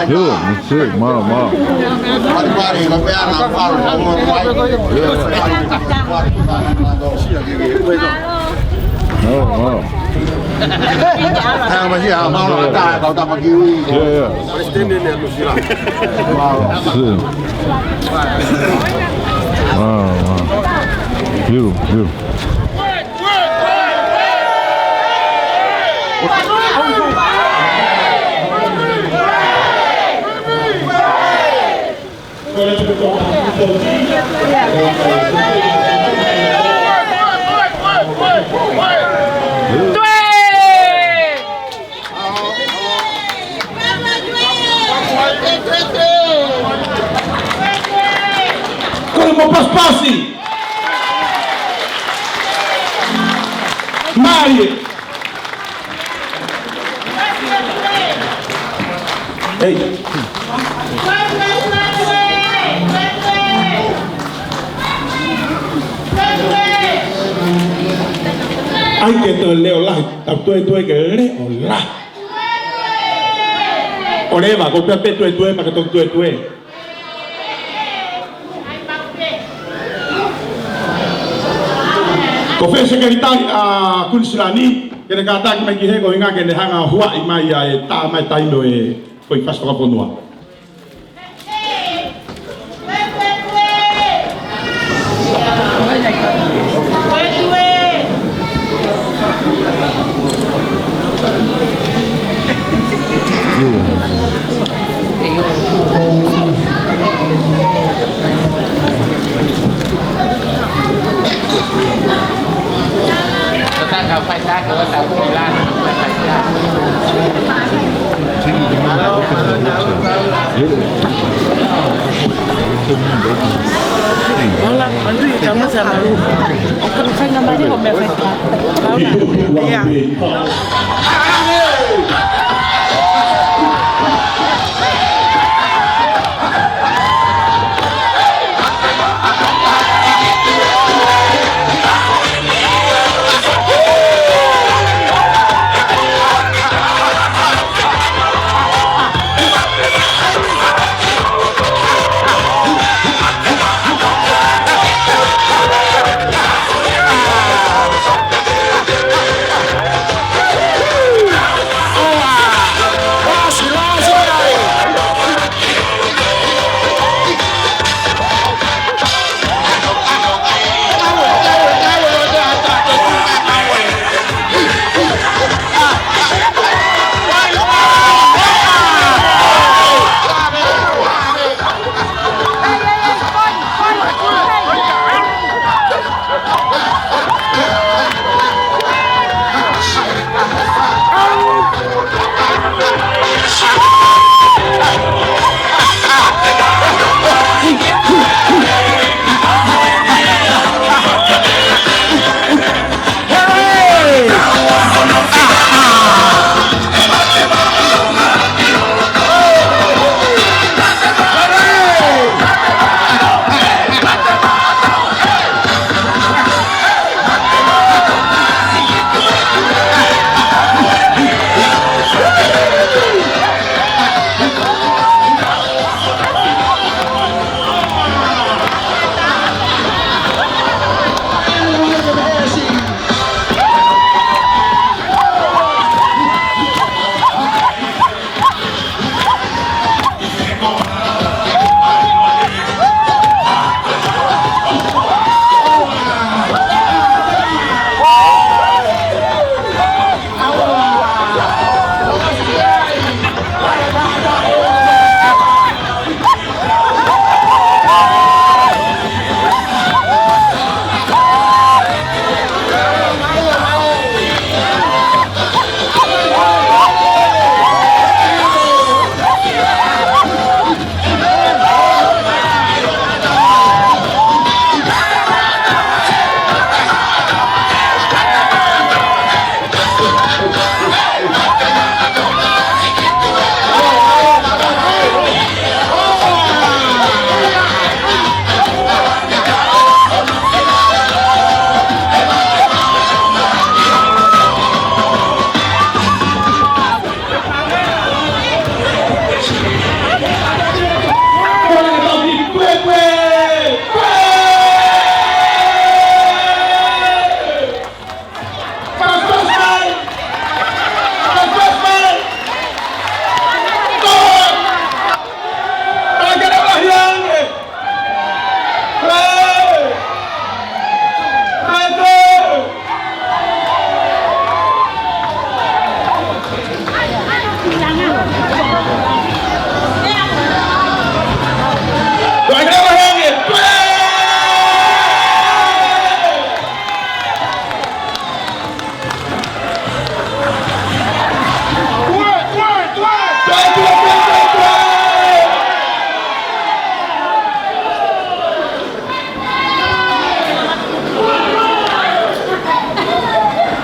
Joo, nyt syy, maa. Wow. Hàng mà chị hảo mau là ta có tao mà kêu đi. Tên nên là gì là? Wow. Beautiful. Como Paspasi, Mari. Hey. Ai que tu leo la, tập tôi cái leo la. Ore mà có biết tôi mà cái tôi. Ko fe sekretari Kunsilani kene kata mai ki he ko inga kene hanga hua I mai ta mai tai no e ko I pasto ka ponua. Phải ra cái tàu Thái Lan phải ra. Hola, Andrew, estamos a la luz. Aunque no tenga más de comer,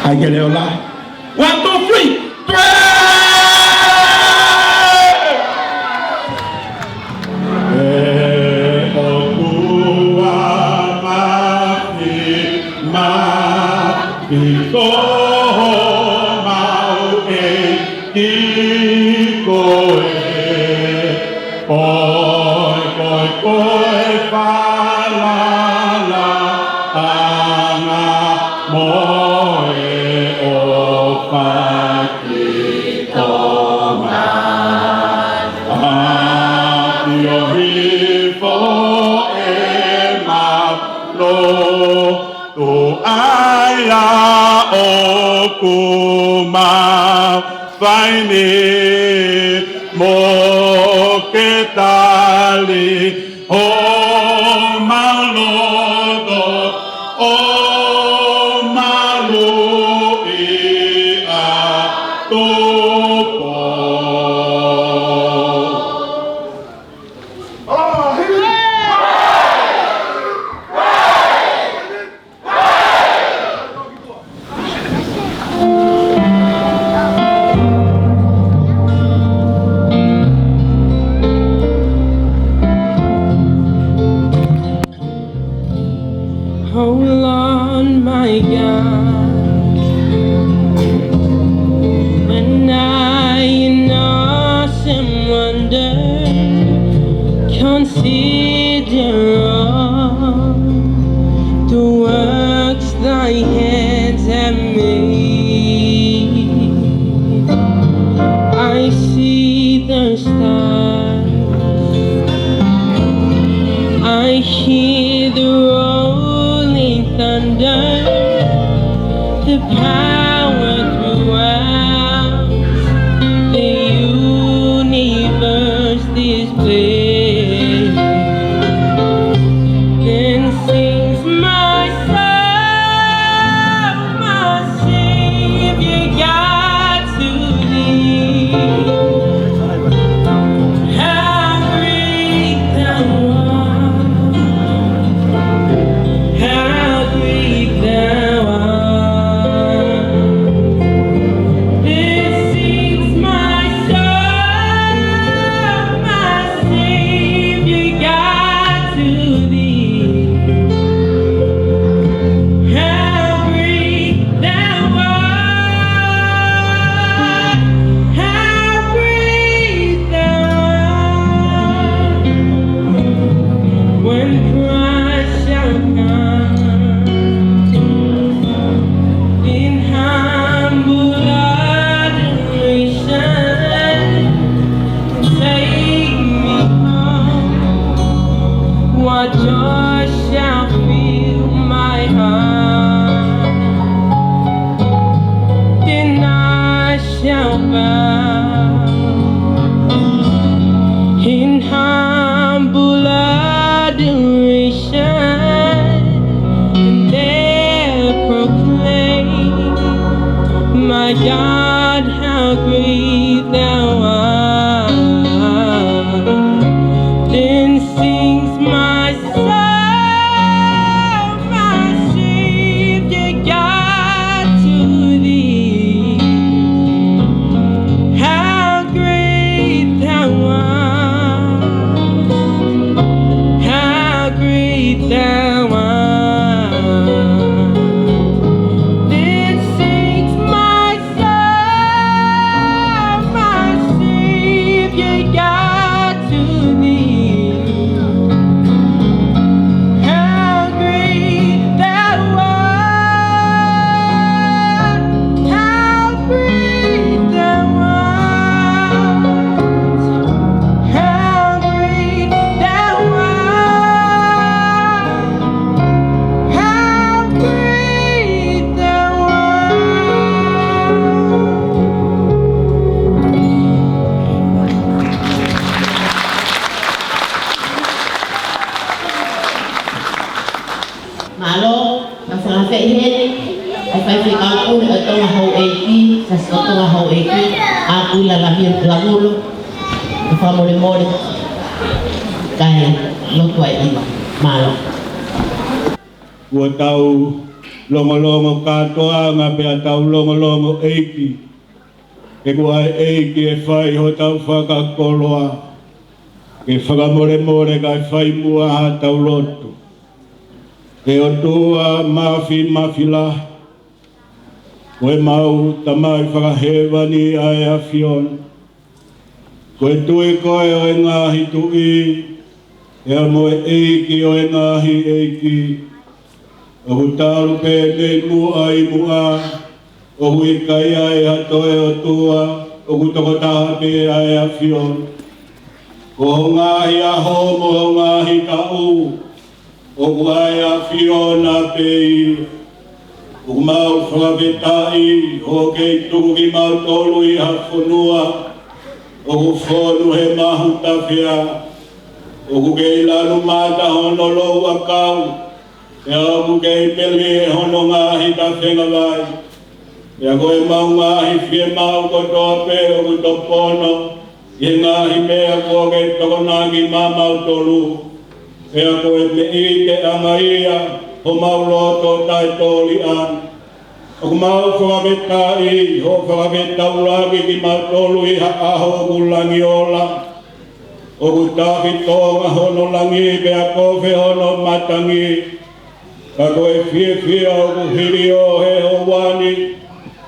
I get it alive. 1, 2, 3. Hold on, my God, when I in awesome wonder consider all the works thy hands have made. I see the stars, I hear the rolling thunder, the power throughout the universe displayed. Then sings my soul, my Savior God, to thee. How great thou art, how great thou art. This sings my soul, my Savior God, to thee. How great thou art, how great thou art. When Christ shall come in humble adoration, take me home, what joy shall fill my heart. Then I shall bow in humble adoration, and there proclaim, my God, how great thou art. Then sings my soul, my Savior God, to thee. How great thou art, how great thou art. Then sings my soul, my Savior God, to thee. How great thou art, how great thou art, how great thou art, how great thou Malo, masalah fehel, ay fai aku atong hau eki, sa atong hau eki, aku lalahir lagulo, famole kay lo tuai ima, malo. Ua tau longo katoa ngā pia tau longo eiki. E kua eiki e whai ho tau whakakoloa. E whakamore kai whai mua ha tau lotu. E o tua mafi la. Koe mau tamai whakahewani ai a Fiona. Koe tui koe o e ngāhi tui. E a moe eiki o e ngāhi eiki. O hu tāru pē nei mua i mua. O hu i kai ai hatoe o tua. O hu toko taha pē ai a Fiona. O ho ngāhi a homo o ngāhi ka u. O hu ai a Fiona pē i. O mau whakawetai, o kei tuku ki mau tolu i hawhonua. O ku whonu he mahu tawhia. O ku kei lanu mata hono lou a kau. E o ku kei peli e hono ngāhi tawhenga vai. E a koe mau ngāhi whie mau kotoa pe o ku topono. I ngāhi mea kua kei tokonaki mamau tolu. E a koe me i te anga ia. Ho mau loto tai toli an. O mau whakawetai, ho whakawetau lagi ki mau tolu i aho ku langi ola. O ku tahi tonga hono langi pea kowe hono matangi. Ka koe whie o ku hiri o he ho wani.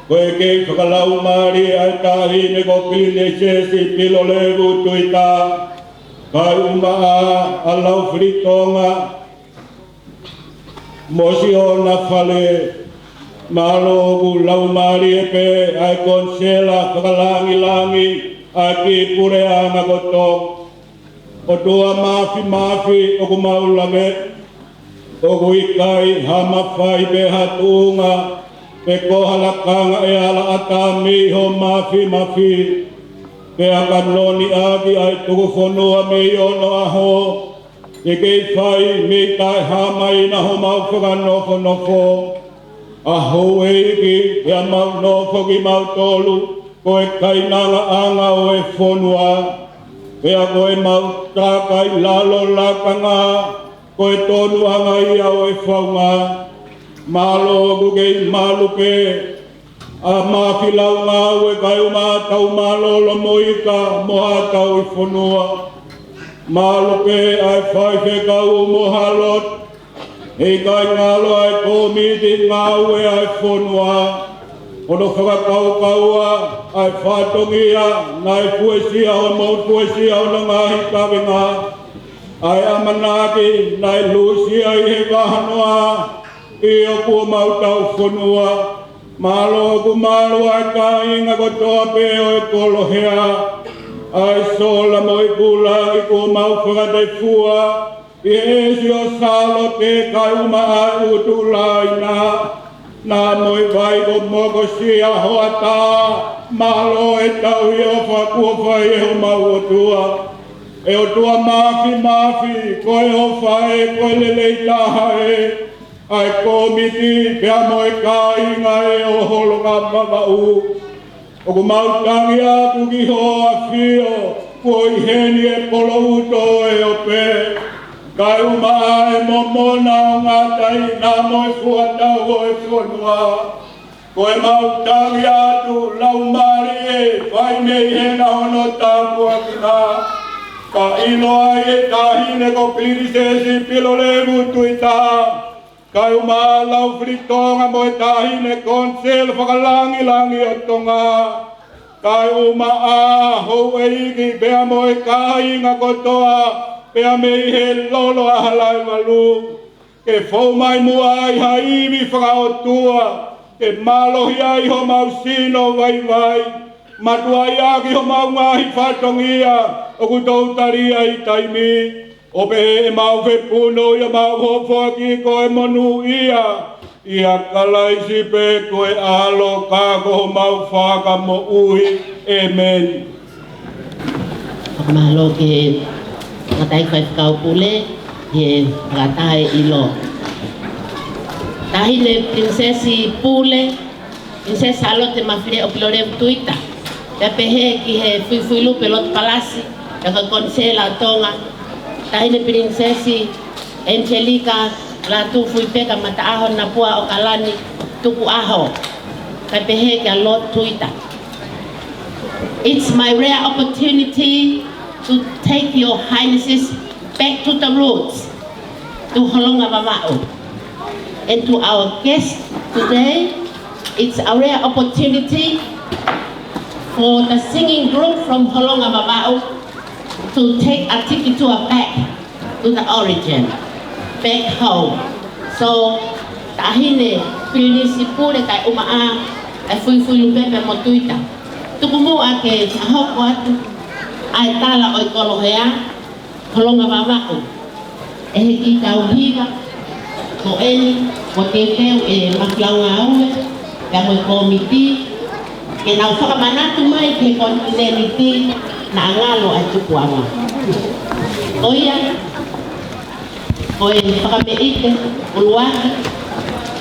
Koe kei whakalau mari ai tahi ne ko pine sesi pilo levu tuita. Kai umaa a lau fritonga. Mosi o na whale, malo ku lau mari e pe, ai konsela whakalangi, ai ki pure ana koto. O tua mafi, o ku maulame, o ku ikai hama whai pe hatunga, pe kohalakanga e ala atami ho mafi, pe akanoni agi ai tuku whonua me iono aho. E kei whai me tai hamai na ho mau whakanofo. A ho eiki, e a mau nofo ki mau tolu, ko e kainanga anga o e whonua. E a ko e mau tākai lalo lakanga, ko e tonu anga ia o e whaunga. Malo ku kei malupe, a mawhilau ngā ue kai uma tau malolo moika, moha tau i whonua. Malupe ai whai whekau mohalot, hei kai ngalo ai komiti ngāue ai whonua. Ono whakakau ai whatongia, nai puesia o mau puesia o na ngāhi kawenga. Ai amanaki, nai lusia i he wahanoa, i o kua mau tau whonua. Malo ku malu ai ka inga kotoa pe o e kolohea. Ai sola moi kula i ku mau whakatei fua. I esi o salo te kai uma ai utu laina. Nā moi vai ko moko sia hoa tā. Malo e tau i o whakua whai e o mau o tua. E o tua mafi, koe o whai, koe lelei taha e. Ai komiti pea moi ka inga e o holonga mawau. O ku mautangi atu ki hoa whio, kua i heni e polo uto e o pe. Kai umaa e momona o ngā tai, nā moi fuatau o e whonua. Koe mautangi atu lau mari e, whai nei hena hono tāpua ki nā. Ka ilo ai e tahine ko pirisesi pilo levu tuita. Kai uma lau fritonga mo tahine konsel whakalangi o tonga. Kai uma a ho eiki pea mo e kainga kotoa, pea mei he lolo a halai walu. Ke whaumai mua ai haiwi whakaotua, ke malohi ai ho mausino vai. Matua iaki ho mau ngahi whatongia, o ku tautaria i taimi. O pe e mau whepuno ia mau hofaki ko e monu ia. Ia kalaisi pe ko e alo kako mau whaka mo ui. Amen. Mahalo ke ngatai whai whakau pule, he ngatai ilo. Tahine prinsesi pule, prinsesa alo te mawhire o pilore tuita. Te pehe ki he fuifuilu pelot palasi, ka konsela tonga. Tahine prinsesi Angelica La tu fui peka mata aho na pua o kalani tuku aho. Kai pehe kia lot tuita. It's my rare opportunity to take your highnesses back to the roots, to Holonga Mama'u. And to our guests today, it's a rare opportunity for the singing group from Holonga Mama'u to take a ticket tour back to the origin, back home. So, tahine pilisi pule kai umaa ai fui lupepe mo tuita. Tukumu ake hoko atu ai tala oi kolohea Holonga Mama'u. Ehe ki tauhiga ko eni ko teteu makilaunga aue ka mo komiti ke nau whakamanatu mai ke kontineniti na ngalo ai tukuanga. Oia ko whakameite uluaki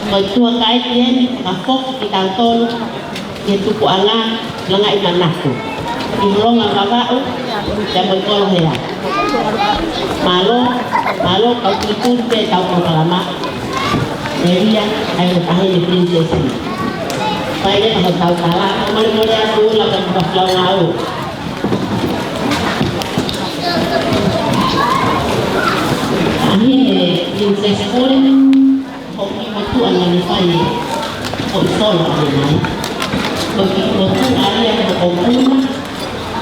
ko tua kai tieni whakafok ki tautolu ke tukuanga langa i manatu. I Holonga Mama'u ka mo kolohea. Malo kau tutur pe tau kalama. Elia ay tahay ni princess. Pwede na tau kala. Mali ako laban baklaw ngao. Ani princess ko rin. Hoki mo tu ang nanipay. O solo ang nanay. Hoki mo tu ari ang pagkukuna.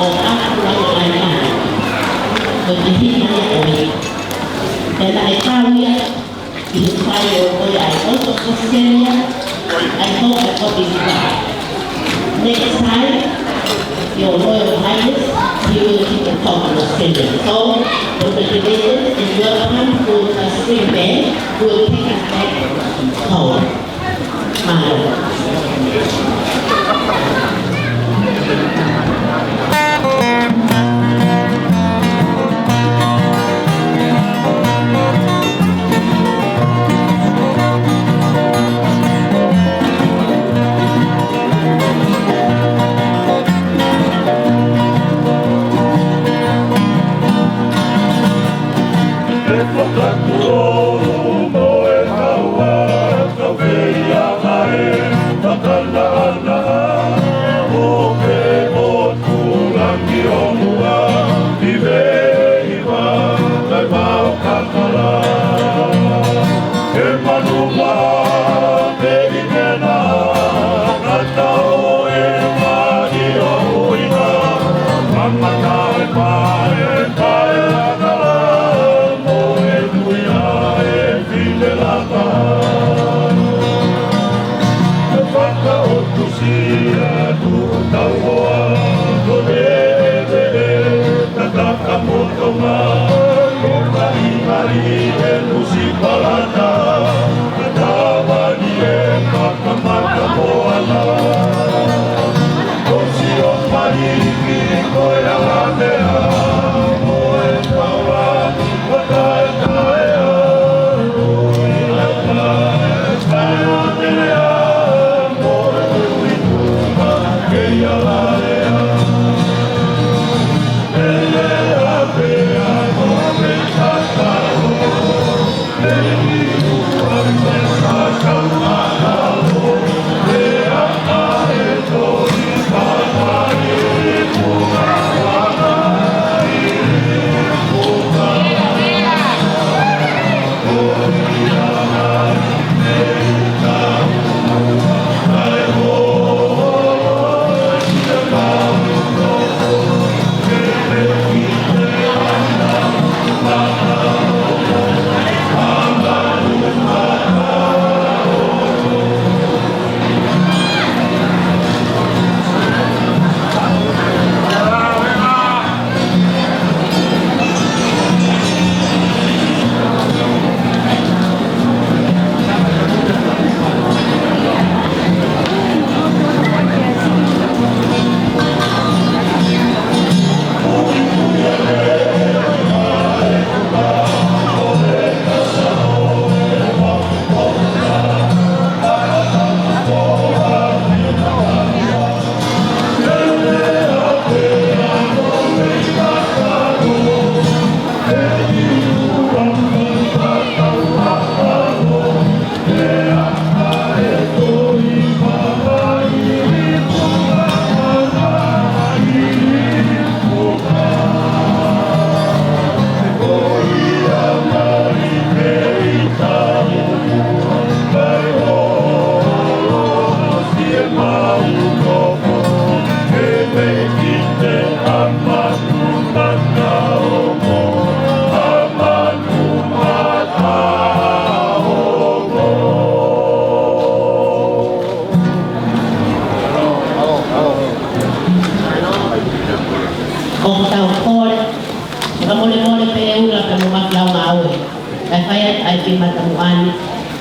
O ako lang ang nanay. Hoki niya oy. Kaya ay kawya. Inspire boy, I also Australia. I hope I got this right. Next time, Your Royal Highness, you will keep the talk in Australia. So, the president is welcome to the spring band who will take us back home. Mahalo. Yeah.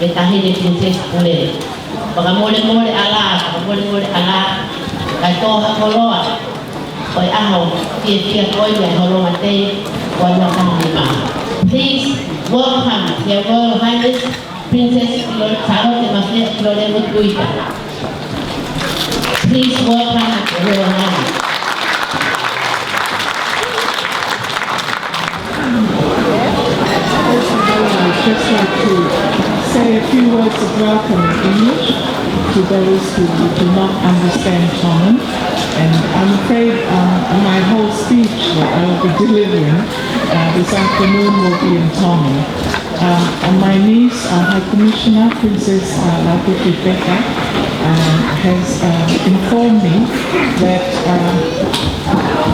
e tahi ni Princess Pule. Pakamole-mole ala, kai toha koloa, koi aho, tia koi ya holonga te, koi wakanima. Please welcome Her Royal Highness Princess Charlotte Mafia Floremo Tuita. Please welcome Her Royal Highness. I'd just like to say a few words of welcome in English to those who do not understand Tongan. And I'm afraid my whole speech that I will be delivering this afternoon will be in Tongan. My niece, High Commissioner Princess Laputi Peka, has informed me that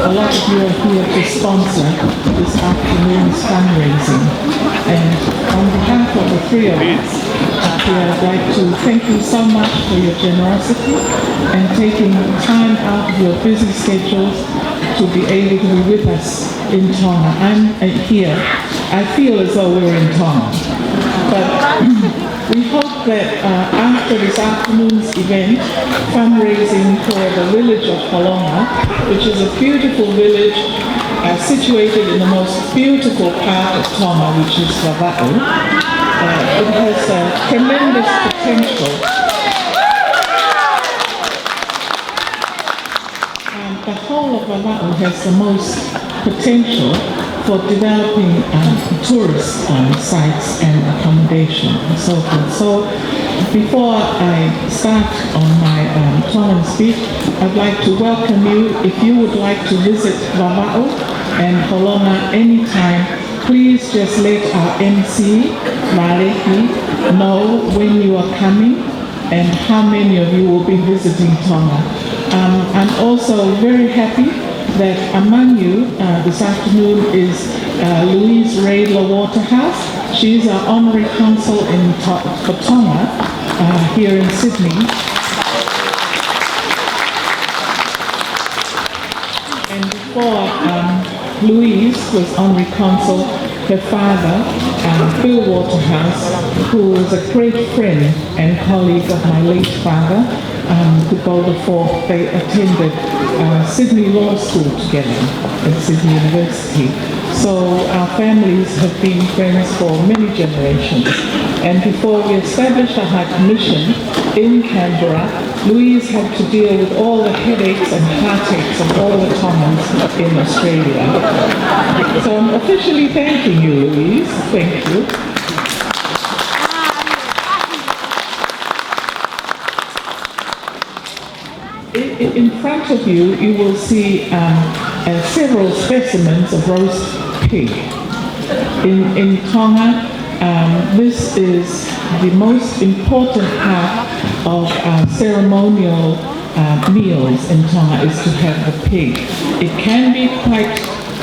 a lot of you are here to sponsor this afternoon's fundraising. And on behalf of the three of us, I'd like to thank you so much for your generosity and taking time out of your busy schedules to be able to be with us in Tonga. I'm here. I feel as though we're in Tonga. But we hope that after this afternoon's event, fundraising for the village of Holonga, which is a beautiful village situated in the most beautiful part of Tonga, which is Vava'u. It has tremendous potential. The whole of Vava'u has the most potential for developing tourist sites and accommodation and so forth. So before I start on my Tongan speech, I'd like to welcome you. If you would like to visit Vava'u and Holonga anytime, please just let our MC, Mareki, know when you are coming and how many of you will be visiting Tonga. I'm also very happy that among you this afternoon is Louise Radler Waterhouse. She's our honorary consul for Tonga here in Sydney. And before Louise was honorary consul, her father, Bill Waterhouse, who was a great friend and colleague of my late father, could go before they attended Sydney Law School together at Sydney University. So our families have been friends for many generations. And before we established our High Commission in Canberra, Louise had to deal with all the headaches and heartaches of all the Tongans in Australia. So I'm officially thanking you, Louise. Thank you. In front of you, you will see several specimens of roast pig. In Tonga, this is the most important part of ceremonial meals in Tonga, is to have the pig. It can be quite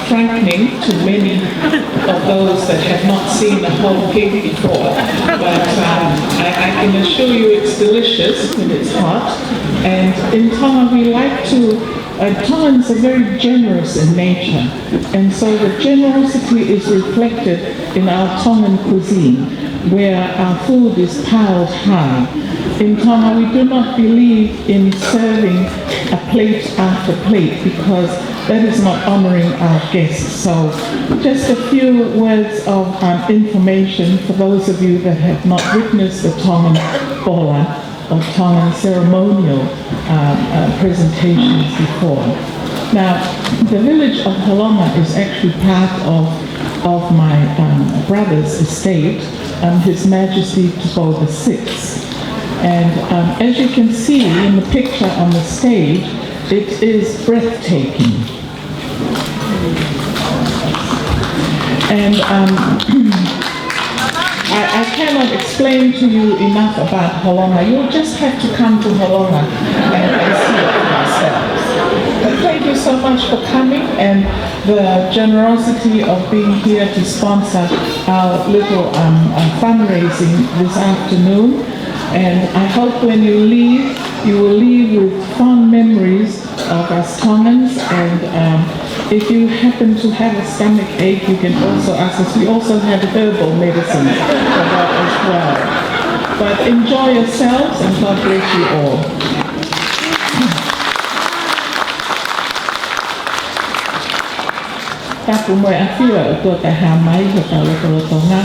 frightening to many of those that have not seen a whole pig before, but I can assure you it's delicious when it's hot. And in Tonga we like to, Tongans are very generous in nature, and so the generosity is reflected in our Tongan cuisine, where our food is piled high. In Tonga we do not believe in serving a plate after plate, because that is not honoring our guests. So just a few words of information for those of you that have not witnessed the Tongan bola or Tongan ceremonial presentations before. Now, the village of Holonga is actually part of my brother's estate, His Majesty Tupou VI. And as you can see in the picture on the stage, it is breathtaking. And I cannot explain to you enough about Holonga. You'll just have to come to Holonga and see it for yourselves. But thank you so much for coming and the generosity of being here to sponsor our little fundraising this afternoon. And I hope when you leave, you will leave with fond memories of us Tongans, and if you happen to have a stomach ache, you can also ask us. We also have herbal medicine for that as well. But enjoy yourselves and God bless you all. Tapu moe a whia o tua tai hā mai ho tau lo tonga.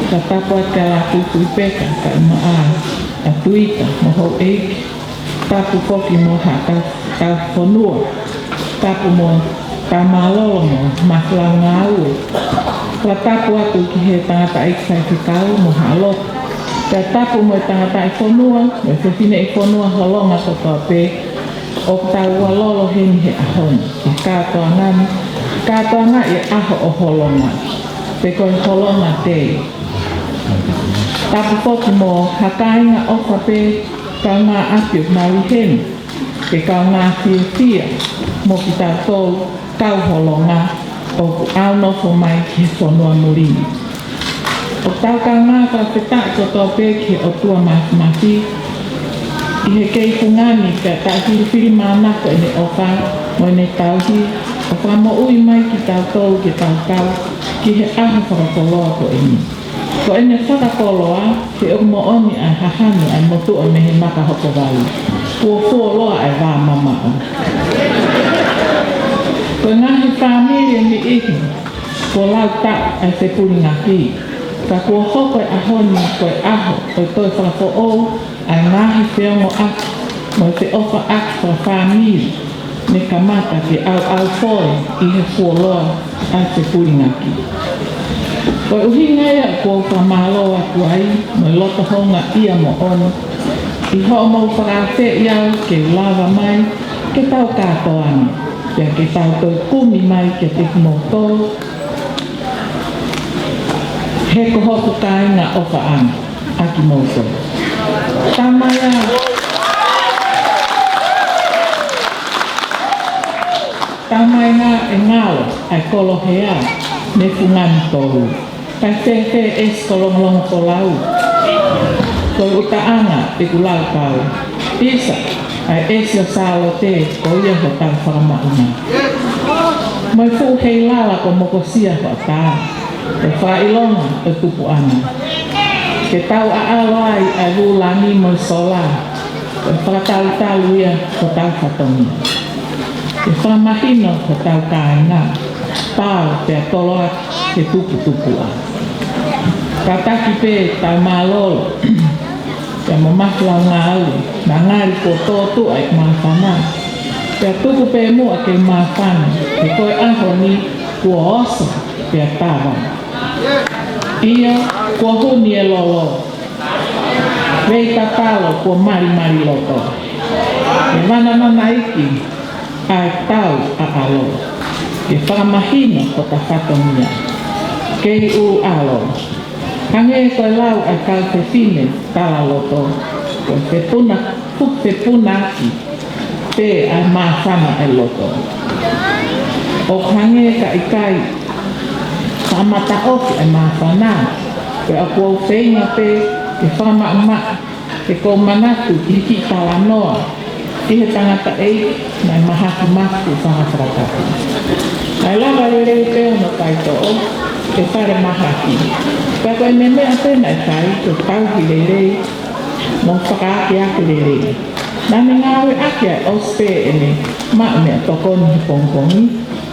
Ka tapu at ka laku kui peka ka ima a tuita mo ho eiki. Tapu foki mo ha ka whanua. Tapu mo ka malolo mo makla ngau. Ka tapu atu ki he tangata eiki sai whikau mo halo. Ka tapu mo tangata e whanua, me whiwhine e whanua halonga ko toa pe. O tau walolo heni he ahon. Ki kātoa ngani. Kātoa ngā i aho o holonga, pe koe holonga te. Tapu foki mo hakainga oka pe ka ngā api o Maori heni, pe ka ngā whia mo ki tātou kau holonga o ku aunofo mai ki whanua morini. O tau ka ngā ka whetak ko tō pe ki o tua mahi, i he kei pungani ka tāwhiri mānako e ne oka mo ne tauhi, o wha mo ui mai ki tātou ki tātou ki he aho whakakoloa ko e ni. Ko e ne whakakoloa he o mo oni a hahani a motu o me he maka hoko wali. Kua fuoloa e wā mama o. Ko ngahi whāmiri mi ihi, ko lau ta e te puri ngaki. Ka kua hoko e ahoni ko e aho o toi whakako o a ngahi whiongo aki mo te ofa aki wha whāmiri. Me ka mata ke au foi i he fuoloa a te puringaki. Ko uhi ngai ko ka malo atu ai, mo loto honga ia mo ono. I ho mo whakate iau ke lava mai, ke tau kātoa ani. Pea ke tau toi kumi mai ke te kumoto. He ko hoku kāinga oka ana, aki moto. Tamaya. Tamai ngā e ngāwa ai kolo hea me fungani tohu. Kai te es kolonglong ko lau. Koi uta anga te kulau kau. Isa ai es yo sālo te ko ia ho tau whakamauna. Mai fu hei lala ko mokosia ho tā. E whailonga e tupu ana. Ke tau a awai ai rūlani mo sola. E whakatau ia ho tau whatongi. E whamahino ko tau kāinga, pāo te atoloa te tupu-tupua. Ka taki pē tau mālolo, te mamahlau ngā au, nā ngāri ko tōtu ai māwhana. Te tupu pē mua ke māwhana, te koe aho ni kua osa te atawa. Ia kua huni e lolo, rei tatalo kua mari loto. E mana iki, ai tau a alo, ke whakamahina ko ta whatongia, kei u alo. Hange koe lau ai kau te whine tala loto, ko te puna aki, te ai māwhana e loto. O hange ka ikai, whamata oki ai māwhana, ke a kua whenga pe, ke whamama, ke ko manatu ki hiki tala noa, i he tangata ei, nai mahaki maku whangawharakatu. Nai lawa rereu peo no kaitoa, te whare mahaki. Pea koe me mea pena e whai, te tauhi rerei, mo whakaake ake rerei. Nani ngāwe ake ai ospe e ne maa mea tokoni hi pongpongi,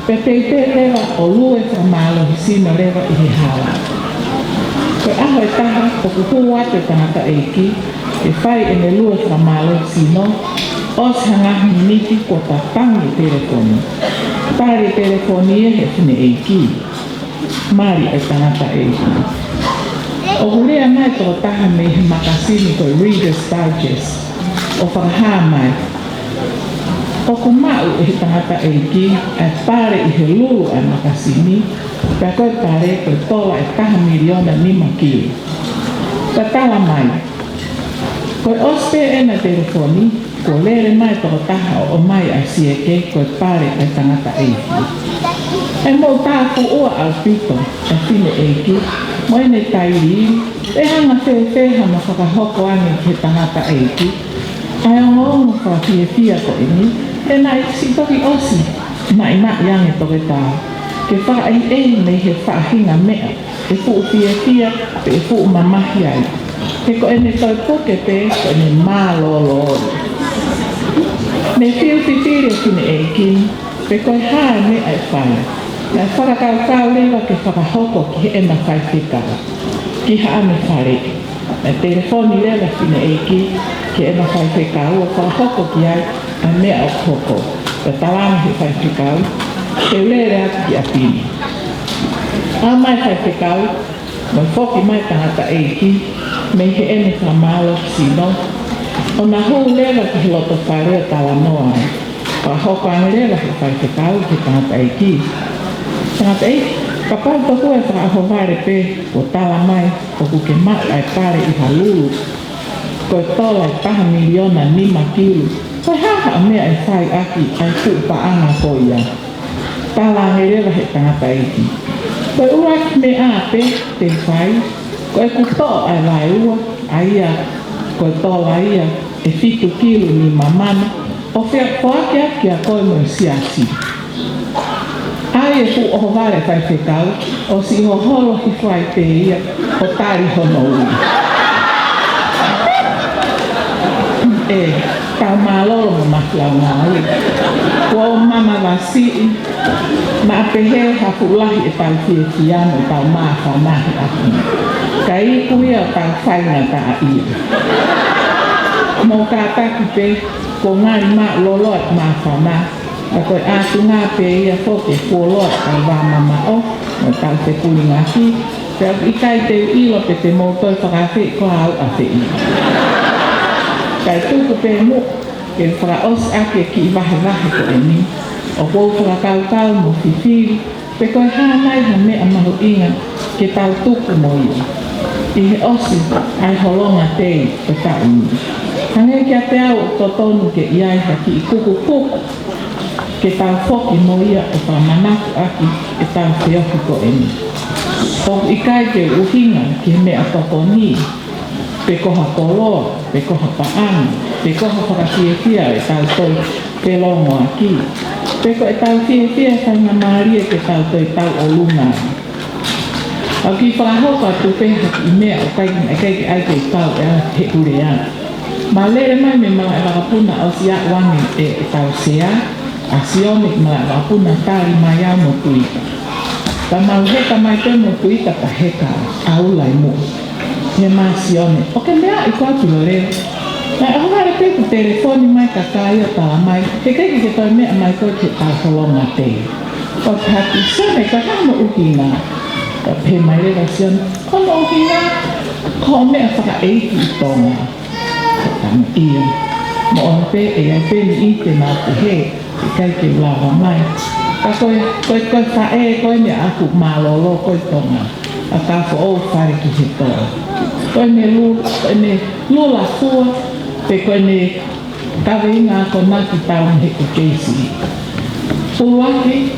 pea te rewa o lue whamalo hi sino rewa i he hala. Koe aho e taha, o kuhua te tangata eiki, e whai e ne lue whamalo hi sino, os hangahi niki ko ta tangi telefoni. Tare telefoni e he whine eiki. Mari e tangata eiki. O hurea mai tō taha me he makasini ko Reader's Digest. O whakaha mai. O ku mau e he tangata eiki, e pare i he lulu ai makasini, pea koe pare koe tola e taha miliona nima kili. Ka tala mai. Koe ospe e na telefoni, ko lere mai tō taha o mai ai sieke koe pare ai tangata eiki. E mō tāku ua au pito e whine eiki, mo e ne tairi, e hanga whewha ma whakahoko ane ki he tangata eiki. Ai ongo whawhia ko ini, e nai si toki osi, nai yange toke tā. Ke whaai e nei he whaahinga mea, e fuu whia, pe e fuu mamahi ai. He ko ene tau poke pe, ko ene mā lolo. Me whiu whiwhiria kine e kini, pe koe hā me ai whai. Nai whakakau lewa ke whakahoko ki he ena whai whikawa. Ki haa me whare. Nai telefoni lewa kine e ki, ki ena whai whikawa, whakahoko ki ai, ai mea o hoko. Ka talama he whai whikawa, te ulere atu ki a pini. A mai whai whikawa, mai whoki mai tangata e ki, me he ene whamalo sino. O na hou lewa ki he loto wharea tala noa ai. Ka hoko ane lewa he whai whikawa ki tangata e ki. Tangata e, ka pauta hua e whaaho ware pe, o tala mai, o kuke mak ai pare i halulu. Koe tola i paha miliona 5 kilu. Koe haha a mea ai whai aki ai kupa anga ko ia. Tala nge rewa he tangata e ki. Koe uraki me a pe, te whai. Koe kuto ai lai ua, aia, koe tola ia, e 5 kilu ni mamana. O whea koake aki a koe mo siasi. Ai e hu oho wale whai whekau, o si ho holo hi whai te ia, o tari hono ui. E, tau mālolo mo mahlau ngā ui. Kua o mama wasi, ma pehe hapu lahi e tau fie kiano e tau maa whanahi aki. Ka i kuia o tau whainga ta a ia. Mō kā taki pe, ko ngāi maa lolo e maa whanahi. A koe atu ngā pe ia whoke kuoloa kai wā mama o, mo tau te kuri ngā ki, te au i kai te ilo pe te mōtoi whakawhi ko au a te i. Kai tuku pe mu, ke whakaos ake ki wahe ko e ni, o wou whakakau mo whiwhiri, pe koe hānai ha mea mahu inga ke tau tuku mo ia. I he osi ai holonga tei pe tau ni. Hange kia te au o totonu ke iai ha ki i kuku kuku, ke tau whoki mo ia o whamanaku aki e tau whiohi ko e ni. O i kai te uhinga ki he mea toko ni, pe koha koloa, pe koha paani, pe koha whakawhiawhia e tau toi pe longo aki. Pe ko e tau whiawhia whainga maaria ke tau toi tau o lunga. Au ki whakahoka tu peha ki i mea o kaikin e kaiki ai te tau e he urea. Ma lere mai me mga e wakapuna o siya wangi e tau sea, a sionik mga wakapuna tari mai au mo tuika. Ta mau heka mai te mo tuika ta heka au lai mo. He maa sionik. O ke mea i kua tula leo. Na e hongare pe ku telefoni mai ka kai o tala mai, he kaiki ke toi mea mai koe ke tau holonga te. O pati sene ka hama uki ngā. Ka pe mai rewa sionik. Kono uki ngā, ko mea whaka eiki i tonga. Tang ia. Mo on pe e ai pe ni i te nā te he, i kai ke ulawa mai. Ka koe wha e koe me aku mālolo koe tonga. A ka wha o whare ki he tonga. Koe ne lula fua, pe koe ne kawe inga ko naki tau he ko keisi. Uwaki,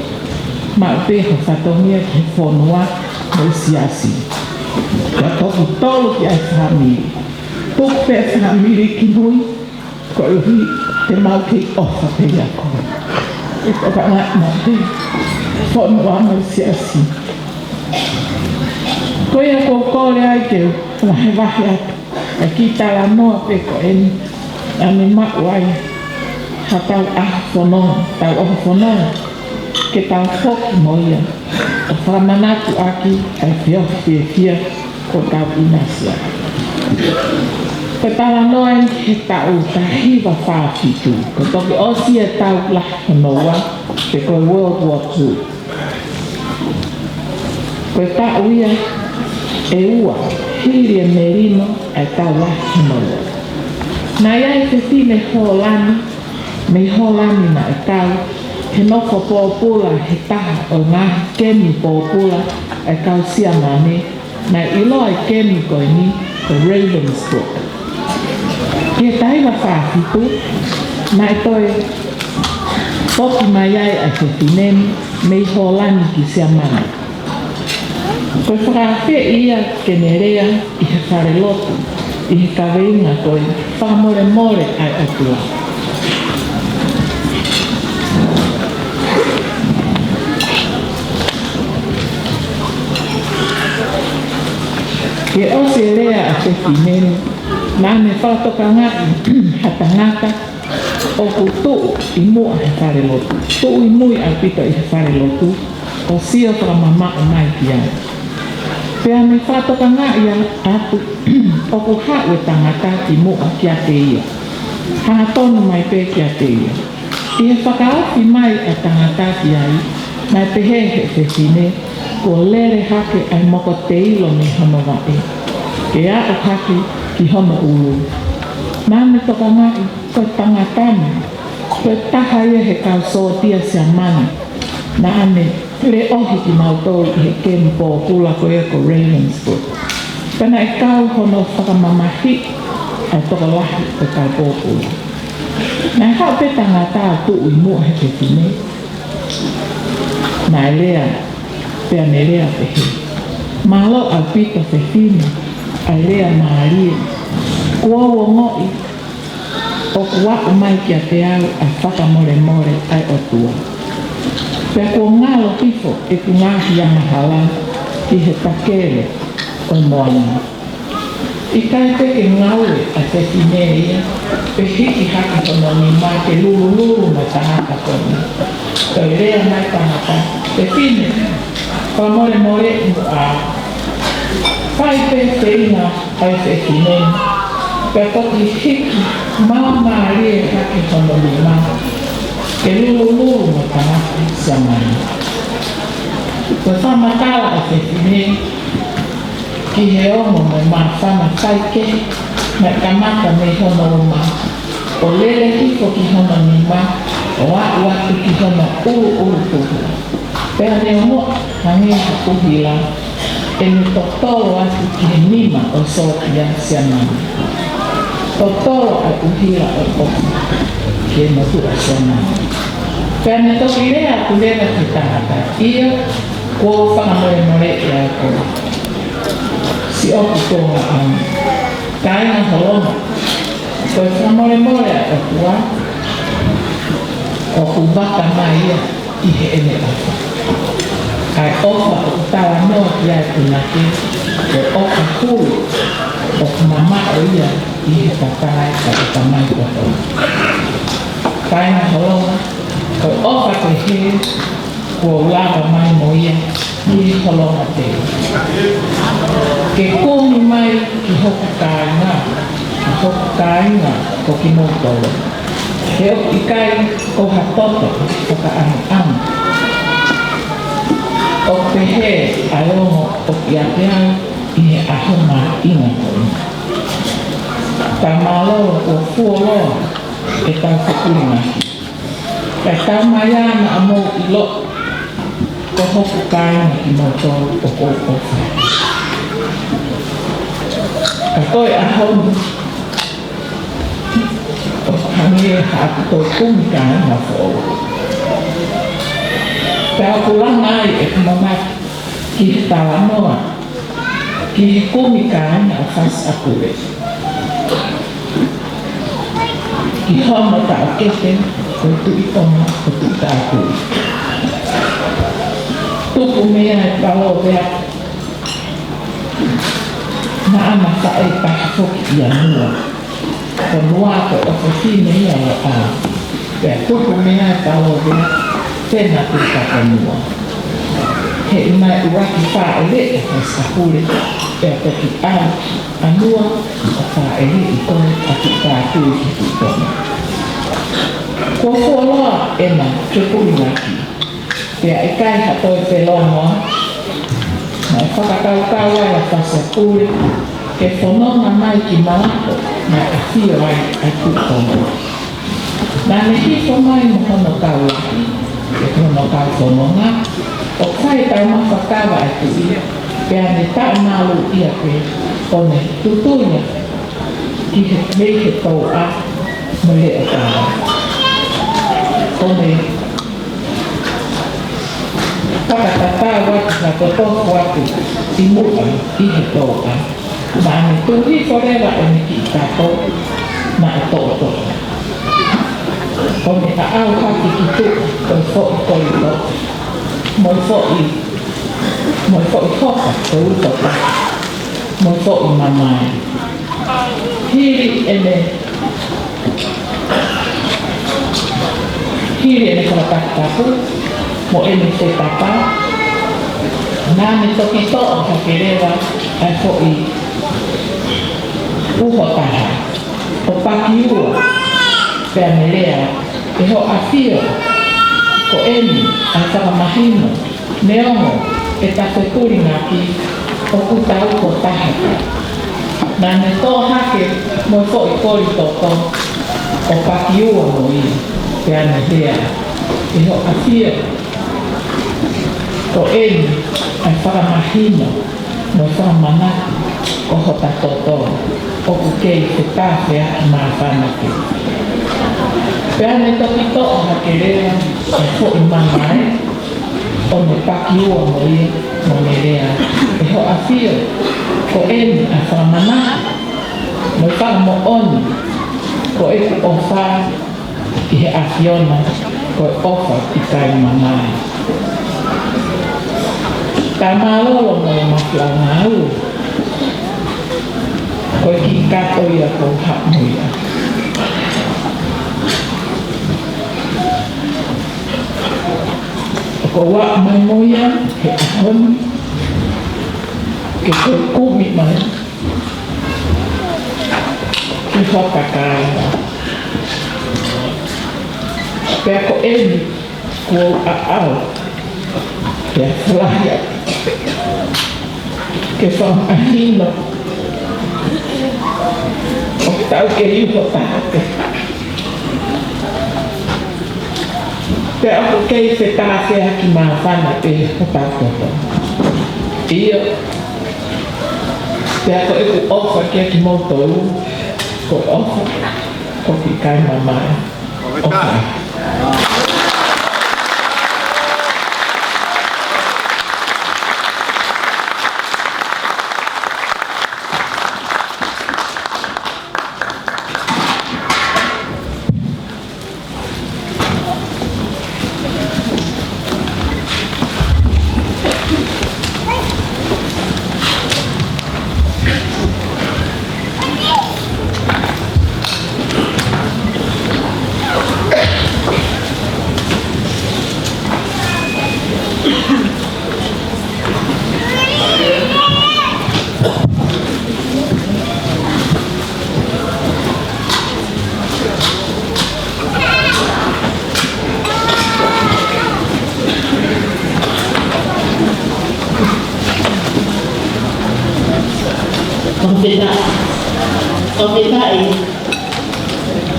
ma pe ho whatongia ki he whonua mo siasi. Ka toku tolu ki ai whamiri. Tuk pe whamiri ki nui, ko uhi te mau ki ofa pe ia koe. E toka ngā te whonua mo siasi. Koe a ko kore ai te wahe wahe atu. A ki tala noa pe ko eni, ane mau ai, ha tau aha whanonga, tau oha whanonga, ke tau whoki mo ia, o whamanatu aki, ai whiohi whiawhia, ko tau inasia. Ko tala noa eni he tau tahiwa whāwhitu, ko toki osi e tau lahi noa, pe ko World War II. Ko tau ia, e ua, Hiria Merino ai tau lahi noa. Nā iai te tine Holani, me Holani na e tau, he noko pōpula he taha o ngā kemi pōpula ai kau siamane, nā ilo ai kemi koe ni, ko Ravensbrück. Ke taiwa whāwhitu, nā e toi, poki mai ai ai te tineni, me Holani ki siamane. Koe whakawhia ia ke nerea i he whare lotu, i he kaweinga koe whamore more ai atua. Ke ose lea a te finene. Nane whakatokanga hatangata o kutu I mua he whare lotu. Tu I mui au pita I he whare lotu. O sia whakamama o mai ki ai. Pea me whakatokanga ia atu o ku hawe tangata ki mua ki a te ia. Hanga tonu mai pe ki a te ia. I he whakaafi mai a tangata ki ai. Mai pe he te fine. Ko lere hake ai moko te ilo me hono wae. Ke a o hake ki hono ulu. Nane toka ngai, koe tangatane. Koe taha ia he kau sotia sia mani. Nane, le ohi ki mautou I he kempo kula koe ko Ravenswood. Pena e kau hono whakamamahi ai toka lahi koe kau pōpula. Nai hao pe tangata tu I mua he te tine. Nai lea, pea me lea pehe. Malo au pita whewhine, ai lea maarie. Kua o ngoi, o kua o mai ki a te au a whakamore more ai o tua. Pea kua ngalo pifo e ku ngahi a mahala I he takere o moana. I kai peke ngaue a te whine ia, pe hiki haki tono ni mai ke lulu na tahaka tono. Toi rea mai tahaka, te whine. Ka more a whai pe inga ai te whine. Pea toki hiki mama rie haki tono ni mai. Ke lulu na tahaka sia mai. Koe whamatala a te whine. Ki he ono me maa whana kaike, me kamata me hono o maa. O lele hiko ki hono ni maa, o atu ki hono uru tuhu. Pea ne o moa, hangi ha kuhila, e me totoro atu ki he nima o sokia sia mani. Totoro a kuhila o oku, ki he motua sia mani. Pea ne toki rea ku lera ki tahata, ia kua whangamore I a koe. Si oku tonga ang kainga holoma. Koe whamore a kua. O ku baka mai ia I he ene apa. Kai oka o tawa noa ki ai punake. Koe oka kuru. O ku mama o ia I he tatai ka o tamai koto. Kainga holoma. Koe oka te he. Kua ulava mai mo ia. I holoma te. Ke kōmi mai ki hoku kāinga, ki hoku kāinga ko ki mōtoro. He o I kai o hatoto o ka anu. O pehe ai ongo o ki ateau I he ahoma inga koni. Tā māloro o fuoloa e tau whakuringaki. Kai tā mai ana a mō I lo ko hoku kāinga ki mōtoro o kōkofa. Ka koe a honu, o hangi e hatu tō kumika na fō. Pea kulanga ai e kumamaki ki he tawa noa, ki he kumika na o fas akure. Ki hono ta o kete, o tu I tonga, o tu ta akure. Tuku mea e pao vea, na ama tae pahafoki I anua. Ko nuako o whawhine ia o a. Pea tuku mea e tau vea, tēnā te kakanua. He I mai uraki whaere e whaisahuri, pea toki au, anua o whaere I koe a ki kātui ki ki tona. Ko wholoa ena te kuringaki, pea e kai hatoi whelonoa, mai whakakaukau ai a whasapure, ke whanonga mai ki malako, mai a whio ai kutonga. Nā me hifo mai mo hono kaulaki, ke hono kau whanonga, o kai tau mawhakawa ai tui, pea ne tau malu ia pe, o ne tutuia, ki he mehe tau a, mo le o kawa. O ne whakatatau atu na kotoko atu I mua I he tōka. Nā me tuhi forewa e me ki tātou na e tōto. O me a au haki ki tu, koi fōi koi lo. Moi fōi hoka, koi utota. Moi fōi mamai. hiri ene karakatapu mo ene te tapa na me toki to o hakerewa ai hoi uho taha o pakiua pea melea e ho afio ko eni ai takamahino neongo e tapepuri ngaki o kutau ko taha na me tō hake mo fo i kori toto o pakiua mo i pea melea e ho afio ko eni ai whakamahino mo whakamanaki o hota toto o kukei te tāwhea mā whanake. Pea me toki to o hakerea e fo i mangai o me pakiua mo i mo me rea e ho awhio ko eni a whakamanaki mo i whakamo oni ko e ku ofa i he awhiona ko e ofa i kai mangai. Tā mālolo mo i mawhila ngāu ko e ki kato ia ko hap mo ia. Ko wak mai mo ia he ahon ke ko kumi mai ki whakakai. Pea ko eni ko a au pea whalahia ke whamahino o tau ke iho tāke. Pea ako kei se tāke haki mā whana e o tākoto. Ia, pea ko e ku ofa ke ki mautou, ko ofa ko ki kai mamai. Ofa.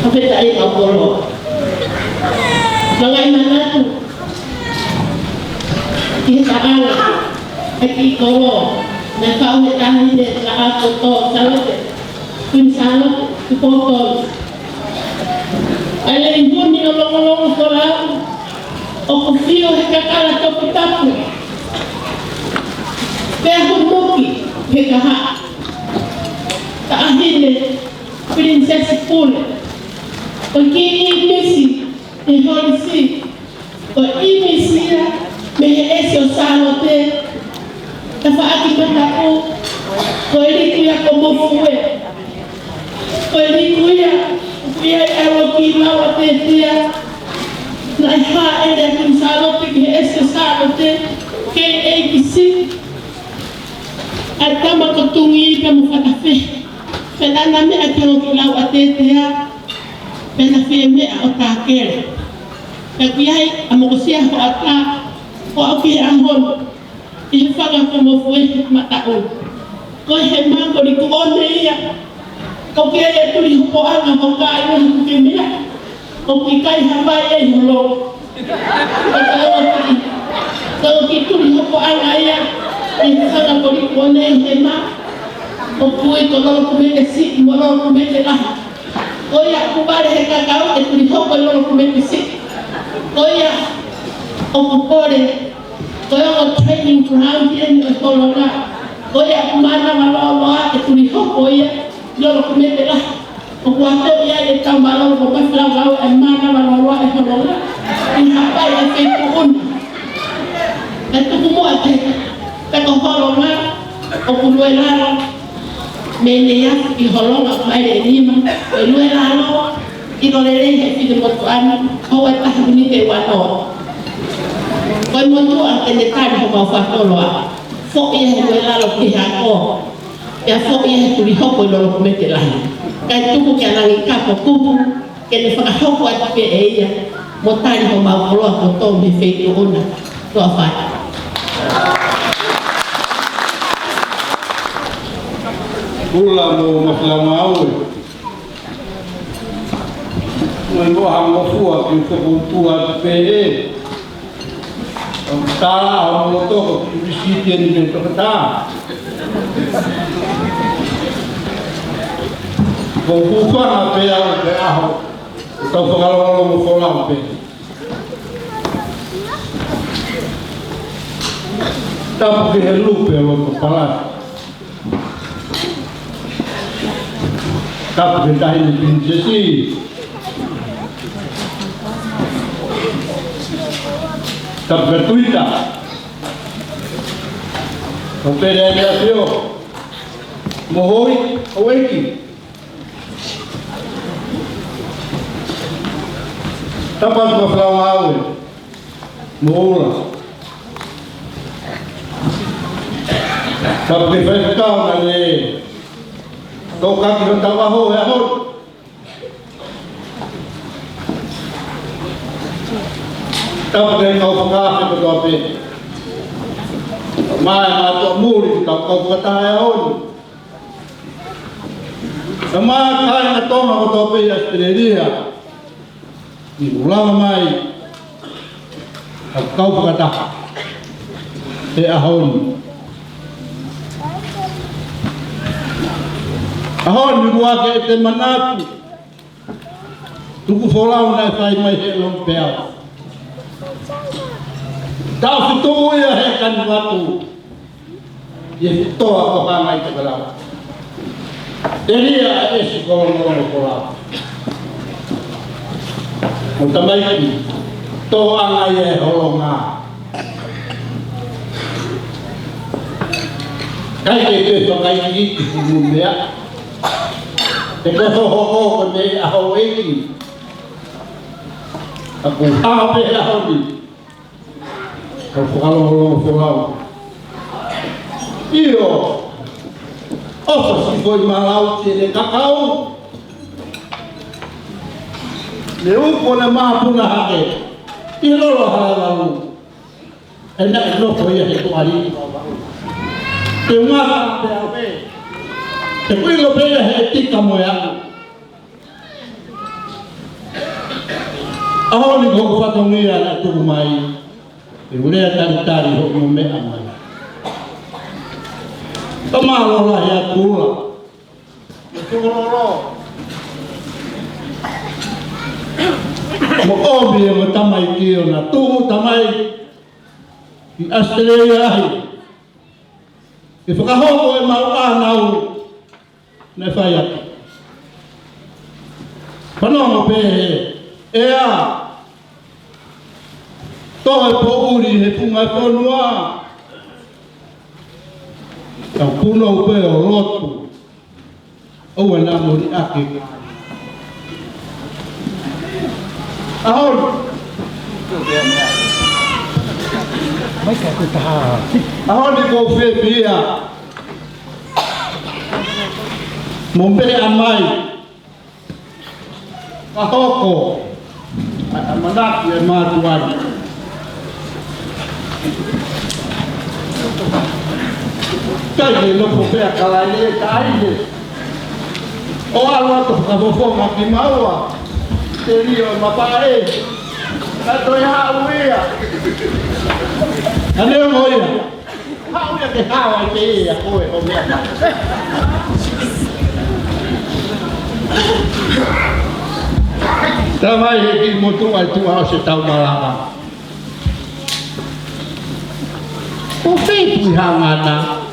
Kapetai au kolo. Langai manatu. Kita ala. Eki kolo. Na kau he tahi de la ako to salate. Kun salate ku potol. Ale impuni olong-olong kolau. O kufio he kakala topu tapu. Pea humuki he kaha. Taahine princess pule. O ki imisi e holisi. O imisi me he esi o salote. Ta whaaki matapu. Ko eriku ia komo fue. Ko eriku ia ia ewa ki lawa te tia. Na iha ere kun salote ki he esi o salote. Ke e kisi. Atama kotungi ipa mo whakawhi. Penana me a kero ki lau a tetea, pena whea mea o tā kere. Ka kiai a mokosia ho a tā, ho au ki a hon, i he whanga ko mo fue matau. Ko he mango ni ku one ia, ko kiai a turi ho anga ho ka i wahi ke mea, ko ki kai hawai e holo. Ko ki turi ho anga ia, i he whanga ko ni ku one i he maa, o pui ko lolo kumete si, mo lolo kumete laha. Koia kubare he kakao e turi hoko lolo kumete si. Koia o kupore, koia o training ground ia ni o holo la. Koia kumana maloloa e turi hoko ia lolo kumete laha. O kuato ia e tau malolo ko mafila gau e mana maloloa e holo la. I hapai e feitu una. E tuku mua te ko holo la, o kulue lalo. Menea i holonga mai le lima e lue lalo i kolele he fide motuana ho e tahuni te wano koi motua te ne tani ho mau whakoloa fo i he lue lalo ki hako e fo i he turi hoko i lolo kumete lahi kai tuku ki anangi kapo kupu ke ne whakahoko ati pe e ia mo tani ho mau koloa ko tō me wheki ona tua whai Kula mo maklama awe. Mo hango fua ki ko tua pe. Ta mo to ko bisiti ni to ta. Ko fua na pe a pe aho. To ko galo mo ko la pe. Ta ko ke lupe lo ko pala. Tapi kita ini prinsesi, tapi bertuita, operasi mohoi, aweki, tapas berflawawe, mola, tapi festival nane. Kau kaki hendak bahu ya hon. Tapi kau pekah berdoa pe. Mai atau muri kau kata ya hon. Sama kai atau mau berdoa pe ya Australia. Di ulang mai. Kau kata ya hon. Ahon mi gua ke te manaku. Tuku folau na sai mai he long pea. Tau fitu ya he kan watu. Ye to apa mai te bala. Deria esi kolong folau. Utamai ki to anga ye holonga. Kai ke to kai ki ki ya. Teka ho ko ne ahaweki. Aku ape ahaweki. Kalau folau. Iyo. Opo si foi malau te kakao. Leu ko na ma puna hake. Ilo lo halalu. Enak lo ko ya itu hari. Tengah ape. Tapi lo bela hati kamu ya. Awak ni kau fatong ni anak tu rumai. Boleh tari hok mome amai. Tamalo lah ya pula. Tolong. Mo obi mo tamai kio na tu tamai di Australia. If kahoko mau anau na faya pano pe ea to po uri he punga konua ta puno pe o lotu o na mo ri ake ahon mai ka ku ta ahon di ko fe bia Mompere amai kahoko amanak ya matuan kai lo pope akalale kai o alwa to kabofo makimawa terio mapare kato ya uia ane moya hauya ke hawa ke ya koe o mea Tamai heki motu ai tu au se tau malama. O fei pui hangana.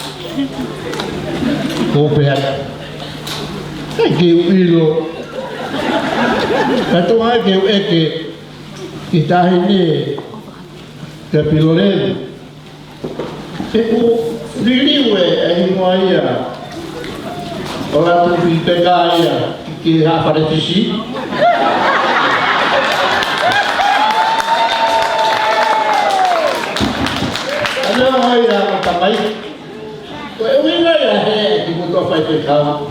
Ko pea. Kai ke uilo. Katu ai ke eke. Kita ini ke pilore. E o riliwe ai moia. Ora tu pegaia que aparece Ada mai dah tamai. Kau ini ya he di butuh apa itu kau?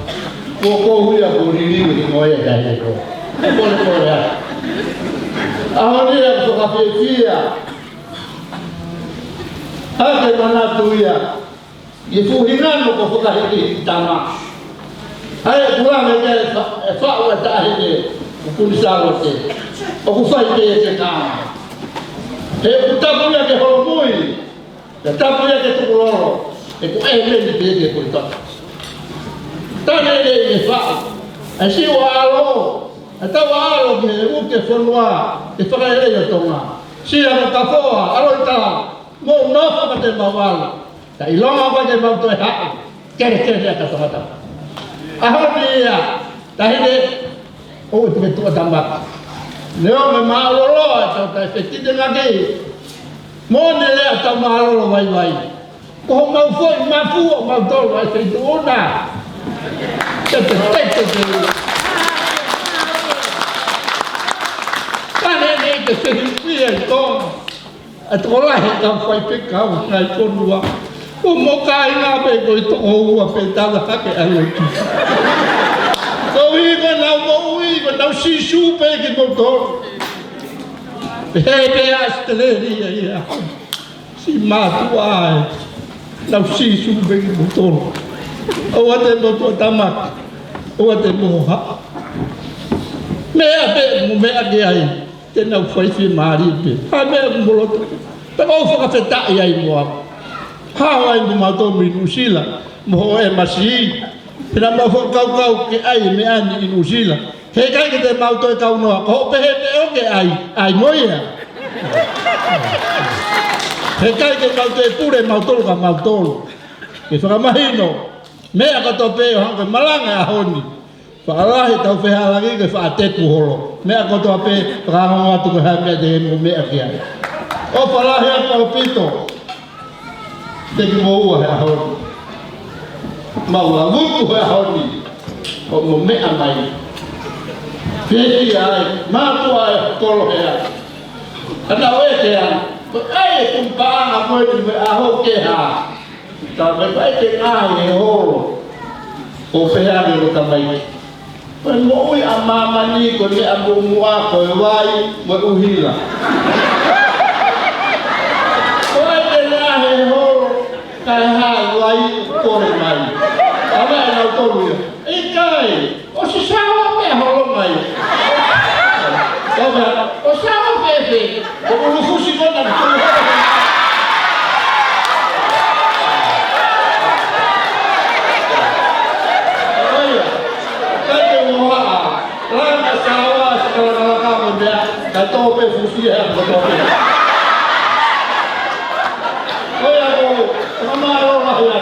Kau huya kau ini ngoya dah itu. Boleh boleh. Awak ni yang suka fikir. Ada mana tu ya? Ibu hinan kau suka ini tamak. Hai pulang aja, faham tak ini? Pun salah tu. Aku faham dia cakap. Kita punya ke hormoi, kita punya ke tukuloro. Aku ni dia pun tak. Tanya dia faham. Asyik walo, atau walo dia mungkin semua. Itu kan dia tolong. Siapa kafoa, alo tak. Mau nak apa dia bawa? Tak hilang apa dia bawa tu hak. Kira-kira dia kata. Dia, tadi oh itu betul tambah. Leo memang lolo atau tak kita lagi. Mau nilai atau malu wai. Kau mau foi mafu mau tol wai itu ona. Cepat tu. Kan ini kesehatan tu. Atau lah yang foi pekau naik dua. Como cai na pego itu oh apertada pakai alut. Kau ini mau não se chupa que motor. Bebe asteleria ya. Si matuai. Não se chupa que motor. Awak motor tamak. Awak moha. Me agi ai. Tenau foi fi mari be. Ame mulot. Pegou foca feta ai mo. Hawa ibu mato minusila, mohon masih. Kenapa kau ke ai mean minusila? Hekai kita mau tu kau no, kau pehete oke ai moya. Hekai kita mau tu pure mau tol kan mau tol. Kita mahino. Me aku tu pe orang ke malang ahoni. Falah itu pe lagi ke fate puholo. Me aku tu pe orang waktu ke hamil dengan me akia. Oh falah yang kau pito. Tegi mau ahoni. Mau lagu tu ahoni. Oh me amai. Jadi ay, matu ay kolo ya. Ada wete ya. Ay kumpang apa ni aho ke ha. Tapi baik ke ay ho. O pea ni tamai. Mo ui amama ni ko ni abu mua ko wai mo uhila. Oi ke na ho kai ha wai ko mai. Aba na ko ni. Ikai, o si sawa me ho mai. O sawa pepe, o lufusi ko na ko. Kau pe fusi ya, kau pe. Kau ya kau, kamaro lah ya.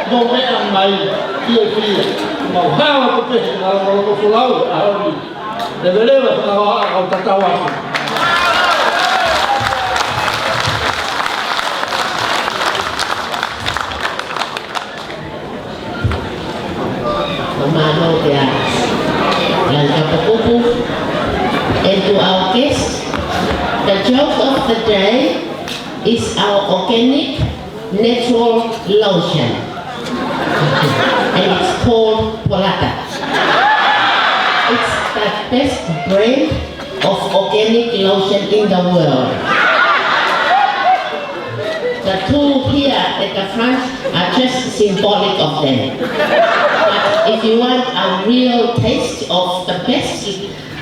Kau pe amai, dia. Mau hawa pe, kalau kau pulau, ahli. Deveria kau tertawa. Kamaro dia, langkah berkumpul. And to our guests, the joke of the day is our organic natural lotion. And it's called Polata. It's the best brand of organic lotion in the world. The two here at the front are just symbolic of them. But if you want a real taste of the best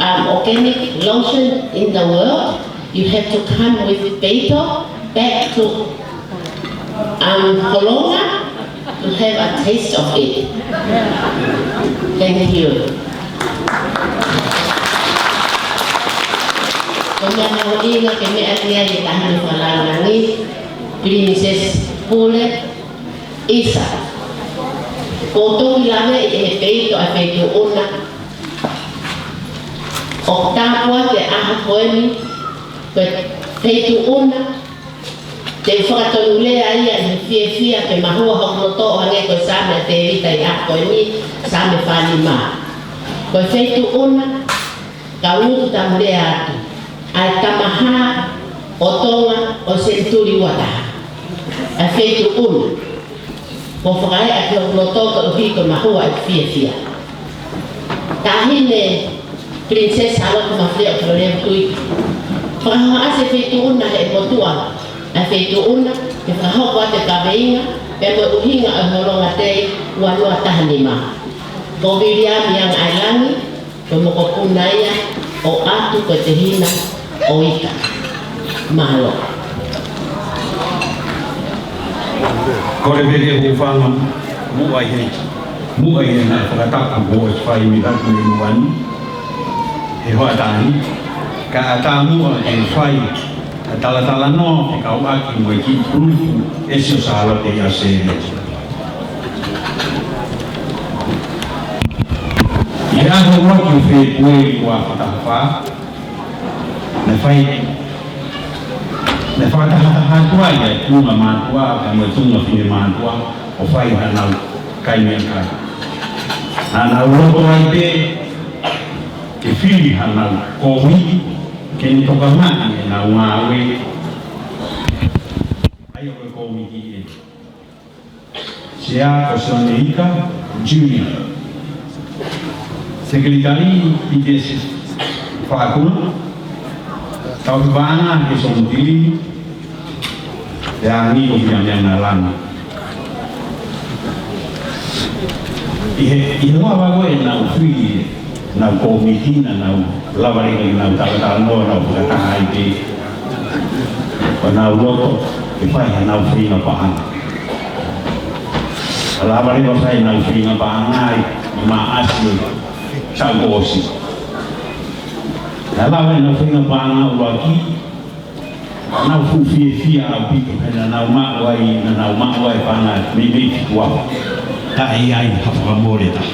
organic lotion in the world, you have to come with Beto back to Kelowna to have a taste of it. Thank you. Kami ini kami akhirnya ditahan di Princess Pule Isa. Potong lama ini Beto efektif una. Octavo de Ajoeni, feito una, Te whakatonu lea ia ni fia ke mahua hokoto o hange koe same te rita I a koe ni same whani maa. Koe whetu ona, ka unutu tamu lea atu. Ai tamaha o tonga o senturi wataha. Ai whetu ona. Ko whakae a ke hokoto ka uhi koe mahua I fia. Tahine prinsesa alo kuma flea o floreu tui. Whakahoa ase whetu ona he motua. Ai whetu ona, ke whakahoko a te kaweinga, pe mo uhinga o horonga tei uanua tahani maha. Ko viriami ang ailangi, ko moko punaia o atu ko te hina o ika. Mahalo. Ko le vere o whanga muai hei na whakataka mo e whai mi ratu ni muani. He hoa tāni, ka ata mua e whai a talatala no e kau aki mo e ki prutu e sio sāla te ia se I aho waki whe koe I kua whatawha, ne whakataha tua ia e tunga mātua, ka mo e tunga whine mātua, o whai hanau kai mea kai. Hanau roto ai te, ke whiri hanau kōwi, ke ni toka maki e nau ngāwe, ai o e kōwi ki e. Sea o Sone Ika, Junior. Sekretari I te whakuna, tau whaanga ke somutili, te angi o pia mea ngā lana. I hoa wago e nau hui, nau kōmitina, nau lawarika, nau tawatanoa, nau whakataha I te, o nau roto, e whaiha nau whina pahanga. Lawarika whai nau whina pahanga I maa asio, Sagosi. Lawa na whinga pānga waki, nau fia au piko, na nau mawai pānga me fitua. Ta e ai hawhakamore ta.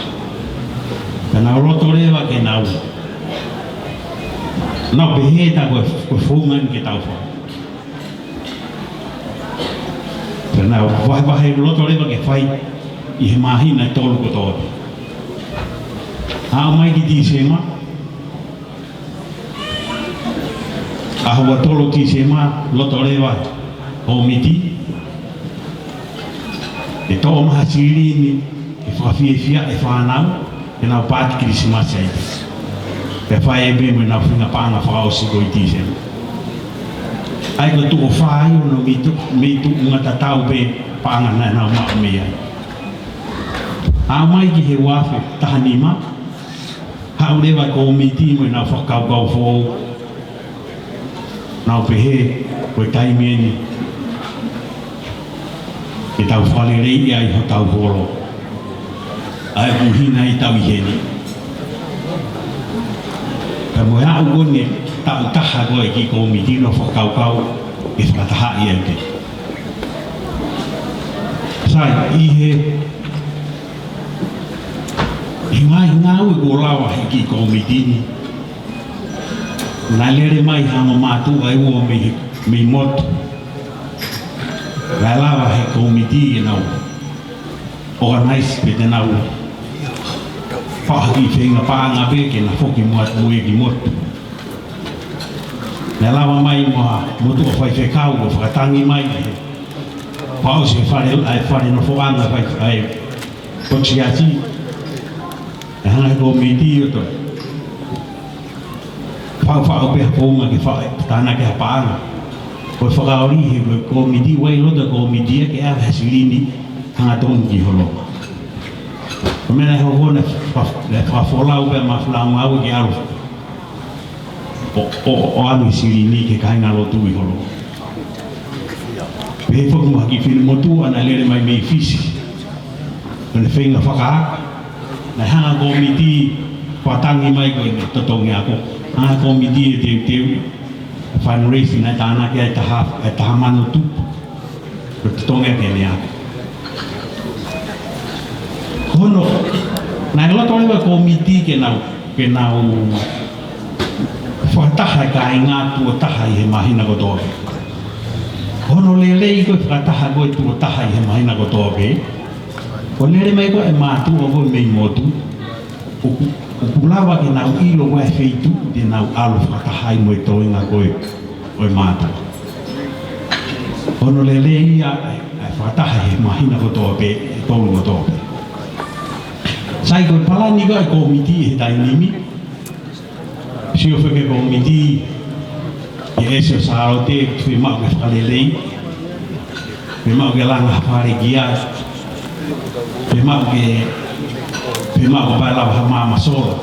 Ka nau roto rewa ke nau. Nau pehe ta koe whungan ke tau wha. Ka nau wahe roto rewa ke whai I he mahina tolu kotori. A mai ki tisema, a hua tolo tisema, loto rewa, o miti, e tō maha sirini, e whakawhiewhia, e whanau, e nau pāti Krismasi ai te. E whae e me nau whinga pānga whakaosiko I tisema. Ai ko tuko whae o no mitu unga tatau pe pānga nai nau maa mea. A mai ki he wafe tahanima, haurewa ko miti mo na whakaukau whou, nau pehe, koe taimieni, e tau whalerei ai ho tau horo, ai kuhina I tau iheni. Ka moe hau kone, tau taha koe ki ko miti no whakaukau, e whakataha I ake. Sai, ihe, I ngau e ko lawa hiki ko mitini. Nā lere mai hama mātu ai ua me motu. Nā lawa he ko miti e nau. Organize pe te nau. Whahaki whenga pānga pe ke na whoki mua e ki motu. Nā lawa mai mua motu o whai whekau o whakatangi mai. Pau se whare no whoanga ai Toksiati. Hanga ko miti o to. Whau pe haponga ke whae, tāna ke hapaanga. Koe whakaori he ko miti wai lota ko miti ke awa hasilini hanga tongi holo. Ko mena he hona whawholau pe mawhulau ngau ke aru. O anu silini ke kainga lotu I holo. He whakumu haki whina motu ana lere mai mei fisi. Kone whenga whakaaka. Na hanga komiti whatangi mai koe totongi ako. Hanga komiti e te fundraising na tāna ki ai taha mano tupu. Ko totongi ake ne ako. Kono, nai loto rewa komiti ke nau whataha ka ai ngātu o taha I he mahina ko tōre. Hono lele ko frataha ko tu taha I mahina ko toke. Ko lele mai ko e matu o ko mei motu. Ukulawa ke nau ilo wa feitu de nau alu frataha mo to inga ko o mata. Hono lele ia frataha he mahina ko toke to mo toke. Sai ko palani ko komiti he dai nimi. Sio fe ke komiti Yesus sarote fui mau ke falelei, fui mau ke langa hapare gia, fui mau bala hama masoro.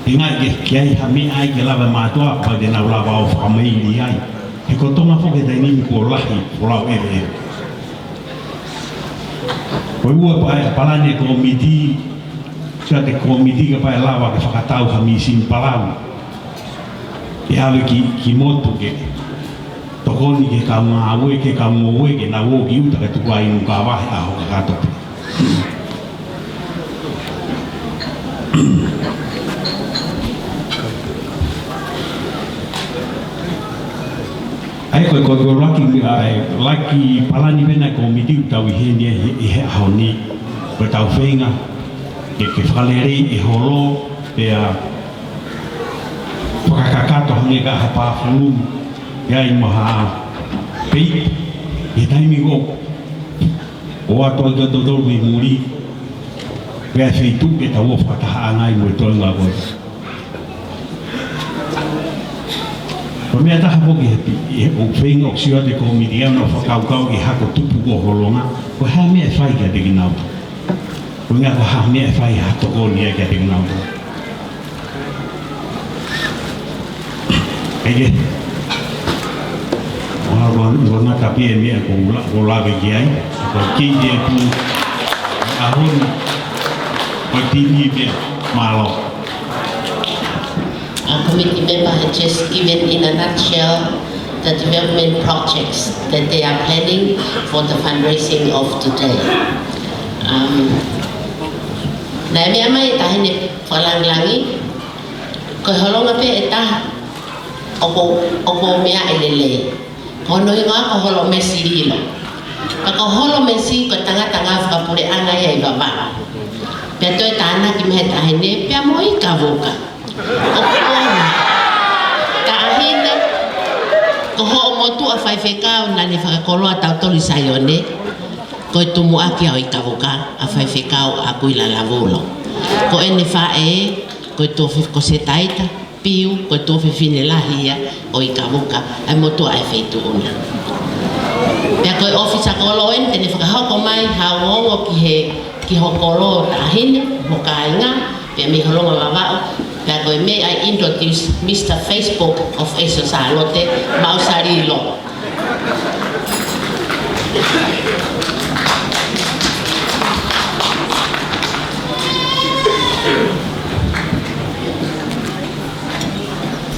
Ingat ke kiai hami ai ke lava matua pa de na lava o family ai. He kotonga fo ke dai ni ko lahi, olau eve. Ko ua pa palane komiti, sia te komiti ke pa lava ke fakatau hami sin palau. Iawe ki motu ke tokoni ke ka ngawe ke ka ngowe ke na wo ki uta ke tukua inu ka wahe aho ka katope. Ai ko laki palani vena komiti tau ihenia ihe ahoni ko tau whenga ke whalerei e holo pe a Pakakato hange ka hapa fulum ya I maha pei e taimi go o ato ga dodol mi muri pe feitu ke ta wo fata ngai mo to nga go ko me ata hapo ke e o feng o sia de komidia no fakau kau ke hako tupu go holonga ko ha me fai ga de ginau ko nga ko ha me fai ha to go ni ga de ginau Aye, orang tapi ini aku ulah bagian, aku kini tu ahun, bertini dia malu. Our committee member had just given in a nutshell the development projects that they are planning for the fundraising of today. Nah, memang tahan ni falang langi, keholong apa itu? Opo mea elele. Kono inga ko holo mesi hilo. Kako holo mesi ko tanga fapure ana ya ibaba. Peto etana ki meta hene pia moi kavuka. Opo tahine ko ho motu a faifeka na ni fakakolo ata toli sayone. Ko tumu aki o ikavuka a faifeka a kuila lavulo. Ko ene fa ko to ko setaita piu ko to fine lahia o ikavuka ai motu ai feitu una pe ko office ko loen tene fa ha ko mai ha wo ki hokolo tahine mo kainga pe mi holonga baba pe ko me I introduce Mr. Facebook of Esosalote Mausarilo.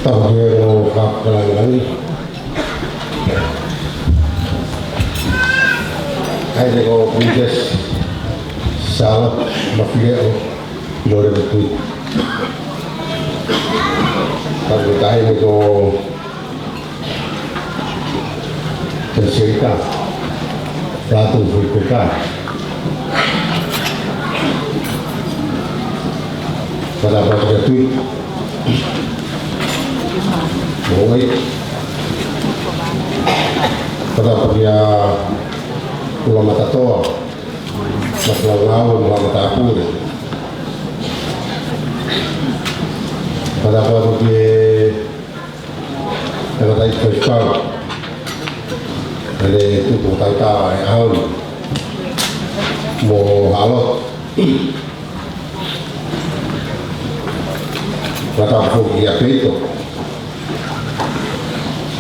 Tahu yang kap lagi. Hai deko princess salah mafia lore betul. Tahu hai deko tercerita Ratu Afrika. Pada pada tweet Boy, pada dia ulama tato, masalah ulama takut. Pada dia kalau tadi festival, ada itu tata ahal, mau halot, pada dia itu.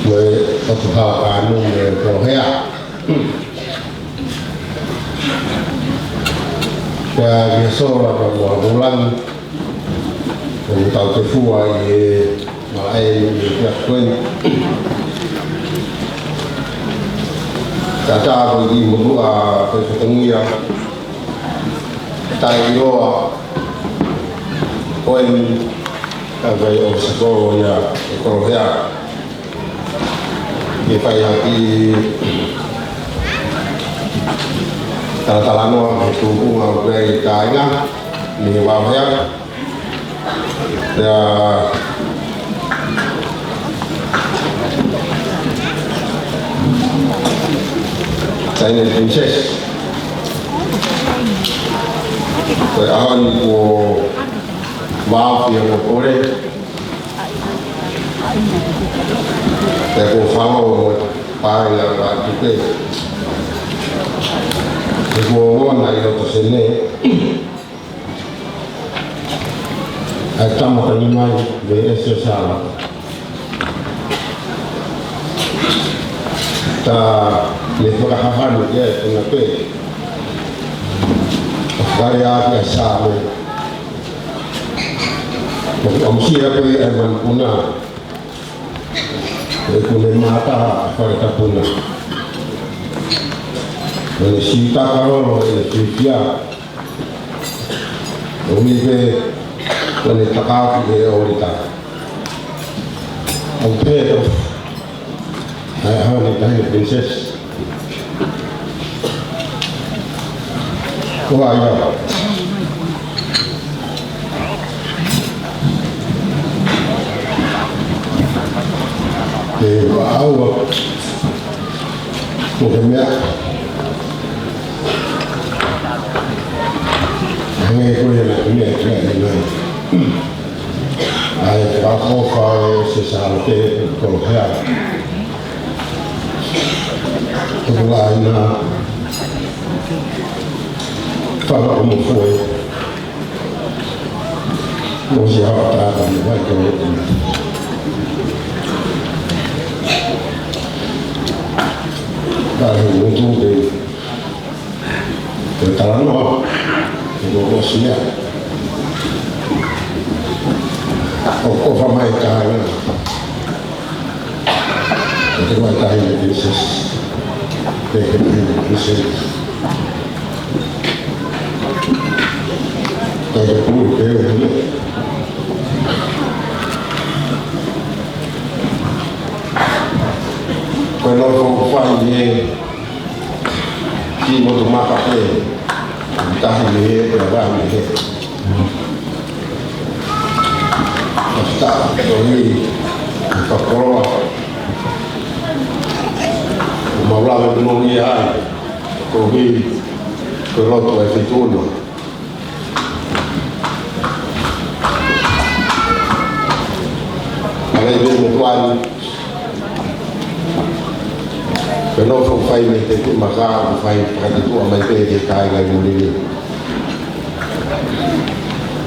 Với các thợ cán người của hệ và cái số là của bulan của tàu cái phu ấy mà ai việc quên cả cha của gì một lúc cái công nghiệp tay đó quên về ở sco nhà của hệ ke whai haki Taratalamoa ke tūpunga o kua i kāinga ni wawhea Pea Taine Princess Koe ahani ko wāwhia o kore Te ko whama o pāinga wā tuke Te ko ngona i roto sene Ai tamata ni mai me ese sala Ta me whakahahanu kia e tuna pe Kare ake a sāme Amsia pe e manpuna E kune mata a wharetapuna Mene si takarolo e whiwhia Umi pe Mene takaki e orita Au pēto Ai ahani tahi princess Koa ia Te waaua Ko he mea Hange koe na mea kia e nai Ai whakofa e se sārote kolo hea Tuku lai nā Whaka o mo fwoi Mo si hawa tāta ni wai kolo ina Tāre ngutu ke Te taranoa Ko o sinea O kofa mai kāna O te mai tāi me princess Te ke princess Te ke pūru ke o hene Koe no ko whai e Ki mo tu maka pe Tahi me e e rā me he Asta o ni Whakoroa O maulawe punongi e hai Ko hi Ko roto e whituna Alei me mo tuani Ke no fo fai me te tu maka o fai pakatitua mai pe te kai ngai mundini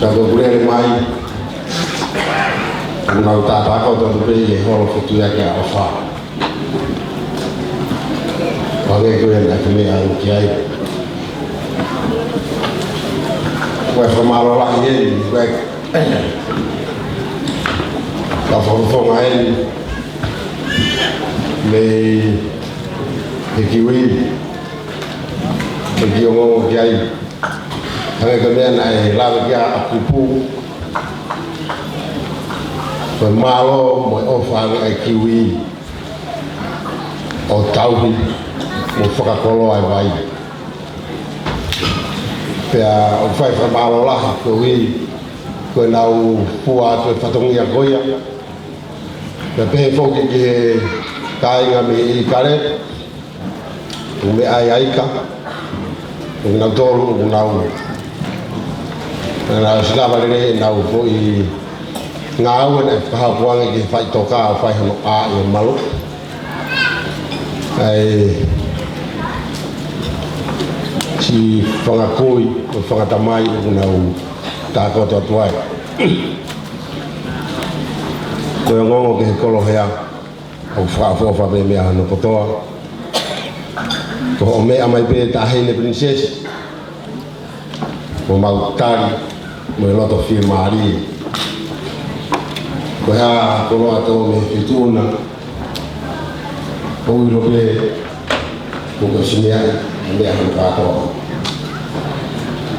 Tako kurere mai Nau tātā kau tō pe e horo whutu ake a wha Wange koe na te mea au ki ai Koe whamaro lahi e koe Ka whawhonga e Me He kiwi He ki o ngongo ki ai Hange ka mea na e lawe ki a akupu Koe malo mo e ofanga ai kiwi O tauhi Mo whakakolo ai vai Pea o whai whamalo lahi koe Koe nau pua atu e whatongi a koia Pea pehe whoki ki he Kāinga me i kare O me ai aika O nau tolu o nau Nau sinawale re nau po i Ngā auen e whahapuanga ki whai toka o whai hano a i o malu Ai Si whangakoi o whangatamai o nau tākoto atuai Koe ngongo ki he kolo hea O whaafofa me mea hano kotoa Ko o mea mai pe tahine princess Ko mau tari Mo e loto whia maari Ko hea kolo ato me whituna Ko uro pe Ko ko sinea Mea hano katoa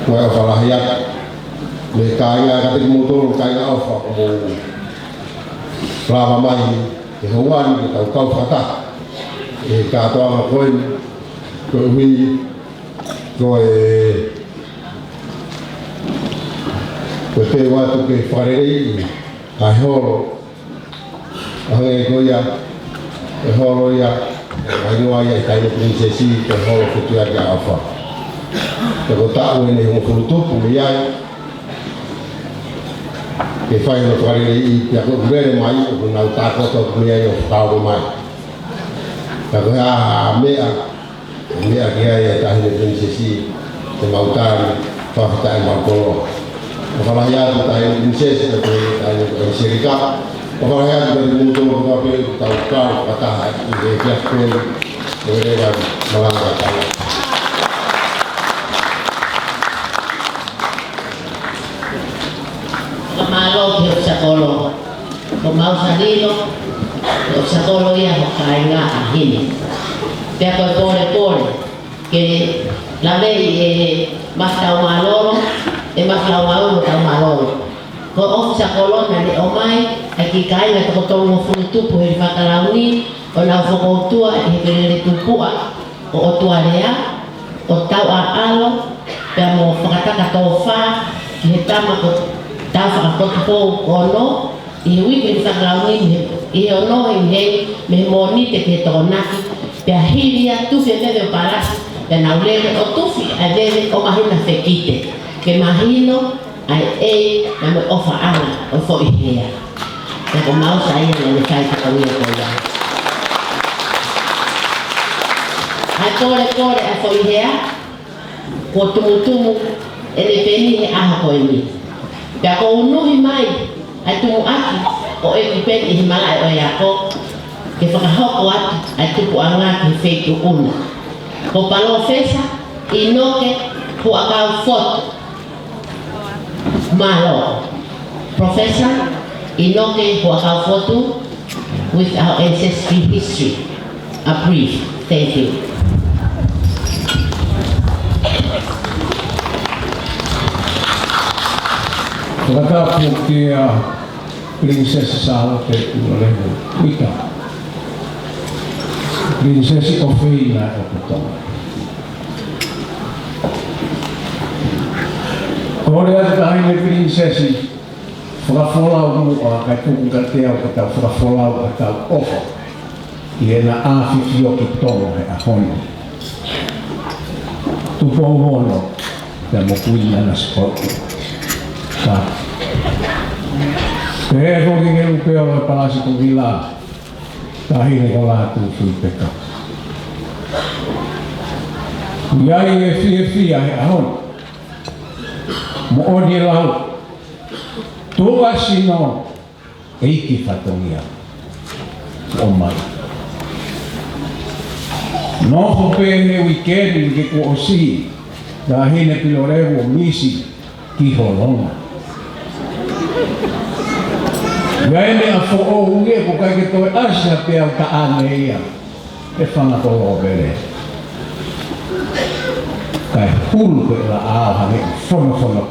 Ko e o whalahiaka Me kāinga katiki motoro kāinga au whakamogu Rāwa mai Ke hauani ke tau kau whaka katoa ma koe ko hui ko te watu ke wharerei a horo hange ko ia e horo ia ai noa ia i taino prinsesi ke horo kutua ki a awha te ko ta'u ene hongo kurutupu mi ai ke whai no wharerei i pia ko urere mai o ku nau tākoto mi ai o whakaoro mai ka ko mea ki ai e taino prinsesi te mautari whakatai maukoro Makalahiyado tayo prinsesa na tayo ng sirika. Makalahiyado tayo mundo ng mga pinagtawag katahay. Hindi kaya kung nagregan mga katahay. Kamalog yung sa kolo. Kumaw sa dilo. Yung sa kolo yan, kaya nga ahini. Kaya ko'y pore-pore. Kaya lalay mas tao maloro. Mas lau tau malolo. Ko of sa kolon na ni omay ay kikain na tokotong mo funutupo hiri fakalauni o na foko tua ay hibirili tupua o otua lea o tau alo pia mo fakataka tofa kihitama ko tau fakakotupo ono iwi hiri fakalauni i ono hei me monite kihitonaki pia hiria tufi bebe parasi pia naulele o tufi a bebe o mahina fekite ke mahino ai na mo ofa ana o fo ihea te ko mau sai na le kai ka wi ko ya ai kore a fo ihea ko tumutumu ele peni he aha ko ni ta ko no hi mai ai tumu aki o e peni hi mala o ya ko ke fa ka ho atu ai tupu anga ki feito una ko palo fesa inoke ko aga foto Malo, Professor Inoke Huakafotu with our ancestry history. A brief. Thank you. Terima kasih Princess Salote Ulehu Wika. Princess Ofeina Okutong. Ora ata ai princesi frafola o ka tu ka te o ka frafola o ka ofa e na a fio ki tomo e a hono tu po hono da mo kuina na sport ka e ro ki ngu pe o palasi ko vila ta hi ne la tu fu peka ya e fi a hono mo odi lau tua sino eiki fatongia o mai no ho pene weekend ke ko osi da hine pilorevo misi ki holonga gaene a fo o unge ko ka ke to asa pe au ka aneia e fanga to lo bele kai hulu ko la a ha forma kola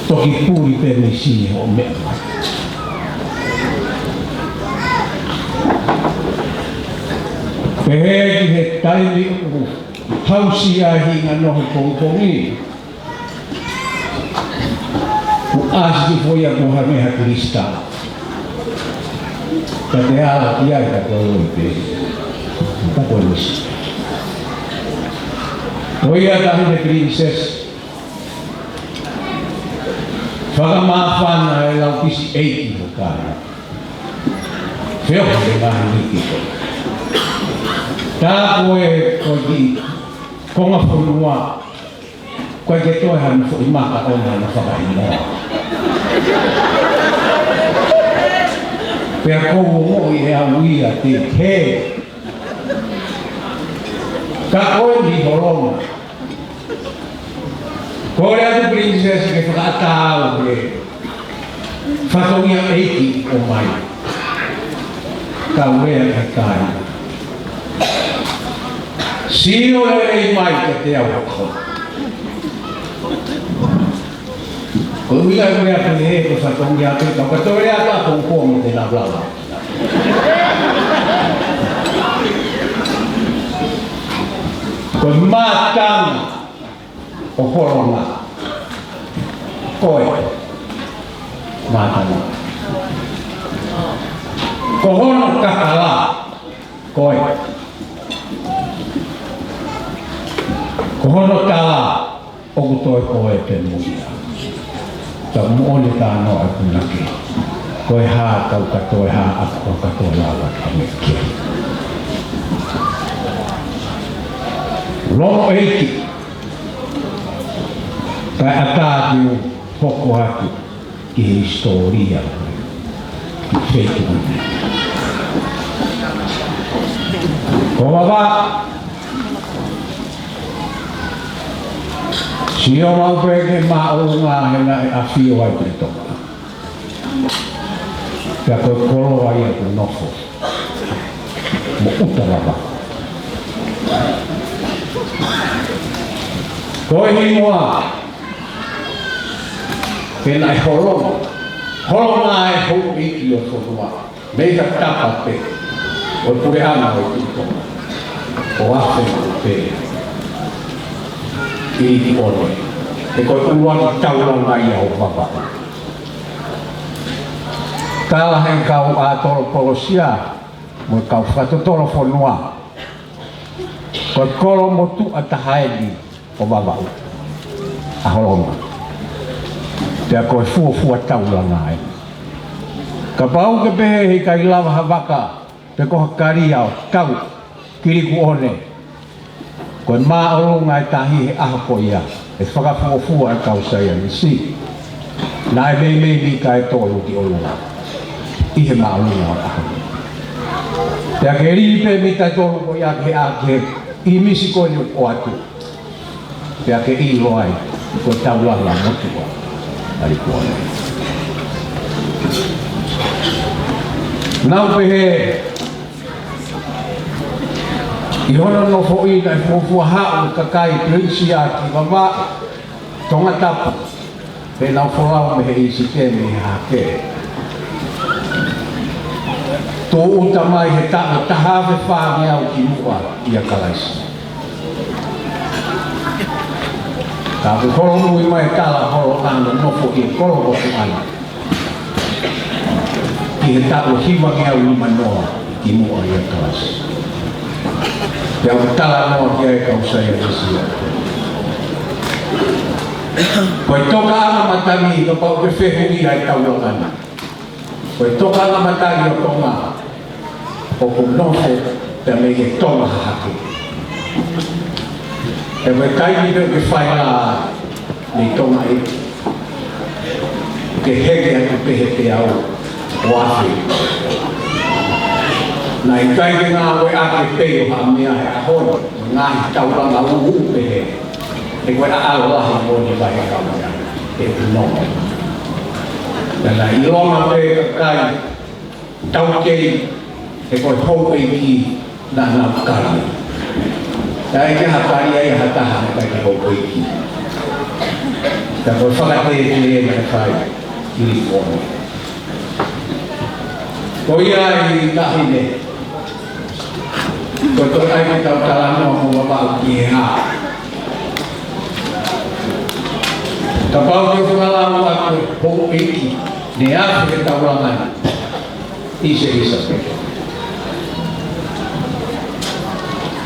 toki puri permisi o me he taimi hausi a hinga noho kongkongi u asi foi a mohameha krista ka te ala ia ka toloi pe ka polisi Oia tahi de princess whakamāwhana e lau kisi eiti ho kāna whio de mahi niki ko tā koe koe ki konga whunua koe ke toi hana fo i maka ona na whakahinoa pia kou mo i hea wia te he ka koe ni horonga kore atu princess ke whakatao ke whatongia eiki o mai ka urea ka kai sino e mai ke te au hoko ko uia urea ke he ko whatongia ke ka katorea ka kongkongi te na blala Ko matanga o horonga. Koe. Matanga. Ko hono kakala. Koe. Ko hono kala o kutoi koe te muia. Ta muone tāno a kunaki. Koe haa kau katoe haa ako katoe lawa kameke. Lono eiki. Kai atātiu hoko hatu ki historia. Ki feitu ane. Ko wawa. Si o mau peke maunga hena e awhio ai te toka. Pea koe kolo ai atu nofo. Mo utarawa. Koe ni moa. Pena e horonga. Horonga e hou iki o whonua. Meika tapa pe. O pure ana o te toka. O afe o pe. Iri ore. E koe uruana taura ngai au papa. Kala hen kau a toro polosia. Mo kau whatotoro whonua. Koe koro motu a tahaeli o wawau. A horonga. Tea koe fuafua taura ngai. Ka pau ke pehe hei kai lava havaka. Te koha karia o kau. Kiriku one. Koe maorunga e tahi he aha ko ia. E whakafuafua e kau saia ni si. Nā e mei ni ka e tōru ki olunga. I he maorunga o aha. Tea ke ripe mi tai tōru ko ia ke a ke i misi koe ni o atu. Tea ke i loai ko taulala motua. Ari kuone. Nau pehe I hono no fo'i na fuafua ha'u kakai prinsia ki wawa tonga tapa. Pe nau folau me he isi ke me he hake. Tō uta mai he ta'a tahawhe whāngi au ki mua i a kalaisi. Tā ku koro nui mai tala horo ana no fo'i koro hofu ana. Ki he ta'a hiwangi au lima noa ki mua i a kalaisi. Yang tala no kia e kau saya kesia. Koe toka ana matani no pau ke whehuri ai tau longana. Koe toka ana matani o tonga. O ku nofo te me ke tonga hake. E koe kaini peo ke whaina ni tonga e. Ke heke atu pehe te au o afi. Na I kai ke ngā koe ake peo ha mea he ahono, ngā hi tauranga uhu pehe. E koe a alahi mōni vai he kaumea, e unonga. Nā I longa pehe kai, tau kei, e koe hou e ki nā ngā kari. Nā e ke hatari ai hataha me kai ke hou e ki. Nā koe whakate e te e me kai, iri kone. Ko ia I tahine. Ko to ai ki tau talano mo wapau ki he hā. Ka pau ki whakalau aku hou iki, ne aku ke tau rangana. Ise isa peke.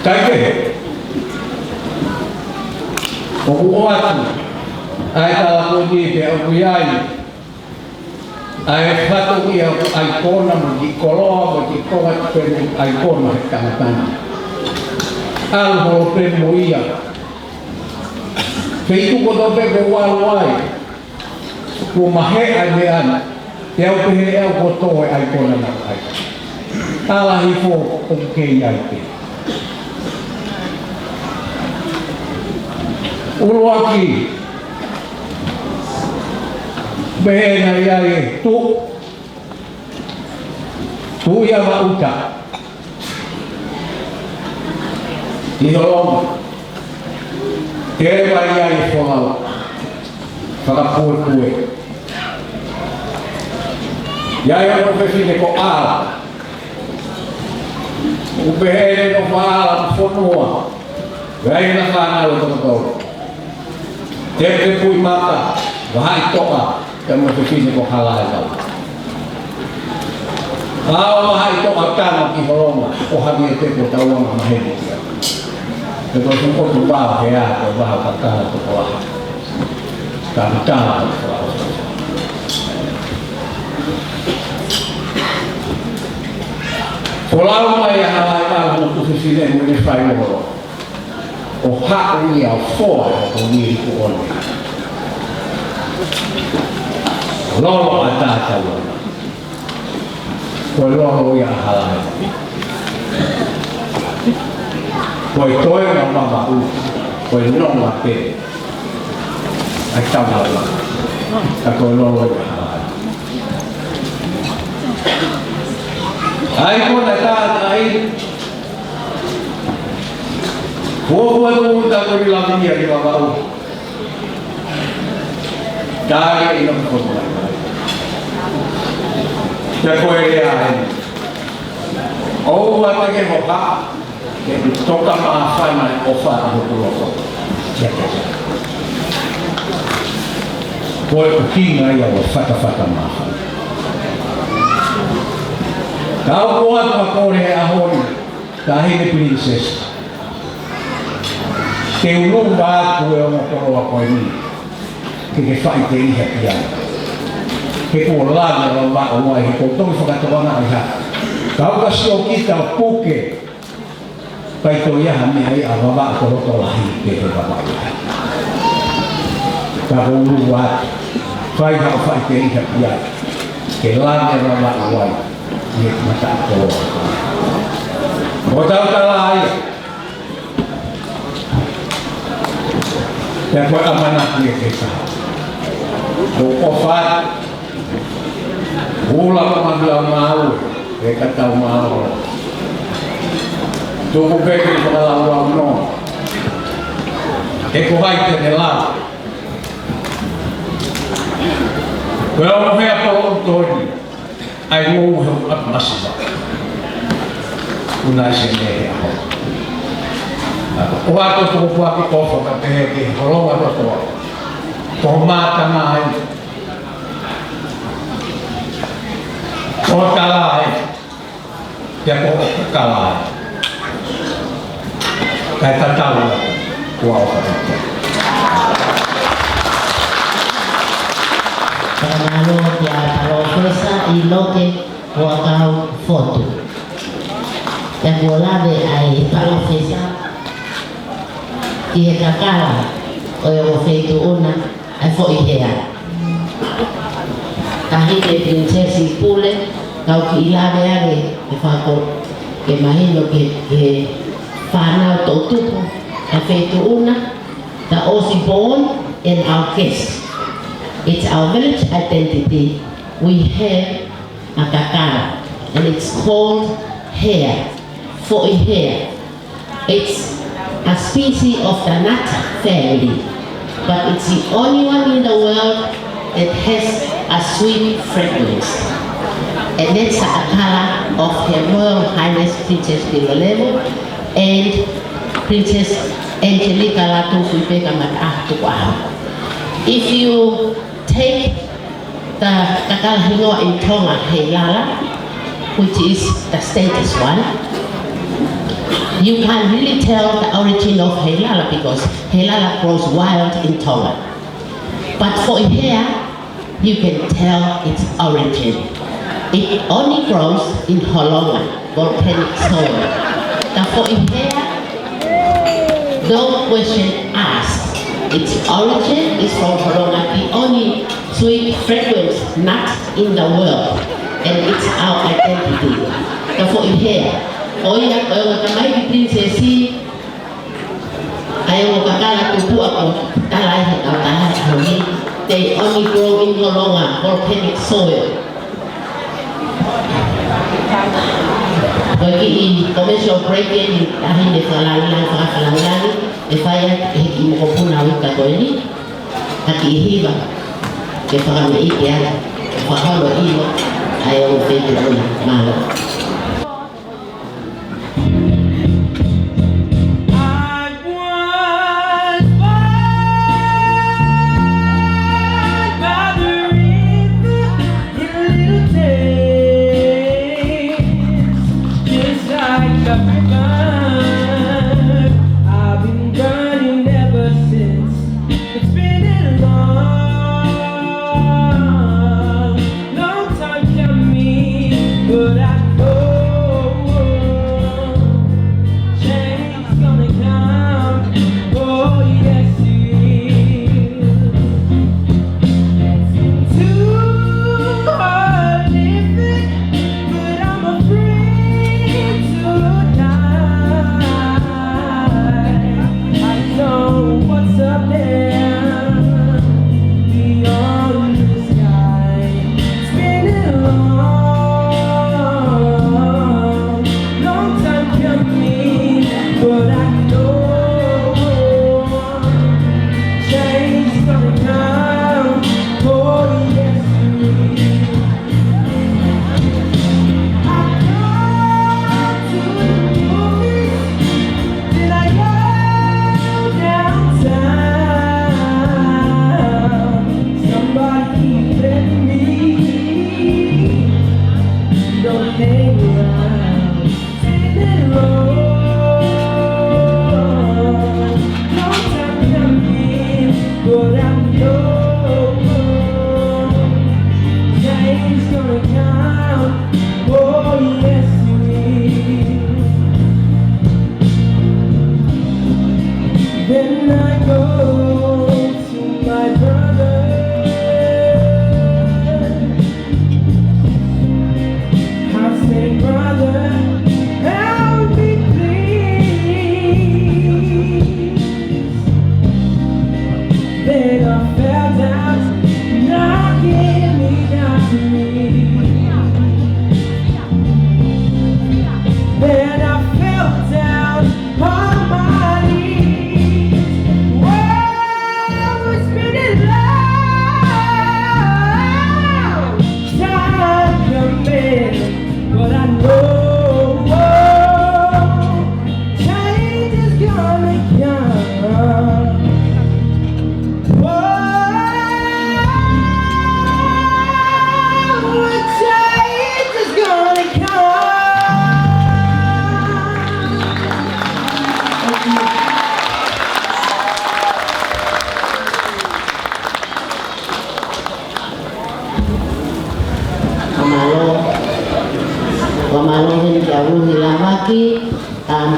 Kai ke he. O u atu, ai tala koni pe au kuiai. Ai whatu ki au aikona mo ki koloa mo ki koha penu aikona he tangatana. Alhoro penu ia. Feitu ko to pepe walu ai. Ku mahe ai me ana. Te au pehe au koto e aikona na ai. Tala hifo o kei ai pe. Uruaki. Behena iai tu ia mauta I holonga te ewa iai whongau whakapue iai o whewhine ko ala upehene no whaala whonua Gai na kana lo to. Te pui mata, vai toka, te mo te fini ko hala ila. Awa hai toka kana ki holonga, ko habi te ko tawanga maheni. Te ko ko tu ba ke ya, ko ba ka kana to ko. Kana Polau mai hala ila no tu fini mo ni fai mo. O haʻi a foa o miri ku ono. Lolo a tātau ana. Koe lolo ia halai. Koe toe na mama u. Koe nonga pe. Ai tau ala. A koe lolo ia halai. Ai kona tātai. Kua tuuta kuri lamia di babau. Dari ina kota. Ya koe rea ini. O wata ke hoka. Ke toka maafai mai ofa a hokuloko. Koe kukinga ia o fata maafai. Kau kuat makore ahoni. Kahine princess. Te unu ba ku e mo ko wa ko ni ke fai te ni ha ke ko la na ba o ai ko to fo ka to na ha ka ka sio kita puke pai to ya ha me ai a ba ko to la hi ke ba ba ka ko unu wa fai te ni ha ke la na ba o ai ni mata to o ta lai ya koe amanaki e ke taha. Ko kofat, hula pamagla mau, e katau mau. Tuku peke pakalau au no. E ko haite ne la. Koe au mea pa o toni, ai mou heu at masiva. Una se ne aho. O ato ko kwa ki kofa ka te ki holonga to to. Ko mata mai. Ko kalai. Ya ko kalai. Kai ta tahu ko au ka. Panalo ya profesa iloke ko kau foto. Ya volave ai profesa i he kakara o e o wheitu ona ai fo i hea. Tahi te princesi pule kau ki ilawe are e whako ke mahino ke whanau tō tupu e wheitu ona the Aussie born and our guest. It's our village identity. We have a kakara and it's called hea, fo i hea. It's a species of the nut family, but it's the only one in the world that has a sweet fragrance. And that's the akala of Her Royal Highness Princess Dilolevo and Princess Angelica Latu Fuipeka Matahtuaha. If you take the kakala hingoa in Tonga, Heilala, which is the status one, you can't really tell the origin of Heilala because Heilala grows wild in Tonga. But for here, you can tell its origin. It only grows in Holonga, volcanic soil. Now for here, no question asked. Its origin is from Holonga, the only sweet fragrance nut in the world. And it's our identity. Now for here, oia koe o tamai ki princesi ai o kakala tupu ako talai he tau tahai ahoni. They only grow in Holonga, volcanic soil. Koe ki I commercial break-in I tahi ne whalangilang whakalangilangi e whaia he ki mokopuna wika koe ni haki I hiva ke whakame I ke ala whakalo ilo ai o whetu una malo. I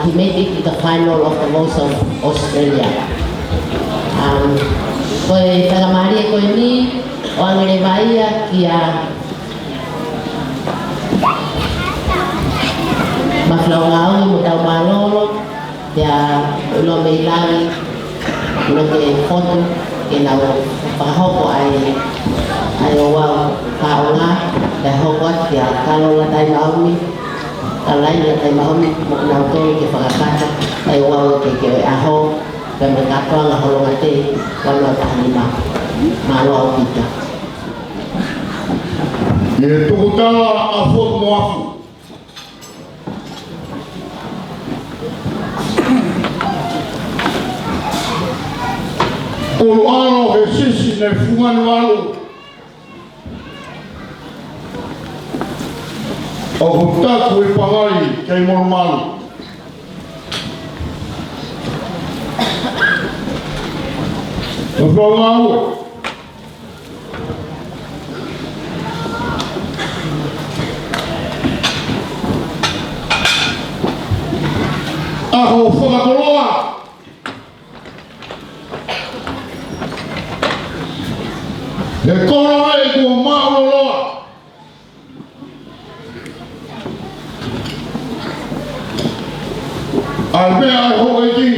He made it to the final of the Voice of Australia. Koe whakamaria koe ni, o angere vaia ki a mawhalaungaungi mo tau malolo, kia ulo meilangi, no ke fotu, ke nau whahoko ai o wau kaunga, ke hoko at kia kalola tai maumi, kalai na tai maumi, mo nau tolu ke whakakata, ai o wau ke aho, ke mekatoa nga holonga te, wano tahanima, malo au kita. Ye tukutala a fot moafu. O ano he sisi ne funganu alu. O hutaku e pangai kei mormalu. O whangaue. Aho whakakoloa. He kora e kua mauroloa. Ai mea ai ho e ki.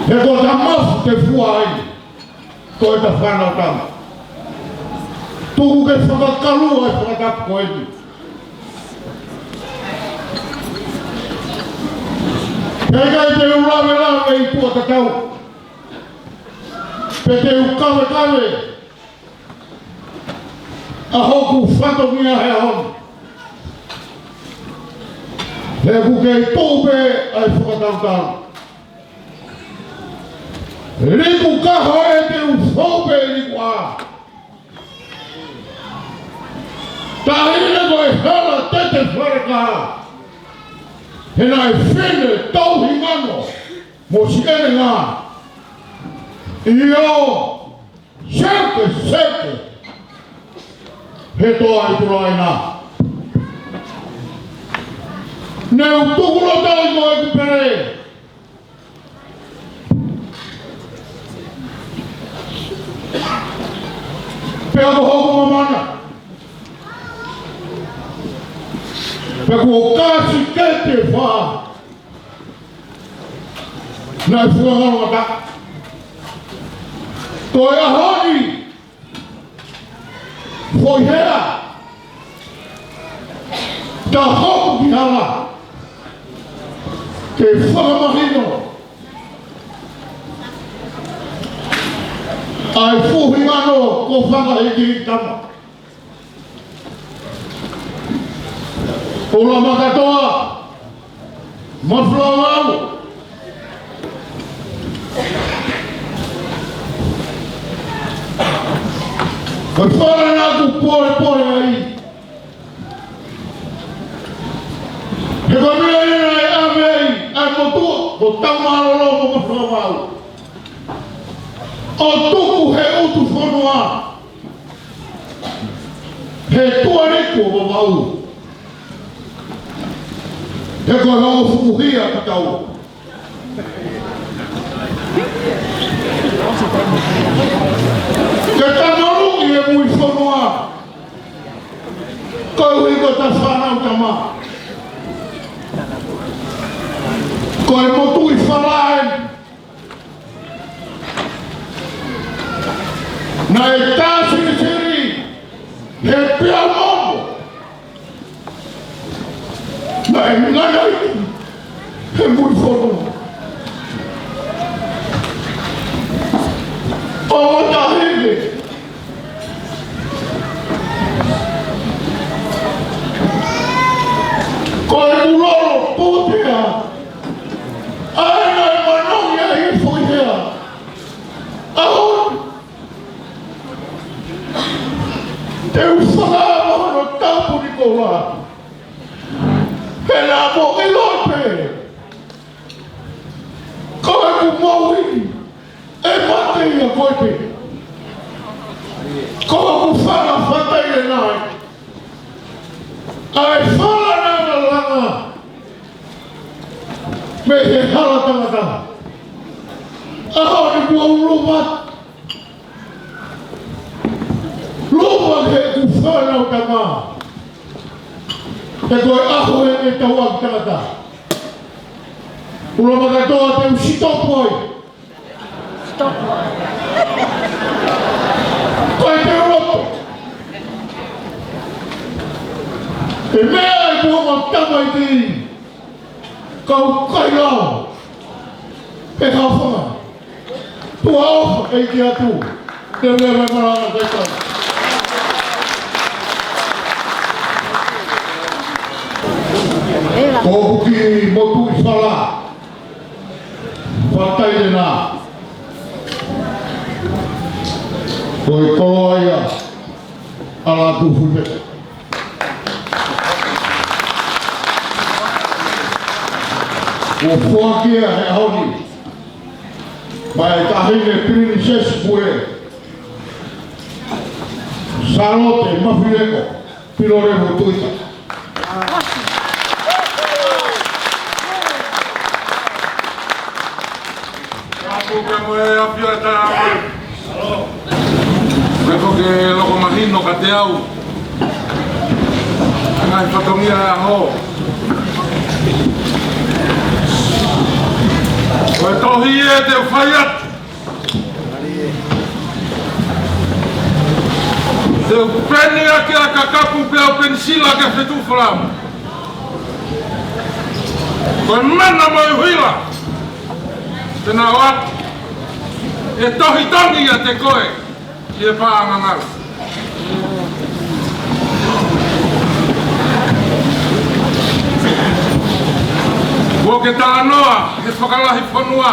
He ko ta mafu te fua ai. Ko e ta whanau tama. Tuku ke whakakalua e whakatapu koe ni. Hekai te urawe rawe i tua tatau. Pe te ukawe kawe. A hoku whato mia he hon. He kuke i tōpe ai whakatau tau. Riku kaho e te uwhope riku a. Tahine koe hala tete wharekaha. He nai whene tau hingano mo si ene ngā. Io, seke. He toa i turai nā. Neu tukuro tau i koe kupere. Pea ko hoku mamana. Pea ko kasi kete wha. Nai fuangano mata. Toi ahoni. Foi hea. Ta hoku ki hala. Ke whakamahino. Ai fuhi ano ko whakahiki tama. Ola makatoa. Mawhalaungaungi. Koe whara nā ku pore ai. He koe mea ina e ame ai motua, ko tau marolo mo ko whakawau. O tuku he utu whanua. He tuariku o wau. He koe hao fukuhia ka tau. Ke tamarungi e mui whanua. Koe hui ko ta whanau tama. Koe motu i whalaen. Na e tāsiri siri, he pia momo. Na e nganai, he mui whanua. O tahine. Koe muloro pūtea. Aina e manongi a i whuihea. Ahon. Te uwhaka no tapu ni kola. He nā mo i lope. Koe ku maui. E mate ia koe te. Koe ku whaka whakai e nai. Ai whala nana langa. Me he hala tangata. Aho ni kua urumat. Lupa he ku whanau tanga. Te koe aho e ne tau ak tangata. Ulama katoa te usitopoi. Koe te roto. E mea e kua ma tamai ti. Kau kai lau. E hawhanga. Tua ofa e ki atu. Te mea me marana kai kai. Ko ki motu i whala. Whatai e nā. Ko i koroa ia. Ala tu hute. O whuakia he hauri. Mai tahine princess pue. Sarote mawhireko. Pilore mo tuita. Reko ke loko mahino ka te au. Ngai whatongia a ho. Koe tohi e te whai atu. Te upeni ake a kakapu pe au pensila ke whetu whalamu. Koe mana mai huila. Tēnā watu. E tohi tongi a te koe. I e pāangangaru. Ko ke tānoa, he whakalahi whanua,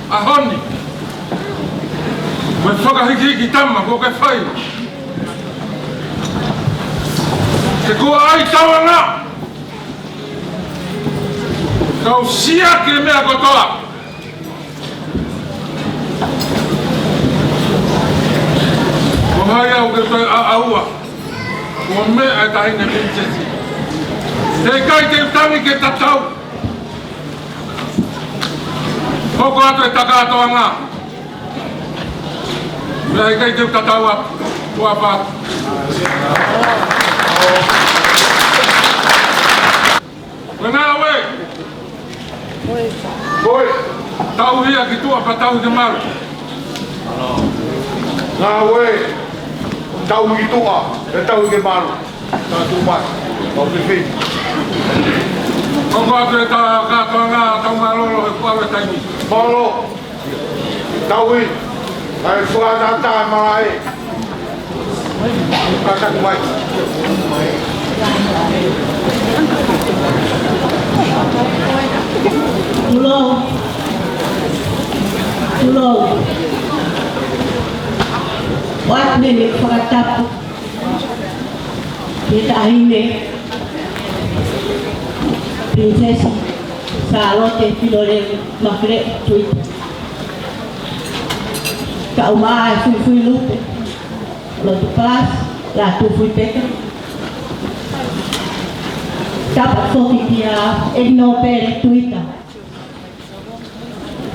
a honi. Ko e whakahiki tama, ko ke whai. Ke kua ai tawanga. Kau sia ke mea kotoa. Ko hai au ke toi a aua. Ko mea e tahine princesi. Te kai te utangi ke tatau. Hoko atu e takatoa ngā. Mea i kai te tatau a kua pātu. Wengā we. Koe. Tau hia ki tua pa tau te maru. Ngā we. Tau ki tua. E tau ke maru. Tā tūpat. O te whit. Hoko atu e takatoa ngā tau marolo e kua we taimi. Molo. Tau i. Ai whuatata e marae. Kakaku mai. Tulou. Tulou. Wat nene whakatapu. Te tahine. Princesa Charlotte Filore Macre Tweet. Ka umai fui lupe. Lotu pas, la tu fui peka. Dapat foki dia egno pere Twitter.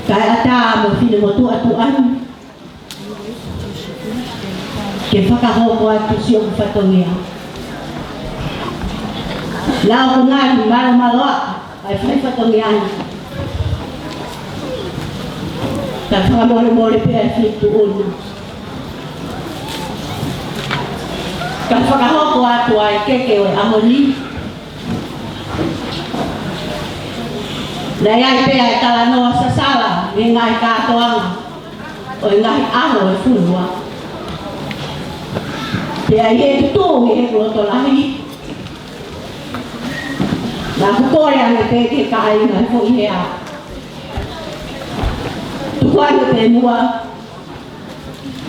Kaya ata mo fine mo tu atuan. Ke whakahoko atu si o whatongia. Lao ko ngani malo ai whai whatongia. Ta whakamore pe ai whitu onu. Ka whakahoko atu ai keke o ahoni. Na iai pe ai tala noa sasala me ngai katoanga. O ngai aho e funua. Te ai e tu e roto lahi. Na kukore ane pe ke kai ngai fo i hea. Tukuane pe mua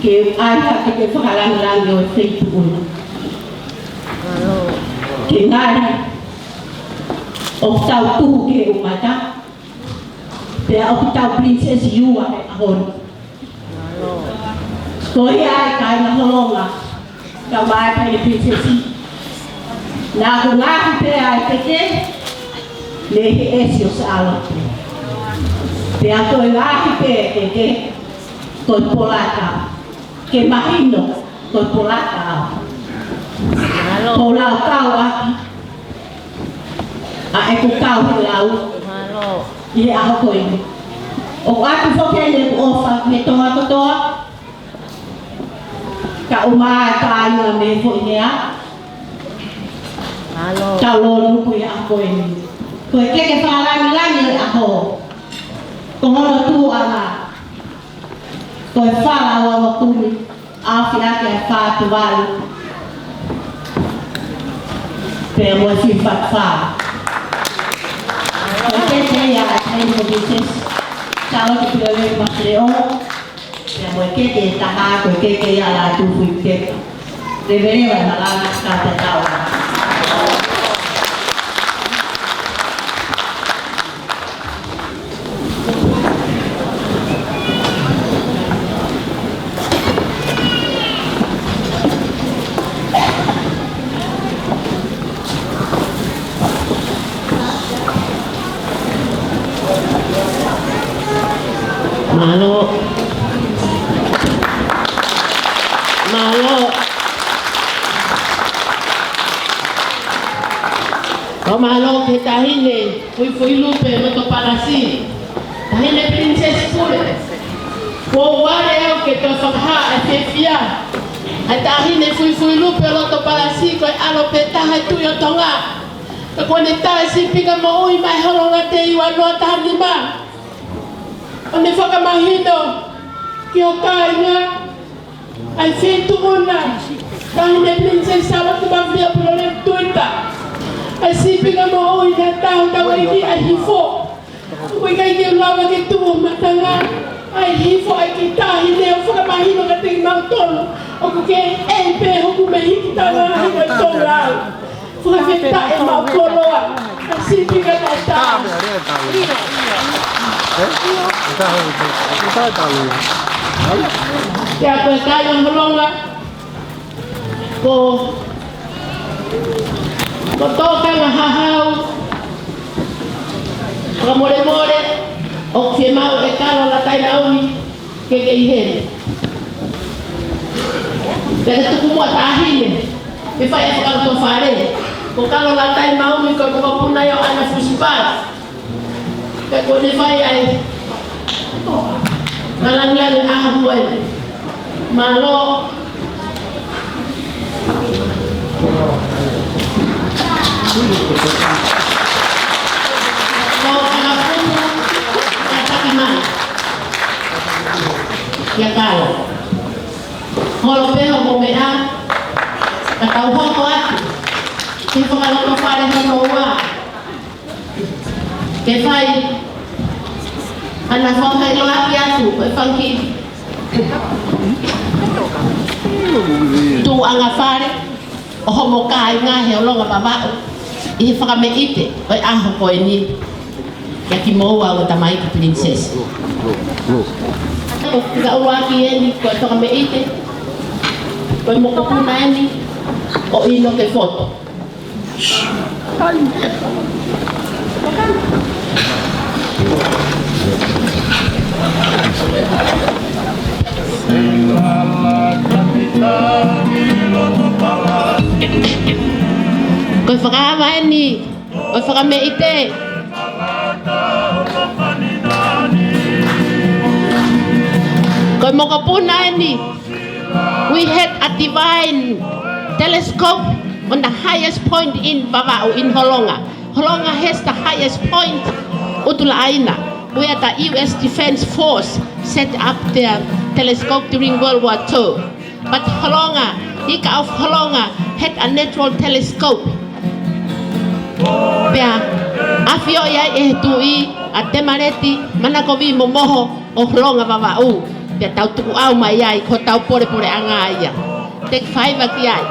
ke ai hake ke whakarangirangi o e whitu una. Ke ngai o tau tuhu ke umata. Te au tau princess Yua e ahoni. Ko ia ai kai na holonga. Ka mai kai ni princessi. Na ko ngahi pe ai peke. Le he esi o sa ala. Te a ko ngahi pe peke. Ko polata. Ke mahino ko polata. Ko lau kau aki. A e ko kau he lau. Ie aho ko ini. O atu whakele ku ofa me toa kotoa. Ka umaa ka aina me fo inea. Tau lonu ku ia ako ini. Ko e keke wharangi e aho. Ko hono tu ana. Ko e whala wa wakumi. Awhi ake e whātu walu. Pea mo e whiwhat wha. Kete ya ai mo dices sao te pele masreo ya mo kete taha ko kete ya la tu fui ke debería la la ta ta Malo. Kau malo ke tahine, fui lupe no palasi. Tahine princess pule. Ko wale au ke to fakha afefia. Tahine fui lupe no palasi ko alo petaha tu yo tonga. Ko ne ta si piga mo ui mai holonga te iwa no tahnima. Ane whakamahino ki o kāinga ai whentu ona tahine princess sawa ki mawhia pulore tuita ai sipinga mo oi na tau tau iki ai hifo ui kai ki ulawa ki tuo matanga ai hifo ai ki tahine o whakamahino ka tegi mautolo o ku ke pe hoku me hiki tanga hina tongrau whakawheta e mautoloa ai sipinga na tau ya ko kaya holonga ko toka nga hahau ko more o ke mau e kalo la tai nauni ke ihene pero tu como tahine e fai e kalo to fare ko kalo la tai nauni ko ko puna yo ana fuspa ko ne fai ai Nalangian ahuan malo ya kalau kalau peho momea katau hoko atu tipo kalau to fare no wa ke fai ana foka ilo aki atu e funky Tu anga whare, o homo kai ngā he o longa babao, I he whakameite, oi aho koe ni, kia ki moua o tamai ki princess. O kika uruaki e ni, koe whakameite, koe mokopuna e ni, o ino ke foto. Koe whakaama e ni, koe whakameite. Koe mokopuna e ni. We had a divine telescope on the highest point in Vava'u, in Holonga. Holonga has the highest point, Utula'aina, where the US Defense Force set up their telescope during World War II. But Holonga, Ika of Holonga, had a natural telescope. Pea, afio ia e tui, a temareti, manakovi momoho, o Holonga Vava'u. Pea tau tuku au mai ai, ko tau pore anga ia. Take 5 aki ai.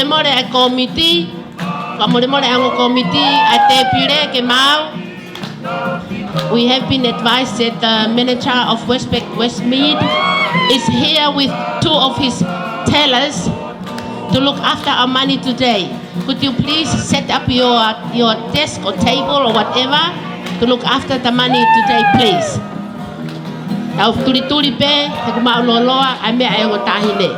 Kamore a committee, kamore a committee a te pire ke mau. We have been advised that the manager of Westmead is here with 2 of his tellers to look after our money today. Could you please set up your desk or table or whatever to look after the money today, please? Tau turi pe, te kumau loloa, ai mea e o tahine.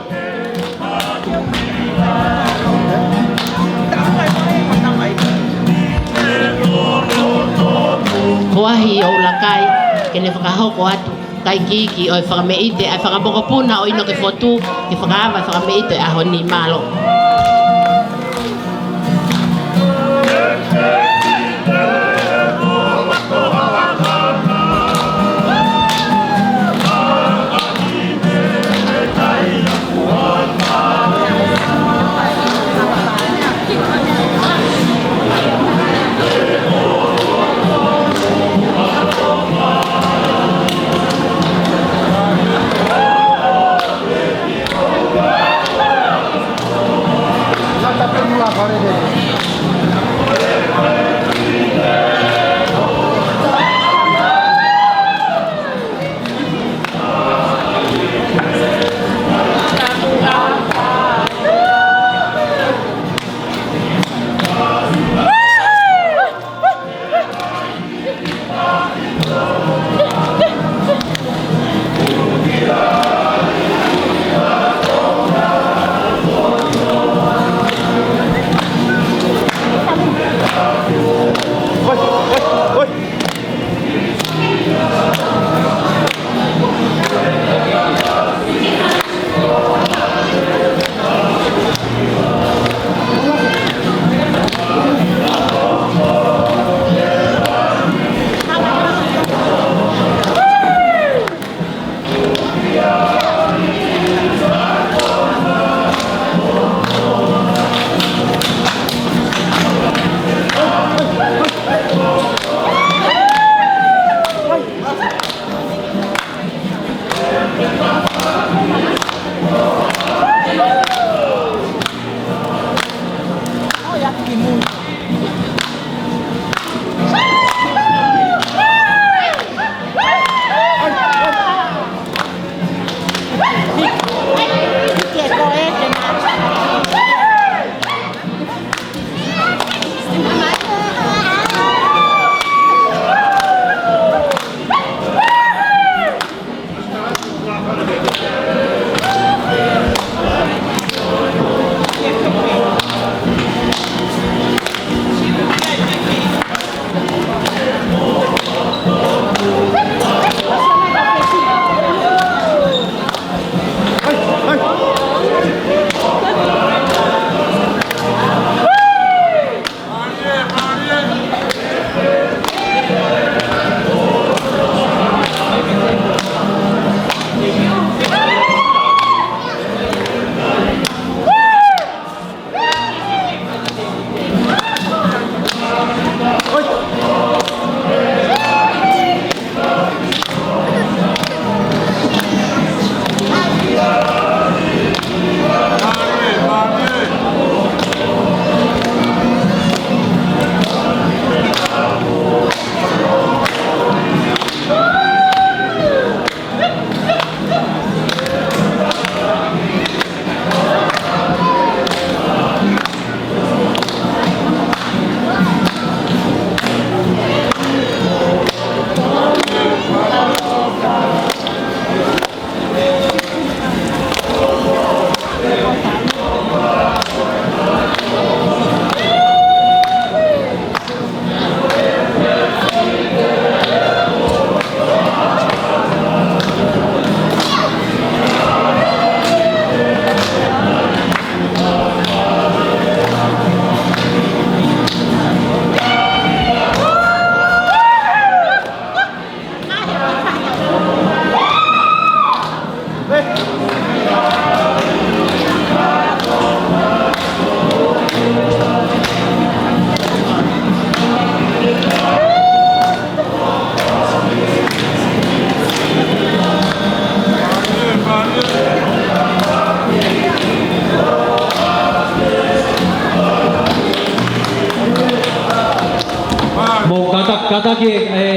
Koahi o lakai, kene whakahoko atu, kai kiki o whakameite, ai whakamokopuna o ino ke fotu, ke whakaama whakameite a honi malo.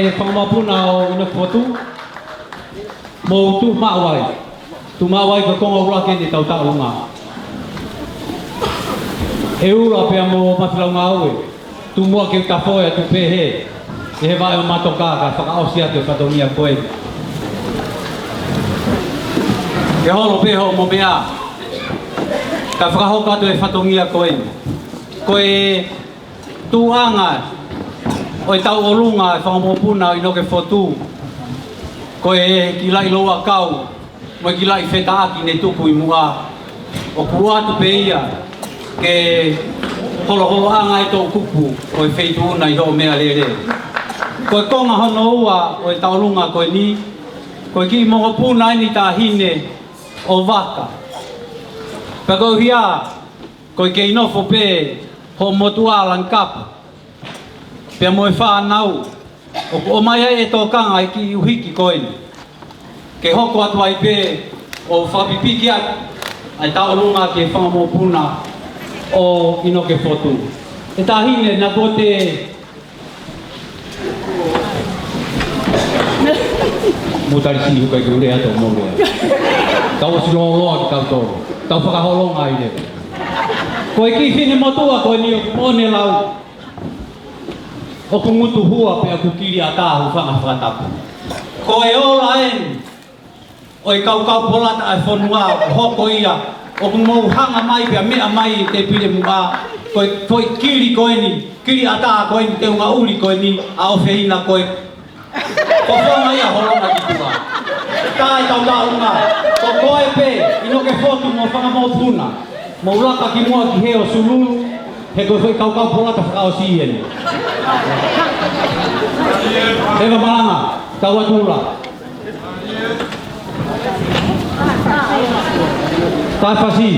e whamapuna o ina fotu. Mo tu mawai. Tu mawai ka konga ura ke ni tau taunga. E ura pia mo matilaunga aue. Tu mua ke kafoia tu pehe. E he vai o matoka ka whakaosia te whatongia koe. Ke holo peho mo mea. Ka whakahoka tu e whatongia koe. Koe tuanga. O e tau olunga e whangamopuna i no ke fotu. Ko e kilai loa kau, mo kilai whetaaki ne tuku i mua. O kua atu pe ia, ke holo anga e tō kupu, o e wheituuna i ho mea lere. Ko e konga hono ua, o e taurunga ko e ni, ko e ki mongo puna ini tā hine o waka. Pako hia, ko e ke inofo pe, ho motua lankapa. Pea mo e whanau, o mai e tō kanga i ki uhiki koeni. Ke hoko atu ai pē o whapipiki atu, ai taurunga ke whangamopuna o ino ke fotu. E tahine na kote mutarisi hukai ke urea tō mōrea. Kau siloloa ki kau tōro, kau whakaholonga i re. Ko e ki whine motua koe ni o mōne lau. O kungutu hua pe aku kiri a tāhu whangawhatapu. Ko e ola en, o e kau polata ai whanua hoko ia, o kumau hanga mai pia mea mai te pire mua, ko e kiri koe ni, kiri a tā koe ni, te unga uri koe ni, a o whina koe. Ko whonga ia holonga ki tua. Tā i tau tāunga, ko koe pe, ino ke whotu mo whangamopuna, mo uraka ki mua ki heo sululu, he koe whai kau polata whakao si eni. Eva malanga, tau atula. Tai fasi.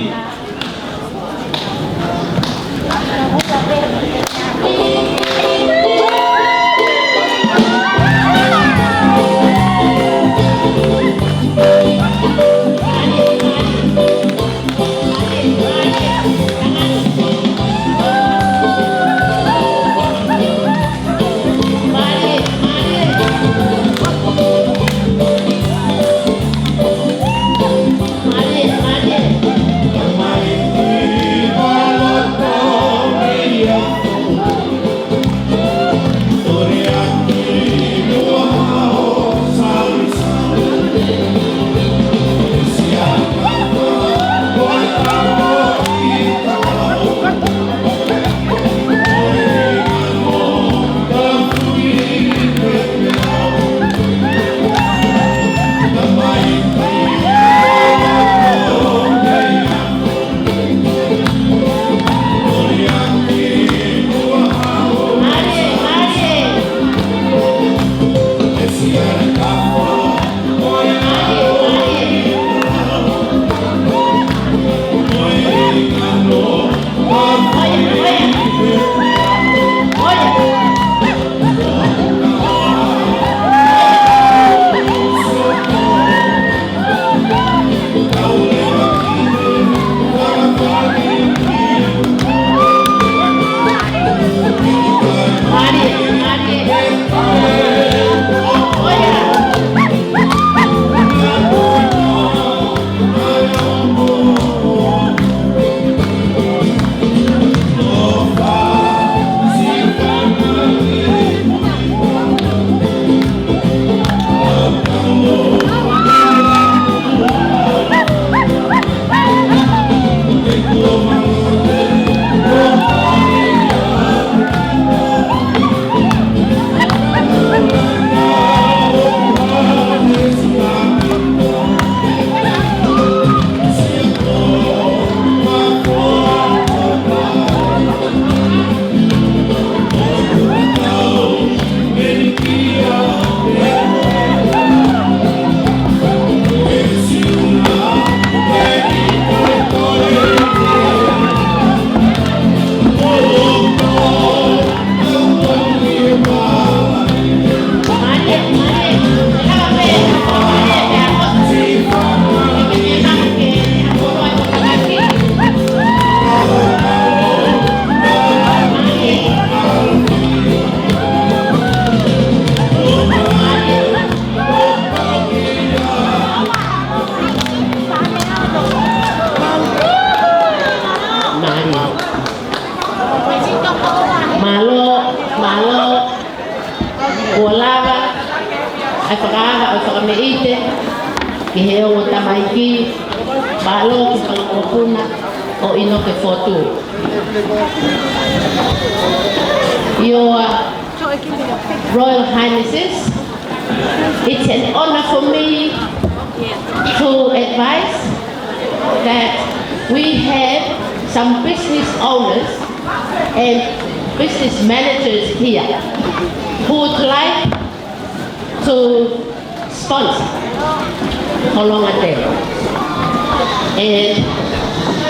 ai whakaaha o whakameite, ki he o tamaiki, palo ki whakakopuna o ino ke whotu. Your Royal Highnesses, it's an honor for me to advise that we have some business owners and business managers here who would like to sponsor Holonga Day. And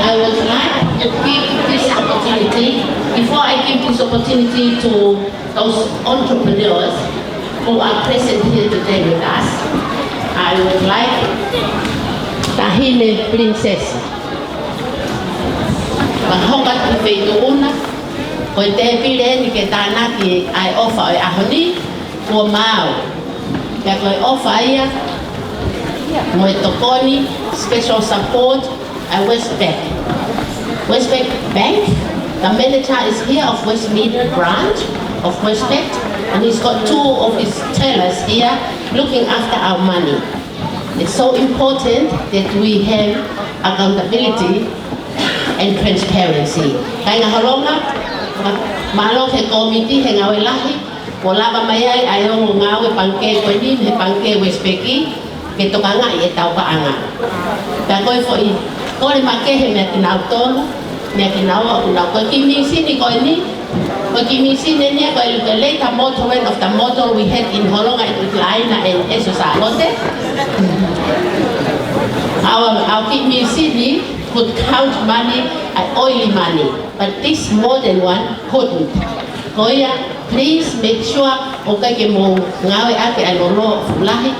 I would like to give this opportunity, before I give this opportunity to those entrepreneurs who are present here today with us, I would like Tahine Princess. Mahokat ku feituuna, ko te pile ni ke tana ki ai offer ai ahoni ko mau. Ya ko offer ia mo tokoni special support at Westpac. Westpac Bank, the manager is here of Westmead branch of Westpac, and he's got 2 of his tellers here looking after our money. It's so important that we have accountability and transparency. Kaya nga Holonga, malo he committee he ngawe lahi, wala ba mayay ayaw ngawe pangke ko ni he pangke Westpaki, ke tokanga i tau ka anga. Ta ko fo i ko le make he me tinau tolo, me tinau na ko kimi sini ko ni. Ko kimi sini ne ko the later motorman of the motor we had in Holonga in Laina and Esosalote. Our kimi sini could count money and oily money, but this modern one couldn't. Koya, please make sure okay ke mo ngawe ake alolo fulahi,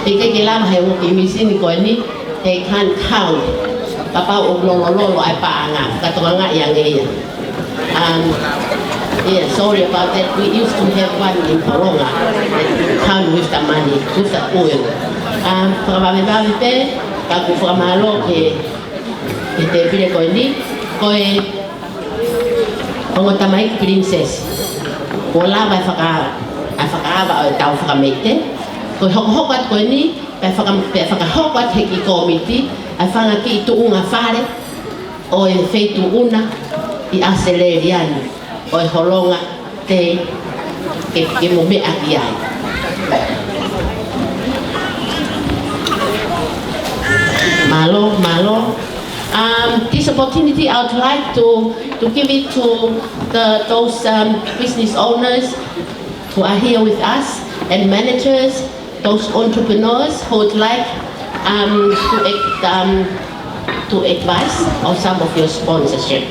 ike ke lama he mo kimi sini ko ni they can't count. Papa oblololo ay paanga katonganga yang iya. Yeah, sorry about that. We used to have one in Holonga that count with the money, with the oil. Pagbababi pe, pagkufukamalo ke te pile ko ni, ko ongotamai princess. Wala ba whakaaba o tau whakamete. Ko hokat ko ni, whakahokat he ki komiti, a whanga ki tuunga whare, o e feitu una i aceleriani, o e Holonga te ke mo me aki ai. Malo. This opportunity I would like to give it to those business owners who are here with us and managers, those entrepreneurs who would like to advise on some of your sponsorship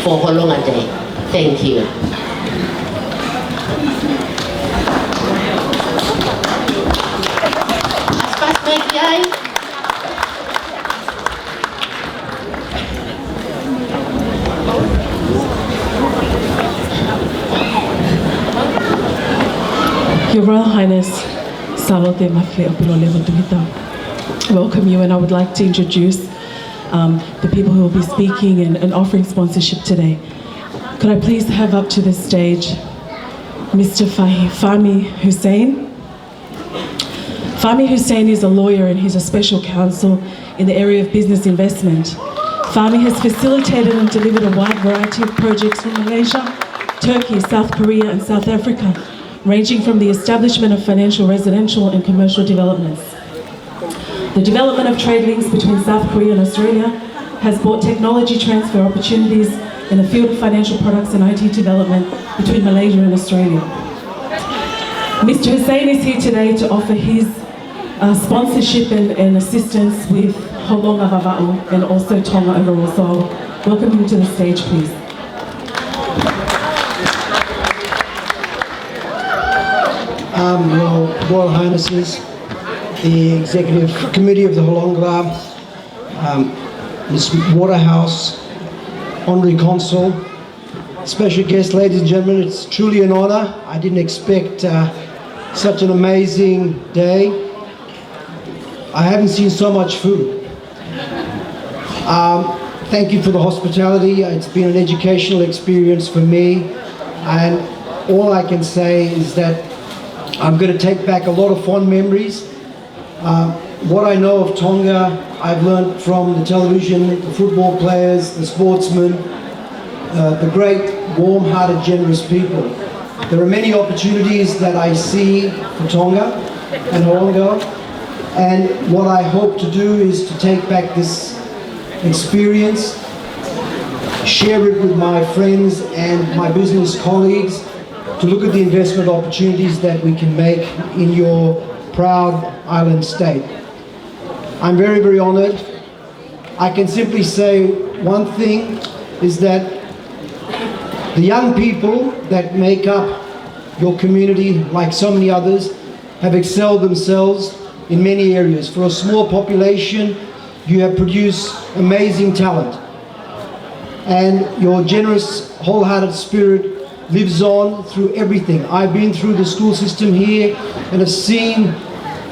for Holonga Day. Thank you. Your Royal Highness, Salote Mafle Opilole Motuhita, welcome you, and I would like to introduce the people who will be speaking and offering sponsorship today. Could I please have up to the stage Mr. Fahmi Hussein? Fahmi Hussein is a lawyer and he's a special counsel in the area of business investment. Fahmi has facilitated and delivered a wide variety of projects from Malaysia, Turkey, South Korea and South Africa, ranging from the establishment of financial, residential and commercial developments. The development of trade links between South Korea and Australia has brought technology transfer opportunities in the field of financial products and IT development between Malaysia and Australia. Mr. Hussein is here today to offer his sponsorship and assistance with Holonga Vava'u and also Tonga overall. So I'll welcome him to the stage, please. Your Royal Highnesses, the Executive Committee of the Holonga, Ms. Waterhouse, Honorary Consul, special guests, ladies and gentlemen, it's truly an honor. I didn't expect such an amazing day. I haven't seen so much food. Thank you for the hospitality. It's been an educational experience for me, and all I can say is that I'm going to take back a lot of fond memories. What I know of Tonga, I've learned from the television, the football players, the sportsmen, the great, warm-hearted, generous people. There are many opportunities that I see for Tonga and Horongo, and what I hope to do is to take back this experience, share it with my friends and my business colleagues, to look at the investment opportunities that we can make in your proud island state. I'm very, very honored. I can simply say one thing is that the young people that make up your community, like so many others, have excelled themselves in many areas. For a small population, you have produced amazing talent. And your generous, wholehearted spirit lives on through everything. I've been through the school system here and have seen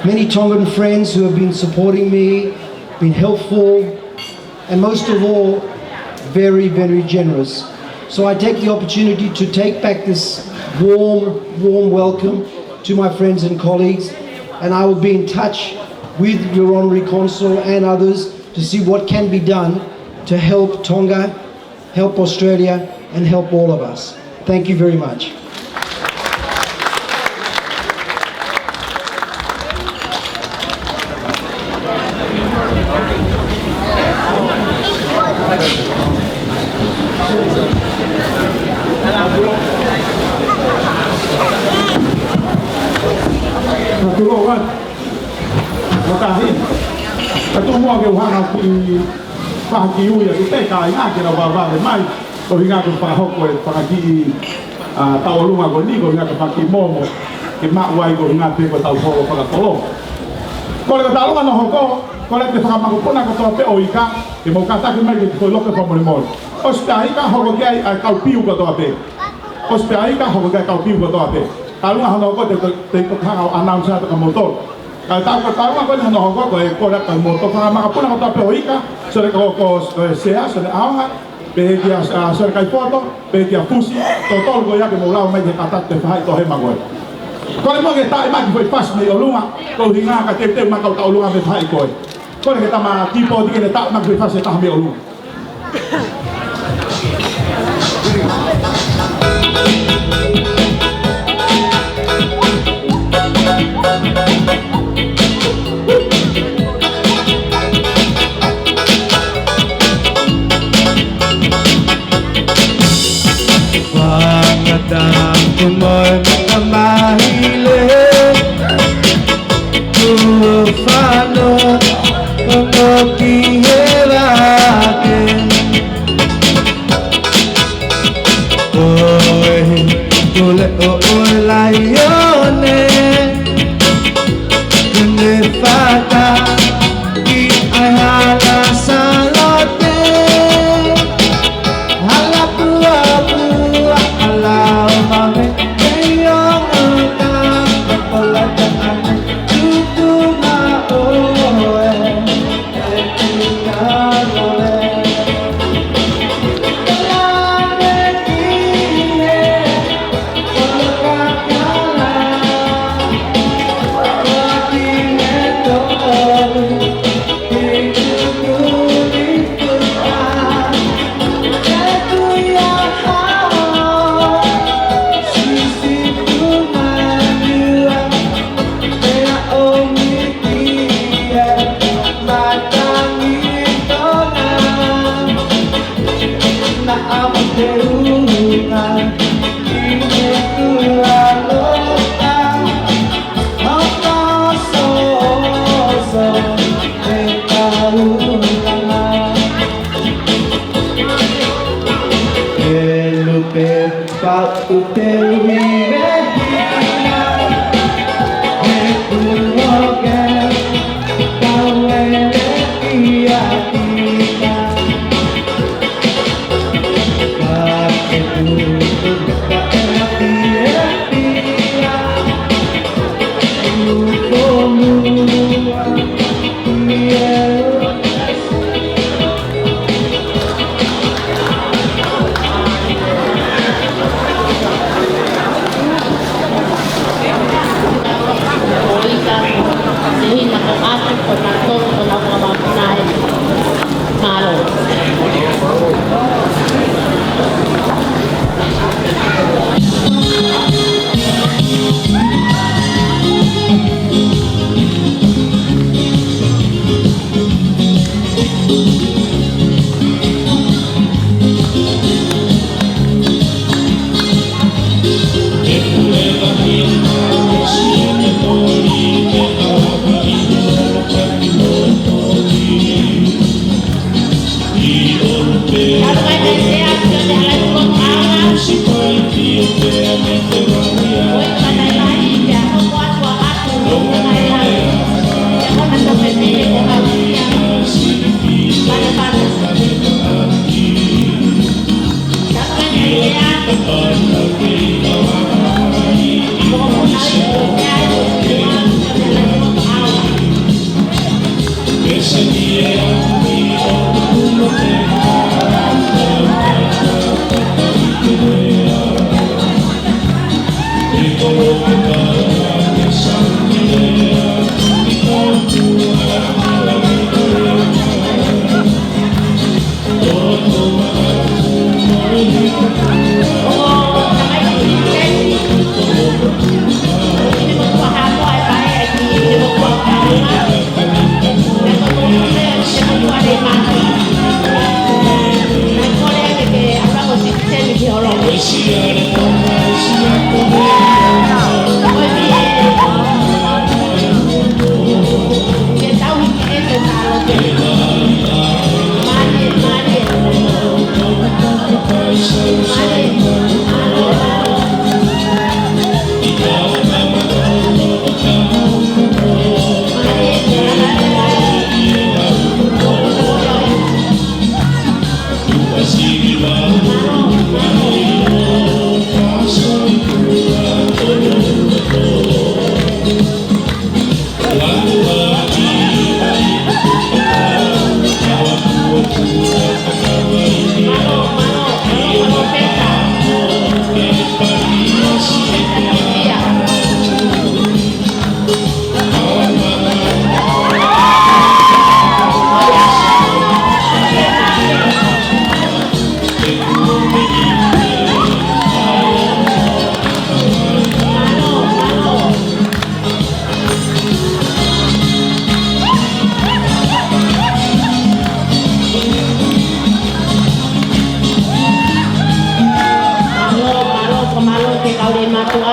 many Tongan friends who have been supporting me, been helpful, and most of all, very, very generous. So I take the opportunity to take back this warm welcome to my friends and colleagues, and I will be in touch with your Honorary Consul and others to see what can be done to help Tonga, help Australia, and help all of us. Thank you very much. Ko hinga ko pa hoko e pagi tau lunga ko ni ko hinga ko paki momo ke ma wai ko hinga pe ko tau ho pa ko ko le tau lunga no hoko ko le te fa ma ko na ko to pe o ika ke mo ka ta ke mai ko lo ke fa mo mo o sta ika hoko ke ai ka piu ko to pe o sta ika hoko ke ka piu ko to pe tau lunga no ko te ko ka announce ta ka motor ka tau ko no hoko ko la ka motor fa ma ko na ko to pe o ika so le ko sea so le a pe kia sore kai foto, pe kia fusi, to tolu ko yake mo lao mai ke katat te fahai to he magoi. Ko le mo ke tai mai foi pas me o lunga, ko hinga ka te ma ka ta o lunga me fahai ko. Ko le ke ta ma tipo di ke ta ma foi pas ta me o lunga. Kumoy makamahile Ufano Kumokiherake Oe Tule o layone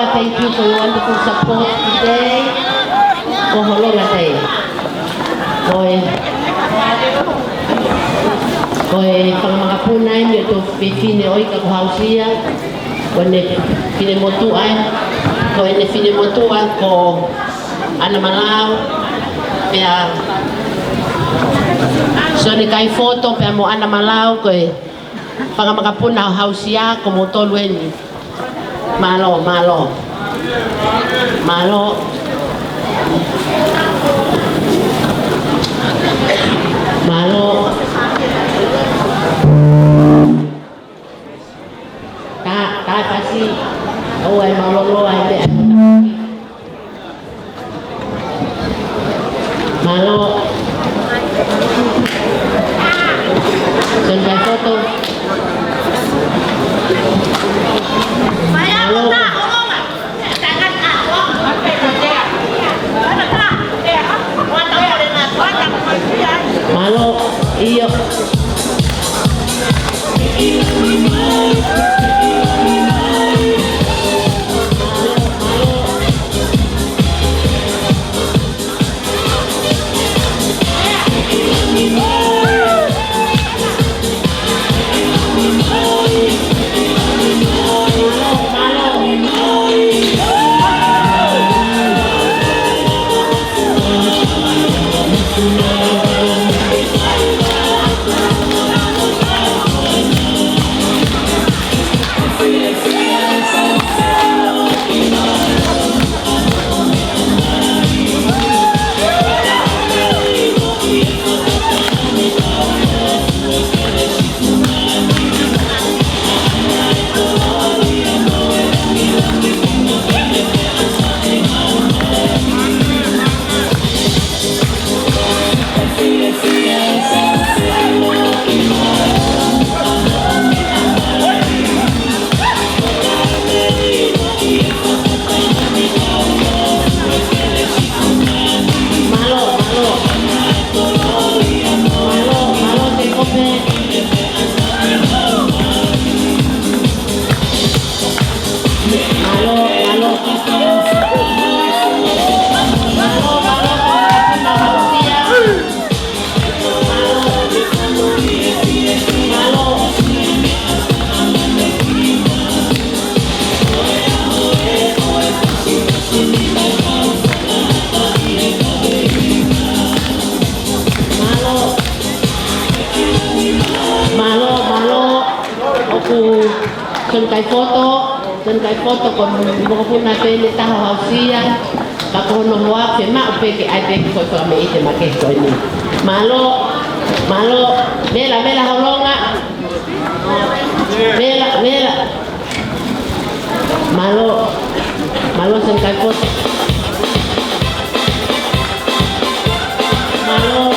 Loa, thank you for your wonderful support today. Koholonga day. Koe whangamapunai ni o tō whine oi ka kuhausia. Koe ne whine motuai. Koe ne whine motuai ko Ana Malau. Pea so ne kai foto pea mo Ana Malau koe whangamakapuna o hausia ko mo tolu eni. Malo. Tak pasti. Oh, ay malo ay Malo. Send foto. Malo. Malo, iyo. Sen kai foto kon mo ko na pele ta hausia ka ko no wa ke ma pe ke ai pe ko to me ite ma ke ko ni malo mela holonga mela malo sen kai foto malo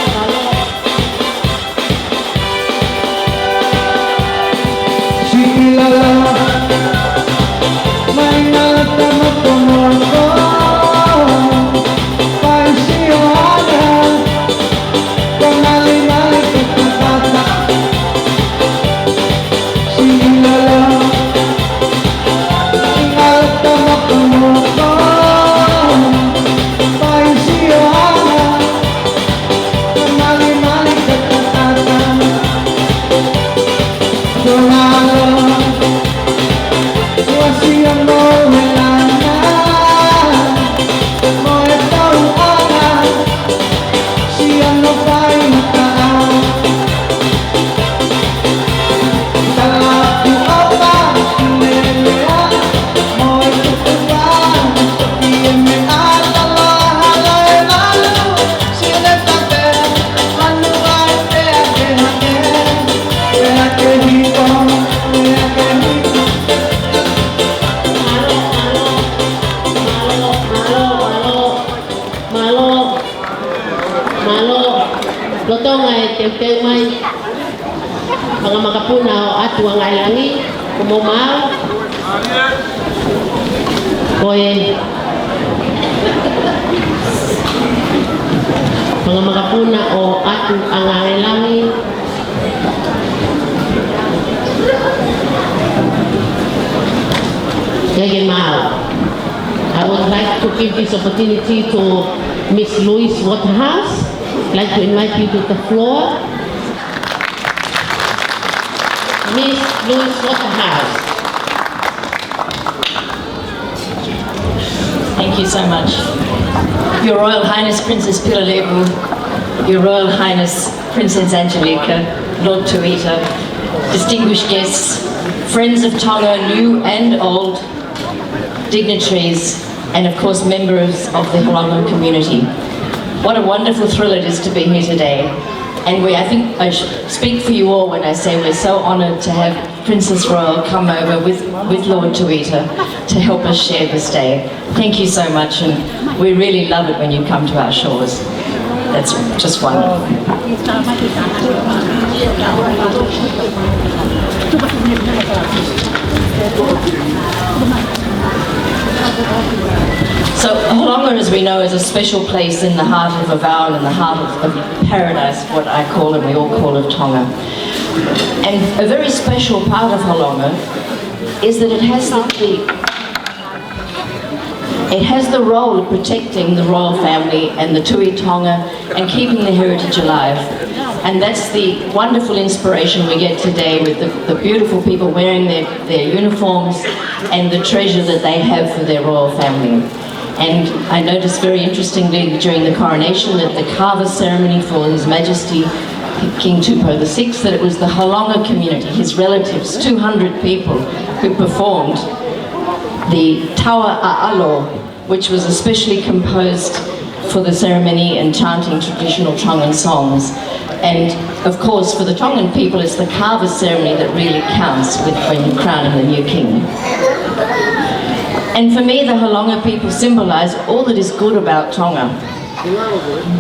Teu mai mga makapuna o atu ang ailangi kumumau koe mga makapuna o atu ang ailangi gagin mau to give this opportunity to Miss Louise Waterhouse. I'd like to invite you to the floor. Miss Louise Waterhouse. Thank you so much. Your Royal Highness Princess Pilalevu, Your Royal Highness Princess Angelica, Lord Tuita, distinguished guests, friends of Tonga, new and old, dignitaries, and of course members of the Halonga community. What a wonderful thrill it is to be here today. And I think I speak for you all when I say we're so honoured to have Princess Royal come over with Lord Tuita to help us share this day. Thank you so much, and we really love it when you come to our shores. That's just wonderful. So Halonga, as we know, is a special place in the heart of Avao and in the heart of paradise, what I call and we all call of Tonga. And a very special part of Halonga is that it has the role of protecting the royal family and the Tui Tonga and keeping the heritage alive. And that's the wonderful inspiration we get today with the beautiful people wearing their uniforms and the treasure that they have for their royal family. And I noticed very interestingly during the coronation that the Kava ceremony for His Majesty King Tupou VI, that it was the Halonga community, his relatives, 200 people who performed the Tawa A'alo, which was especially composed for the ceremony and chanting traditional Tongan songs. And of course, for the Tongan people, it's the Kava ceremony that really counts when crowning the new king. And for me, the Halonga people symbolise all that is good about Tonga.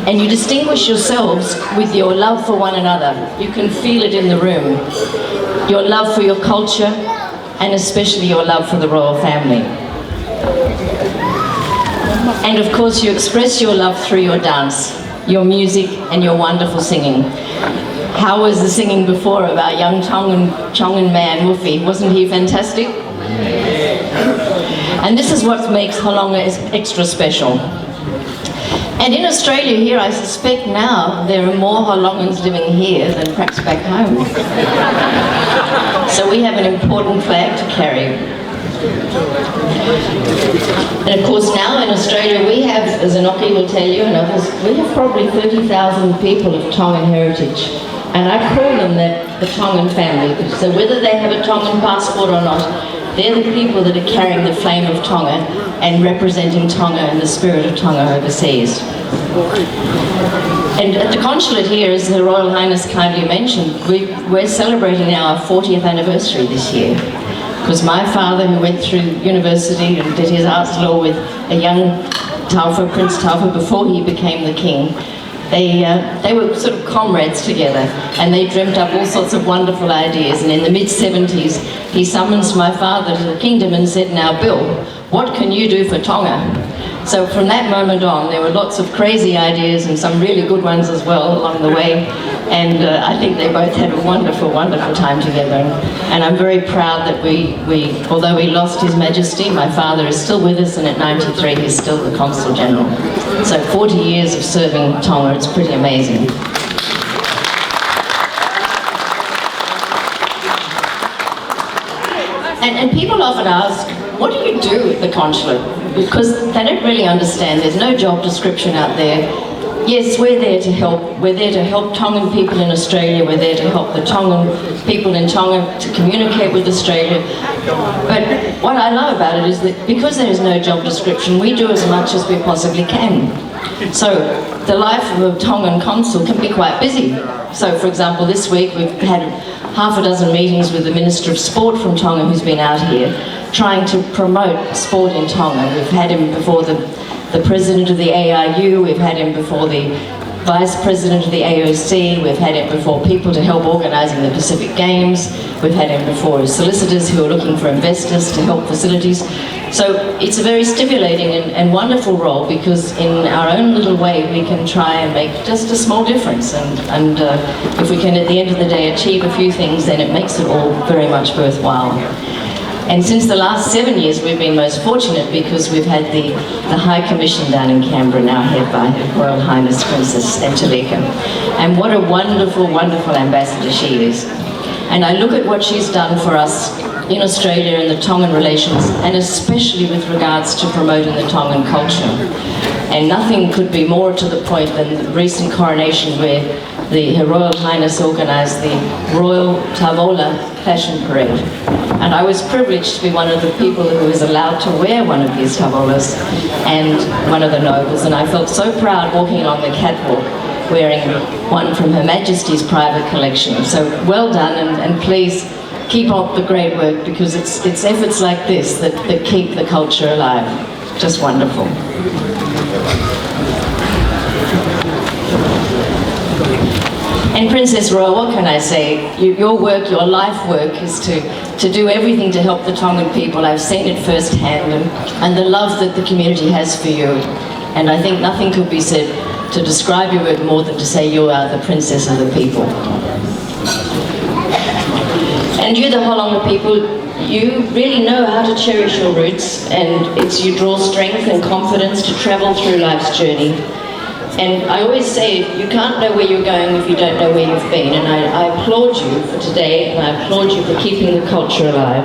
And you distinguish yourselves with your love for one another. You can feel it in the room. Your love for your culture, and especially your love for the royal family. And of course, you express your love through your dance, your music, and your wonderful singing. How was the singing before of our young Tongan man, Mufi? Wasn't he fantastic? And this is what makes Halonga extra special. And in Australia here, I suspect now there are more Halongans living here than perhaps back home. So we have an important flag to carry. And of course now in Australia we have, as Anoki will tell you and others, we have probably 30,000 people of Tongan heritage. And I call them the Tongan family. So whether they have a Tongan passport or not, they're the people that are carrying the flame of Tonga and representing Tonga and the spirit of Tonga overseas. And at the consulate here, as the Royal Highness kindly mentioned, we're celebrating our 40th anniversary this year. Because my father, who went through university and did his arts law with a young Taufa, Prince Taufa, before he became the king, they were sort of comrades together, and they dreamt up all sorts of wonderful ideas. And in the mid-70s, he summons my father to the kingdom and said, "Now, Bill, what can you do for Tonga?" So from that moment on, there were lots of crazy ideas and some really good ones as well along the way. And I think they both had a wonderful, wonderful time together. And I'm very proud that although we lost His Majesty, my father is still with us, and at 93 he's still the Consul General. So 40 years of serving Tonga, it's pretty amazing. And people often ask, what do you do at the consulate? Because they don't really understand. There's no job description out there. Yes, we're there to help. We're there to help Tongan people in Australia. We're there to help the Tongan people in Tonga to communicate with Australia. But what I love about it is that because there is no job description, we do as much as we possibly can. So the life of a Tongan consul can be quite busy. So for example, this week we've had half a dozen meetings with the Minister of Sport from Tonga, who's been out here trying to promote sport in Tonga. We've had him before the President of the AIU, we've had him before the Vice President of the AOC, we've had him before people to help organising the Pacific Games, we've had him before solicitors who are looking for investors to help facilities. So it's a very stimulating and wonderful role, because in our own little way we can try and make just a small difference, and if we can at the end of the day achieve a few things, then it makes it all very much worthwhile. And since the last 7 years, we've been most fortunate because we've had the High Commission down in Canberra now, head by Her Royal Highness Princess Angelica. And what a wonderful, wonderful ambassador she is. And I look at what she's done for us in Australia and the Tongan relations, and especially with regards to promoting the Tongan culture. And nothing could be more to the point than the recent coronation where Her Royal Highness organised the Royal Tavola Fashion Parade. And I was privileged to be one of the people who was allowed to wear one of these tavolas and one of the nobles, and I felt so proud walking along the catwalk wearing one from Her Majesty's private collection. So well done, and please keep up the great work, because it's efforts like this that keep the culture alive. Just wonderful. And Princess Royal, what can I say? Your work, your life work is to do everything to help the Tongan people. I've seen it firsthand, and the love that the community has for you. And I think nothing could be said to describe your work more than to say you are the princess of the people. And you, the Holonga people, you really know how to cherish your roots, and you draw strength and confidence to travel through life's journey. And I always say, you can't know where you're going if you don't know where you've been. And I applaud you for today, and I applaud you for keeping the culture alive.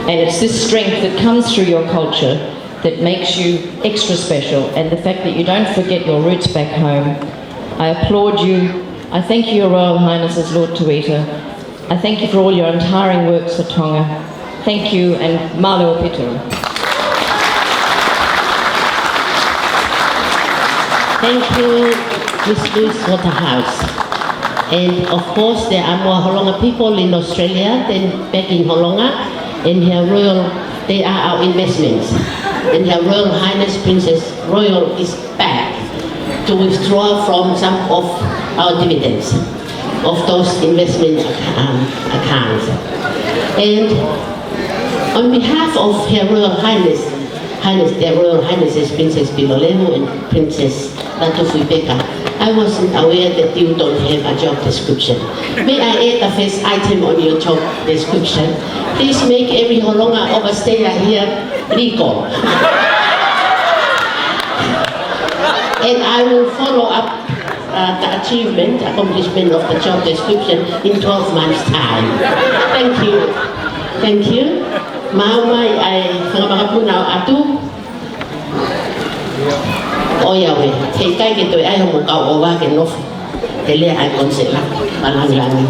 And it's this strength that comes through your culture that makes you extra special, and the fact that you don't forget your roots back home. I applaud you. I thank you, Your Royal Highnesses, Lord Tuita. I thank you for all your untiring works for Tonga. Thank you, and Malo Pituru. Thank you, Miss Louise Waterhouse. And of course, there are more Holonga people in Australia than back in Holonga. And Her Royal, they are our investments. And Her Royal Highness Princess Royal is back to withdraw from some of our dividends of those investment accounts. And on behalf of Her Royal Highness, their Royal Highnesses Princess Bilolemo and Princess Latufui-Peka, I wasn't aware that you don't have a job description. May I add a first item on your job description? Please make every Holonga overstayer here legal. And I will follow up the accomplishment of the job description in 12 months' time. Thank you. Thank you. Maumai ay whangamapunao atu. O yawe, kei kai ke toi ai homo kau o wa ke nofu. Te lea ai konsela, malangilangi.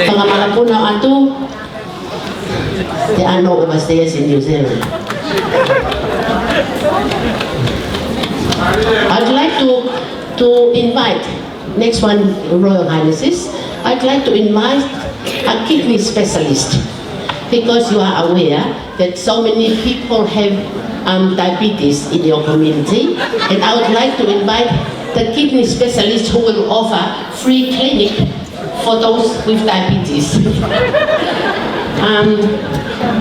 Whangamapunao atu. Te ano overstayers in New Zealand. I'd like to invite, next one, Royal Highnesses, I'd like to invite a kidney specialist, because you are aware that so many people have diabetes in your community, and I would like to invite the kidney specialist who will offer free clinic for those with diabetes.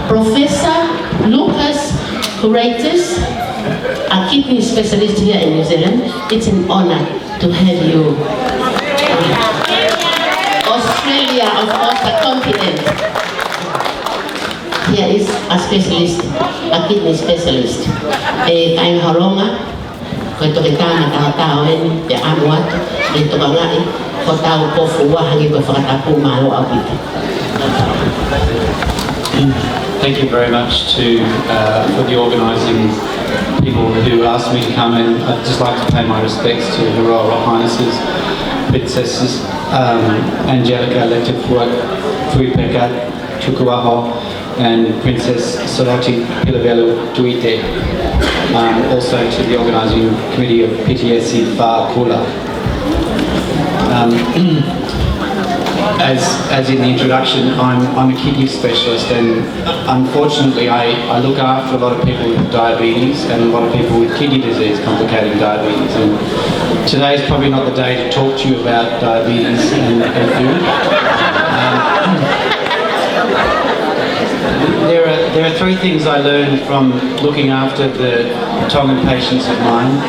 Professor Lucas Curatus, a kidney specialist here in New Zealand. It's an honor to have you. Australia, of course, the continent. Here is a specialist, a kidney specialist. Kain Holonga, ko ito kita matao en te amuat ito ngai ko tao po fuwa hangi ko fakatapu malo abita. Thank you very much for the organising people who asked me to come in. I'd just like to pay my respects to Her Royal Highnesses, Princesses Angelica Latufui-Peka Tukuaho and Princess Soroti Pilavelu Tuite. Also to the organising committee of PTSC Wha Kula. As in the introduction, I'm a kidney specialist, and unfortunately I look after a lot of people with diabetes and a lot of people with kidney disease, complicating diabetes. And today is probably not the day to talk to you about diabetes and food. There are three things I learned from looking after the Tongan patients of mine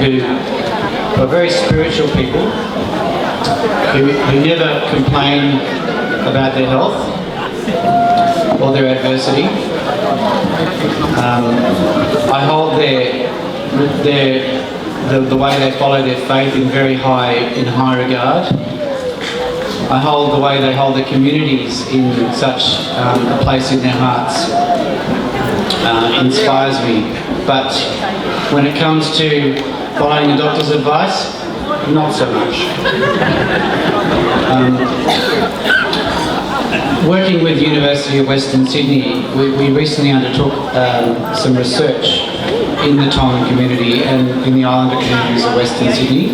who are very spiritual people, who never complain about their health, or their adversity. I hold the way they follow their faith in high regard. I hold the way they hold their communities in such a place in their hearts. Inspires me. But when it comes to following a doctor's advice, not so much. Working with the University of Western Sydney, we recently undertook some research in the Tongan community and in the islander communities of Western Sydney.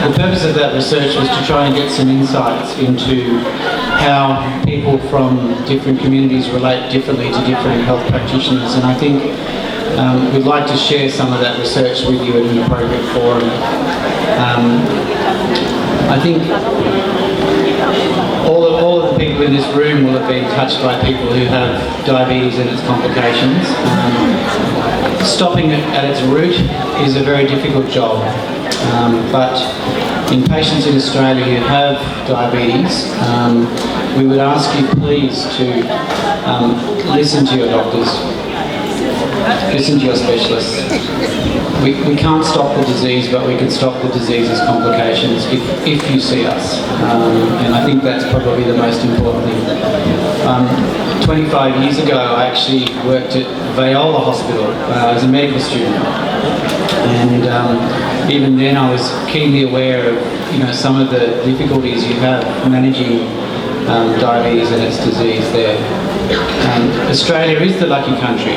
The purpose of that research was to try and get some insights into how people from different communities relate differently to different health practitioners, and I think we'd like to share some of that research with you in an appropriate forum. I think all of the people in this room will have been touched by people who have diabetes and its complications. Stopping it at its root is a very difficult job, but in patients in Australia who have diabetes, we would ask you please to listen to your doctors, listen to your specialists. We can't stop the disease, but we can stop the disease's complications if you see us. And I think that's probably the most important thing. 25 years ago, I actually worked at Viola Hospital as a medical student. And even then I was keenly aware of some of the difficulties you have managing diabetes and its disease there. Australia is the lucky country.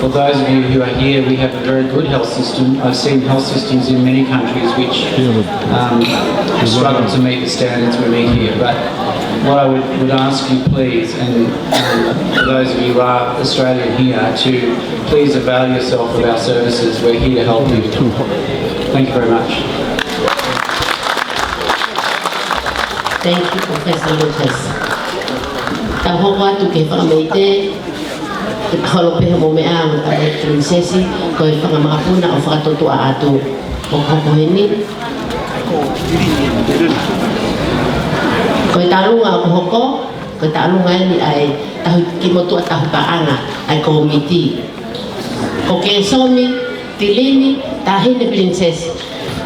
For those of you who are here, we have a very good health system. I've seen health systems in many countries which struggle to meet the standards we meet here. But what I would ask you please, and for those of you who are Australian here, to please avail yourself of our services. We're here to help you. Thank you very much. Thank you, Professor Lucas. Taho watu ke whakameite, halopehe mo mea mo tahe prinsesi, ko e whakamapuna o whakatotua atu o kokoheni. Ko e tarunga o hoko, ko e tarunga ni ai tahu kimotua tahu paanga ai komiti. Ko ke somi, tilini, tahine prinsesi.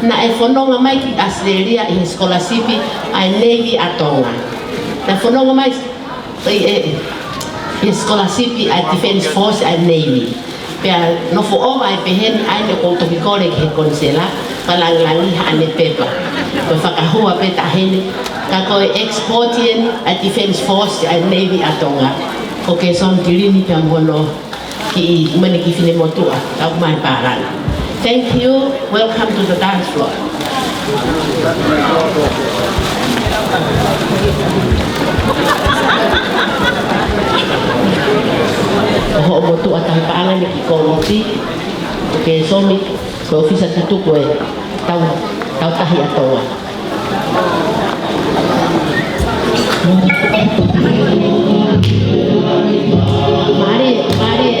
Na e whanonga mai ki Australia i he skolasipi ai Navy atonga. Na whanonga mai i skolasipi ai Defence Force ai Navy. Pea no fo o ai pehen ai ne koutoki kore ki he konsela, palangilangi ane pepa. Ko whakahua pe tahine, ka koe exportien ai Defence Force ai Navy atonga. Ko ke som tirini pea mwono ki mani ki whine motua, ka umai parana. Thank you. Welcome to the dance floor. Ho motu atahi paanga ni ki komiti. Ke somi ko ofisa tutu ko tau tahi atoa. Mari. Mari.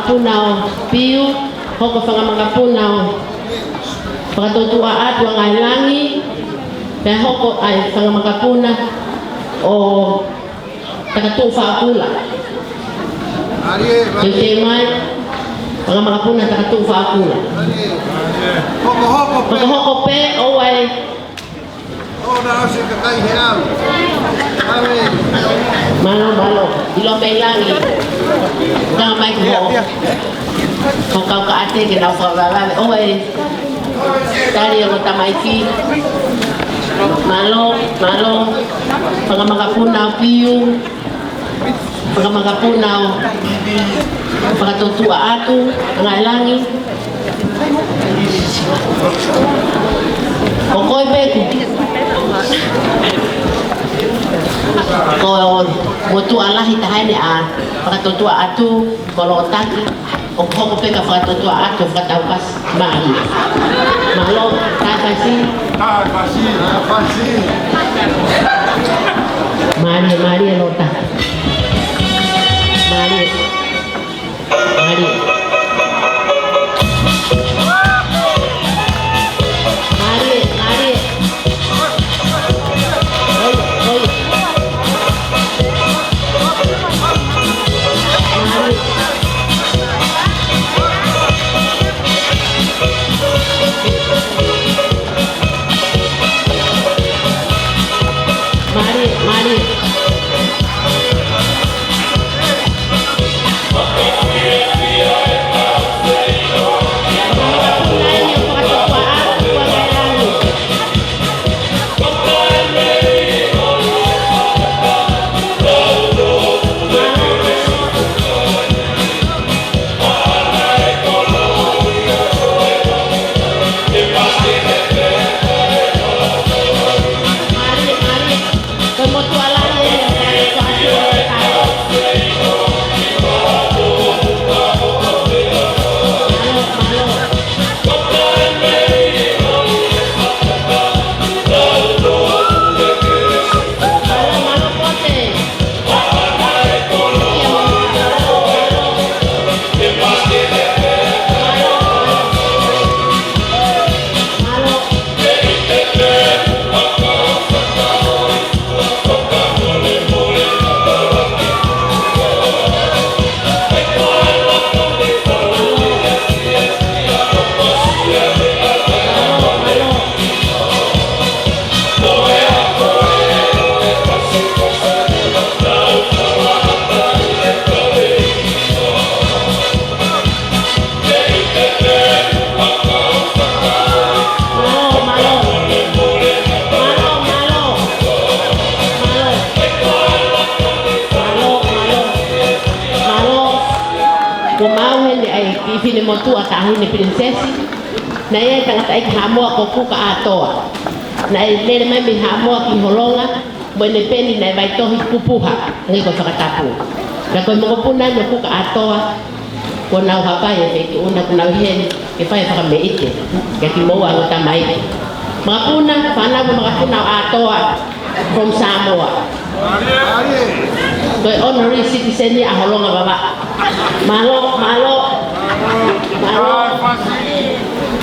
punau piu, hoko whanga punau pakatotua atu ngai langi, pe hoko ai whanga puna o takatu whaakula. Te mai, whanga puna takatu whaakula. Hoko pe o ai malo, ilo may langi. Kang may ko. Kung kau ka ate kita whakalala. O ai tari ako tamay ki. Malo, pangamapunaw piu, pangamapunaw, pangatutua ato, pangalangi. Kokoy beku. Ko motu Allah itahay ni a pangatutua ato, kolotaki. O ko peka pangatutua ato, kataukas mali. Malo, takasi. Maria Lota. Maria. Pini motu atahi ni prinsesi na ia tangata ai hamua ko kuka atoa na lele mai mi hamua ki holonga bone peni na vai tohi pupuha ngi ko takatapu na ko mo puna no kuka atoa ko na hapa ye be una kuna hen ke fa fa me ite ke ki mo wa ta mai mapuna pana mo makapuna atoa from Samoa ko honorary citizen ni aholonga baba malo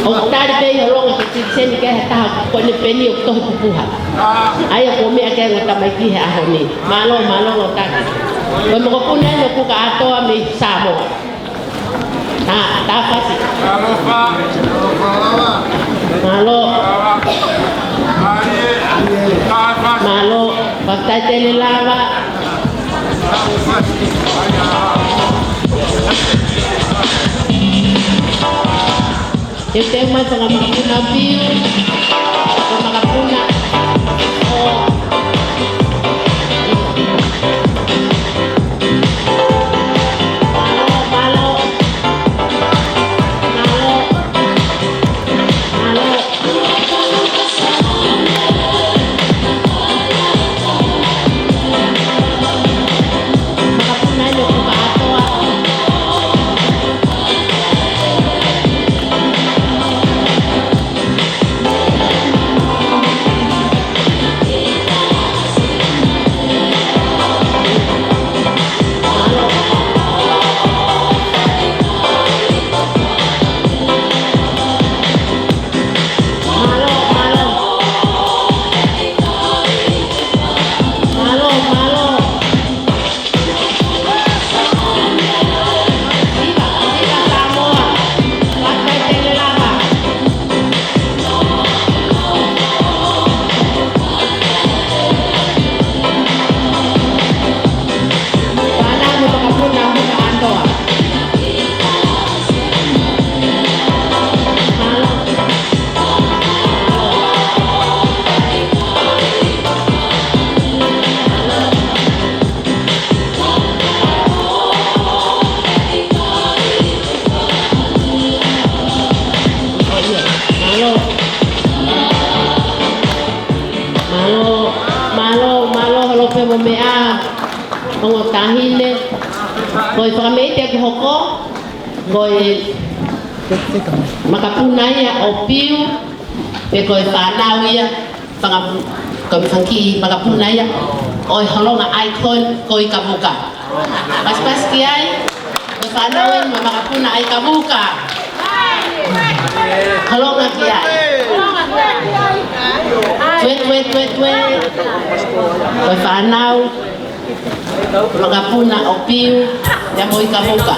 o tari pe holonga ke citizen ke ta ko ni peni o to pupuha aya ko me ake ngota mai ki ha honi malo lo ta ko mo ko na no ku ka atoa me Samoa ta fasi malo bakta tele lava eu tenho mais uma menina viu uma capuna mo mea o tahine ko whakamete ko hoko ko makapunai o piu pe ko whanau ia ko whanki makapunai o halonga icon ko i kabuka pas kiai ko whanau ia makapuna ai kabuka halonga kiai Tue ko whanau magapuna o piu ya mo i kabuka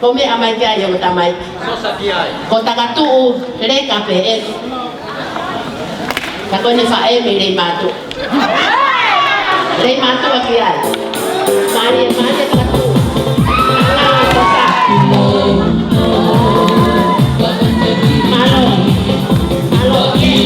Kome amai kia yo tamai. Kota katu le KPN. Kako ni fa mi le matu. Le matu kia. Mari katu. Malo kia.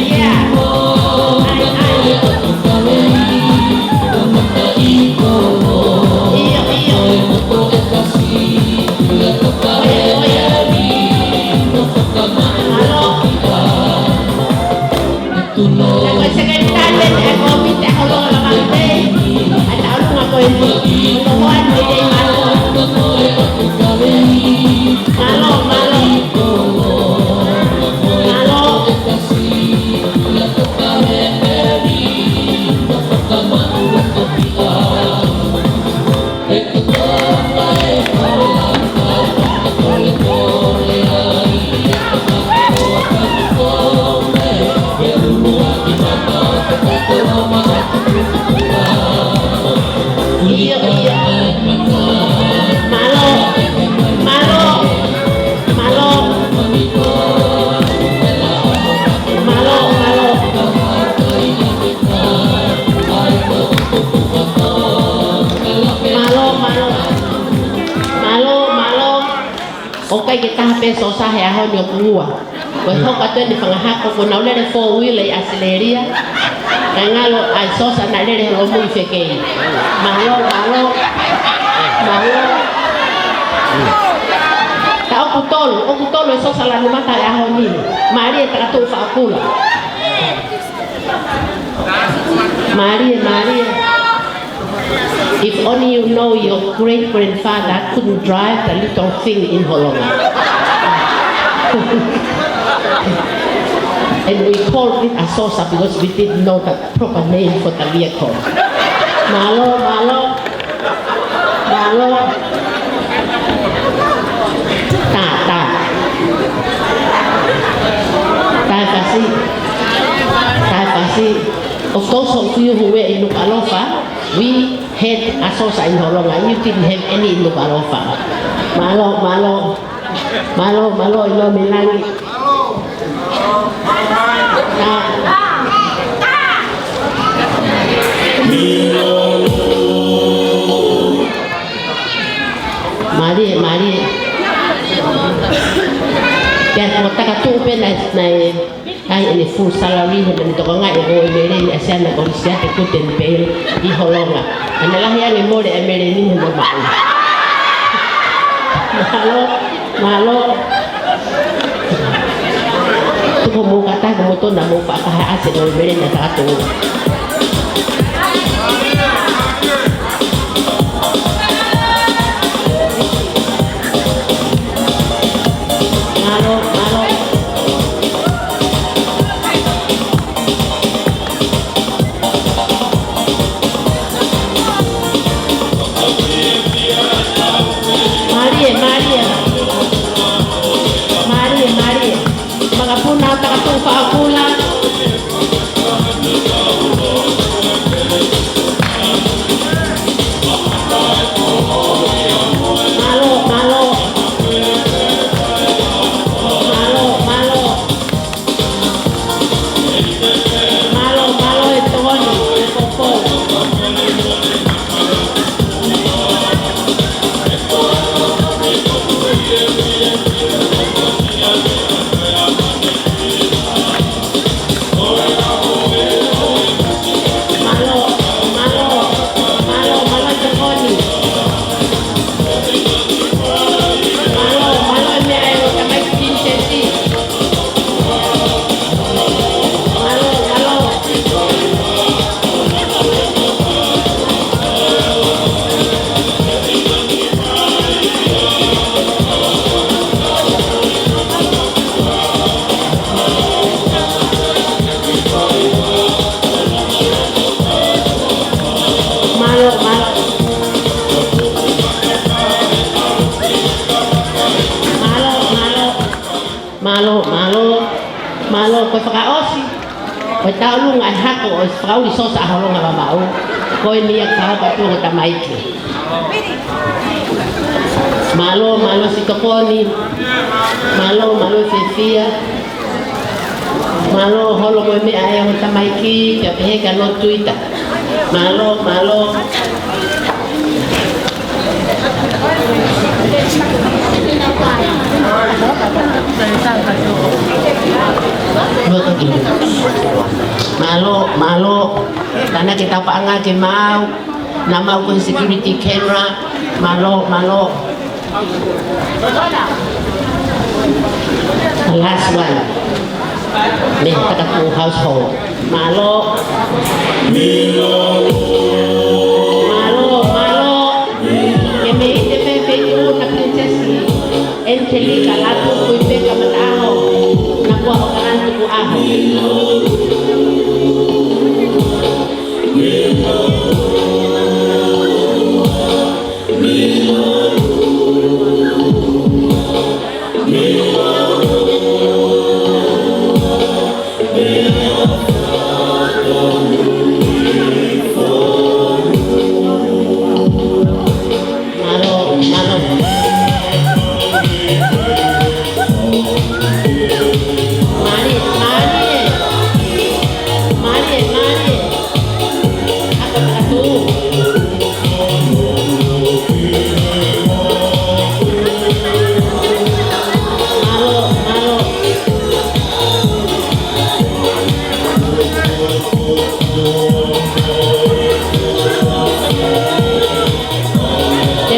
Okay kita peso sa he aho ni opua. Ko hoka te ni fangahako ko na lele 4 wheel ai aceleria. Ngalo ai sosa na lele lo muy fekei. Malo. Ta okutolo sosa la no mata aho ni. Maria ta tu fa kula. Maria. If only you know your great grandfather couldn't drive the little thing in Holonga. And we called it a Sosa because we didn't know the proper name for the vehicle. Malo. Ta. Fasi. Of those of you who were in Nuku'alofa, we had a Sosa in Holonga. You didn't have any in Nuku'alofa. Malo, ilo milangi. Mari. Kaya kung takatupen ay ini full salary dan itu kan ngai oi mere asia na komisia te kuten pel di Holonga. Analah yang mo de mere ni hendo malo. Tu mo kata mo to na mo pa ka ase do mere na ta to. Malo. Maria. Mga puna takatufa akula. Malo ito ni popo. Malo ko pakaosi. Ko taulu ngai hako o frau di sosa Holonga babau. Ko ni ak ka pa tu ta maiki. Malo si tokoni. Malo fefia. Malo holo mo me ai o ta maiki ka pe ka no tuita. Malo. Malo karena kita paangan ke mau nama ko security camera malo last one nih kita ku household malo keme ite na princess Angelica lato ko ipeka mataho na kuha ko kanto ko aho. Aku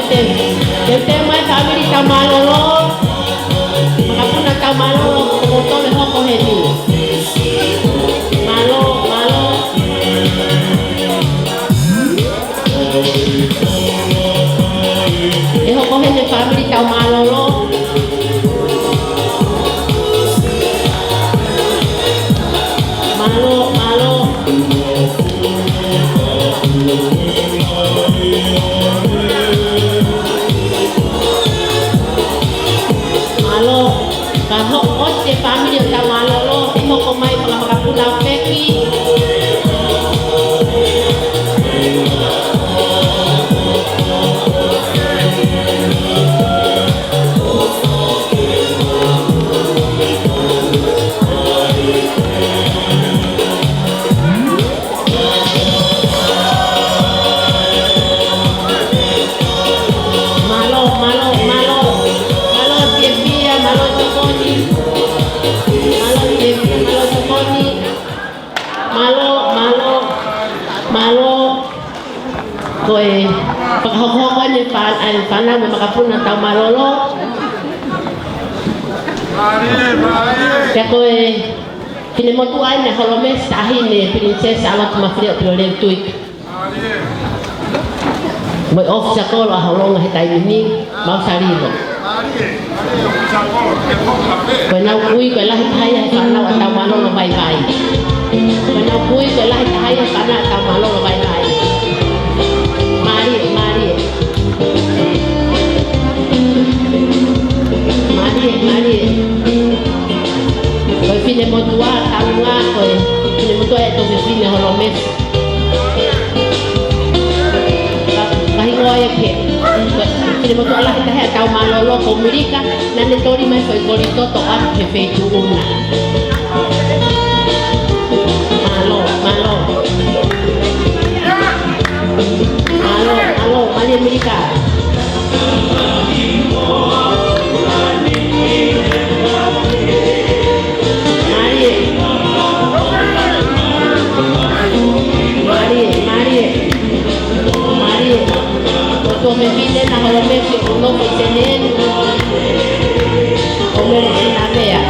Te mai family tau malolo. Makapuna tau malolo komoto le hoko heni. Malo. Le hoko heni family tau malolo. Kalau oce family ta malolo imo ko mai makapuna peki. Koe pakahoko ni pana makapuna tau malolo. Ya koe kini motuai na holomes tahine princesa alat mafrio pioleng tuik. Moi off sakolo holonga hitai ini mau sarilo. Koe nau kui koe lahi tahaya kana tau malolo bye bye. Koe nau kui koe lahi tahaya kana tau malolo bye bye. Marie. Koe fine motua taunga koe fine motua e toke fine holomes. Kahingoa e ke. Fine motua lah kita hea tau malolo komerika nane tori mai koe kori toto ap he feitu una. Malo. Mali Amerika. Mari. Untuk memilih nak kalau mesti untuk bersenin, orang di sana ya.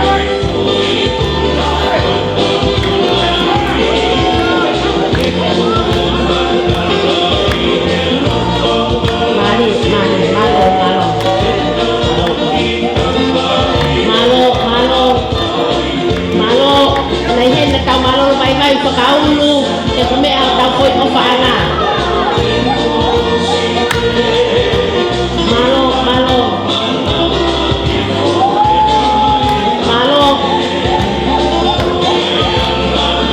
Malo. Naihin na tao malo may pagkaulu. E kami ang tao ko'y mapaana. Malo.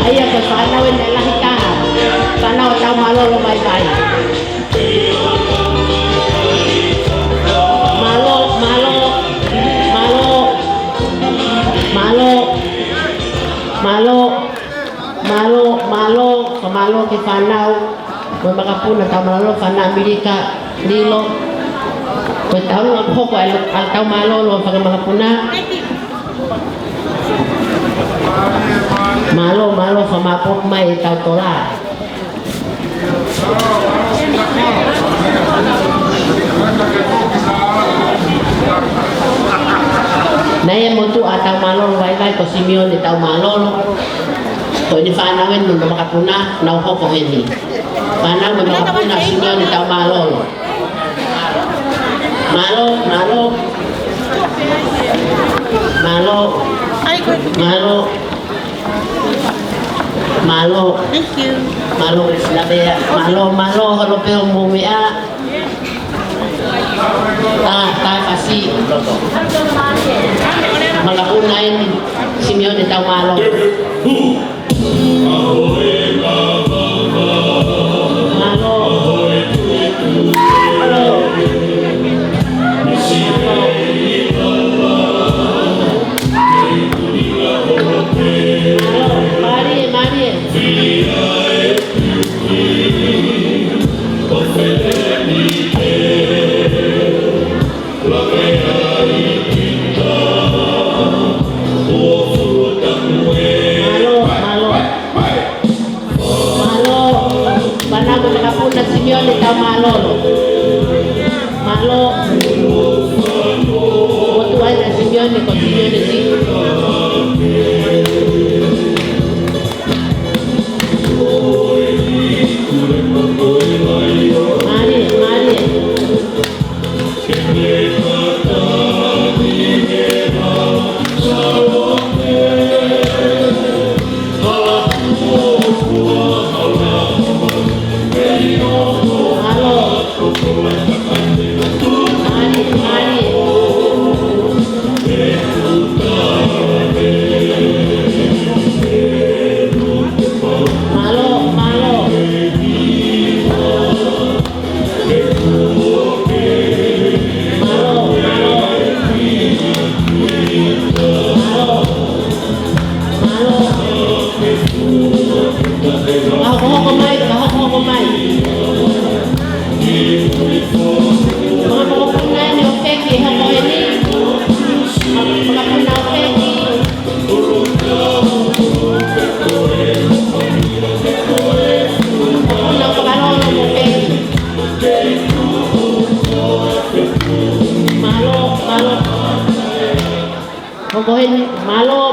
Ayan ko paana when lahi ka. Paana o tao malo lumay-bay. Malo ke panau makapuna tau malo pana Amerika lilo ko tau ko al tau malo lo pakai makapuna malo famapok mai tau tola naya motu atau malo vai ko Simeon di tau malo ko ni fanawin mo makapuna na ko ko hindi panaw mo makapuna Simeon di tau malo thank you malo kalau pe umumia kasih malakunain Simeon di tau malo Simeone, con Simeone sí.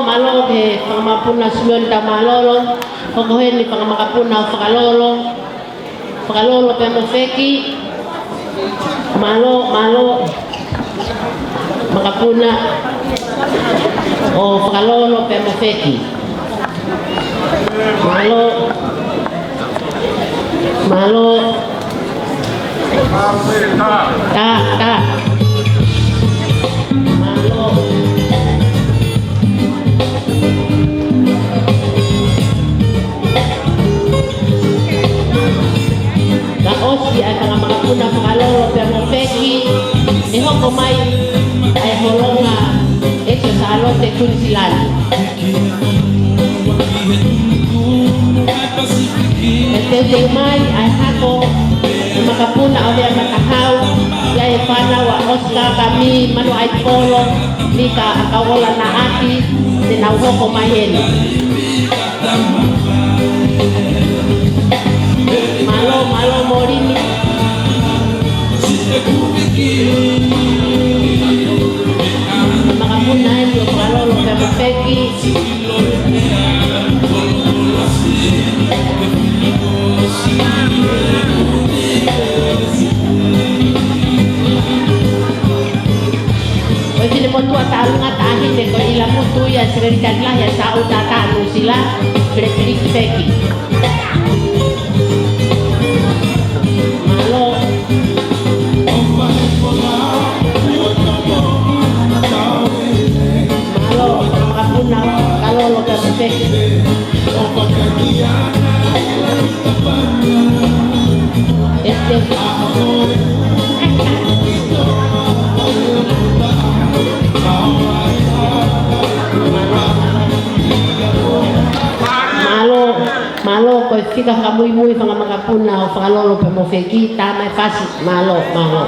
Malo ke pangamapuna Simeone ta malolo kokohen ni pangamakapuna fakalolo pe mofeki malo makapuna o fakalolo pe mofeki malo ta osi ay pangamakapuna fakalolo pe mofeki ni hoko mai ay holonga ese salote kunsilani Tete mai ay hako makapuna ole makahau ya ipana wa Oscar kami manu ay polo mika akawola na ati na hoko mai heli malo morini makapuna ndio kalolo pe mofeki Oji mo tua tarunga tahi de ko ila mutu ya serikatlah ya sa utata nusila Frederick Feki kalau lo kasih malo ko fika kamui fanga makapuna o falolo pe mofeki tama fasi malo sana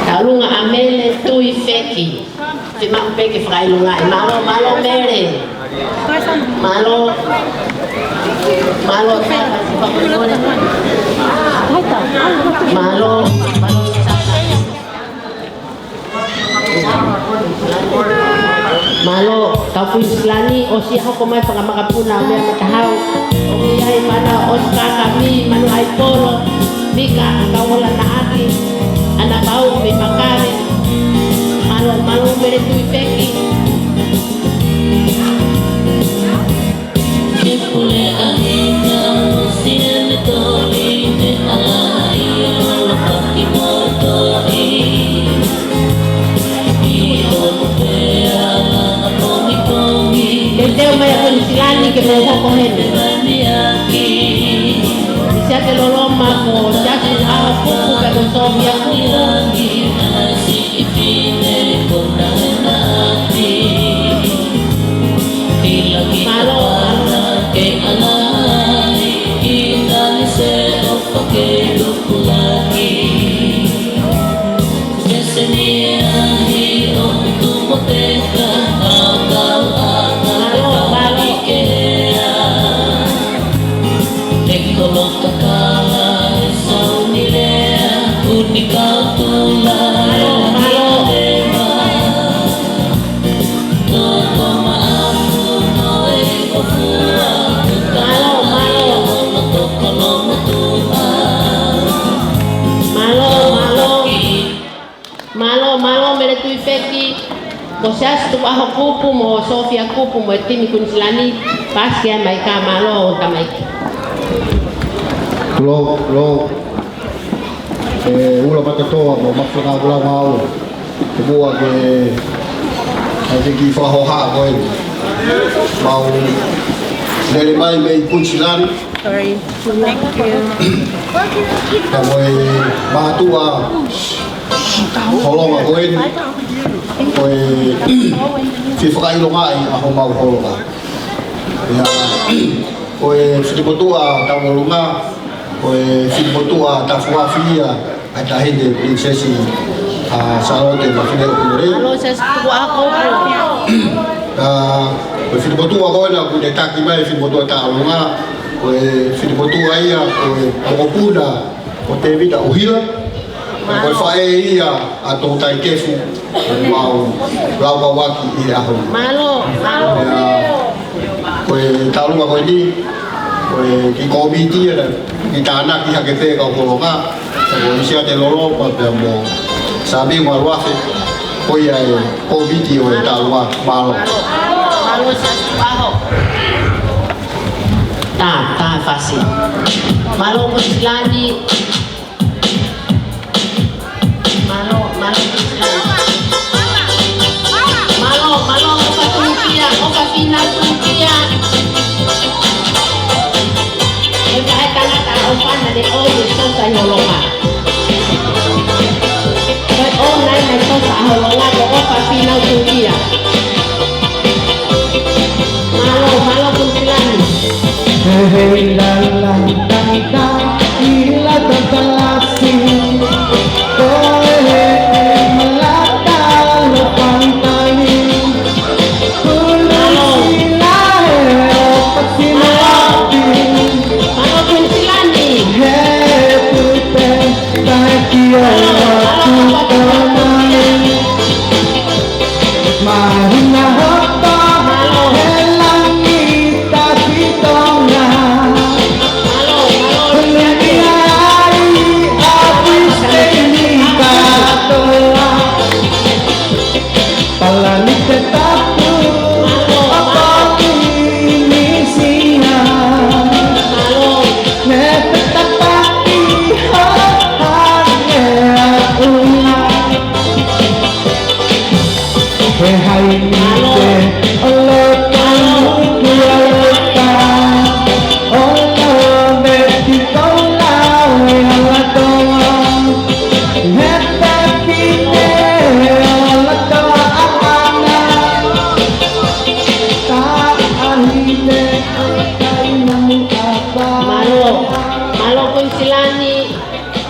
talunga amele tui feki tima peke frailunga malo mere malo malo kapu islani osi hako mai pangamakapuna me matahau omiai mana Oscar kami manu ai polo mika kawola na ati anak bau me makare malo mere tu feki kipule ahina siene toli de alai lo pakimoto Teu mai kon silani ke mo ko hen. Sia te lo loma ko sia te a ko ka ko so ya ko. Malo ke alai kita ni se o ke laki. Kesenia hi o tu moteka tuku aho kupu mo Sofia kupu mo timi kunsilani paski mai ka malo tamai. Lo ula patatoa mo mafuna ula mau. Kebua ke Aki fahoha ko mau dari mai mai kunsilani. Sorry. Thank you. Kamoy matua holong ako in koy fifa ilo nga ako mau holong ya koy filipotua tawolunga koy filipotua tafua fia ada hindi prinsesi sarote mafine okure Halo saya tuku ako. koy filipotua ko na kude takimai filipotua tawolunga koy filipotua ia koy okupuna ko tevita uhila koy fae ia atau tai kefu mau lawa waki ia ho Malo. koy talunga koy di koy ki komiti ada ki tanah ki hakete ka kolonga koy sia de lolo pa mo sabi warwafe koy ai komiti o talunga malo Malo saya tuku ako. Ta fácil. Malo kunsilani. Malo oka final tupia. Eka tangata opana de oyo sosa yoloma. Koi online na sosa holonga ko oka final tupia. Malo kunsilani. Hey la la tanta ila tatalasi koe malata lo pantani kulisila pasinati Malo kunsilani. Hey pute takia tutamani Marina hota helangita pitona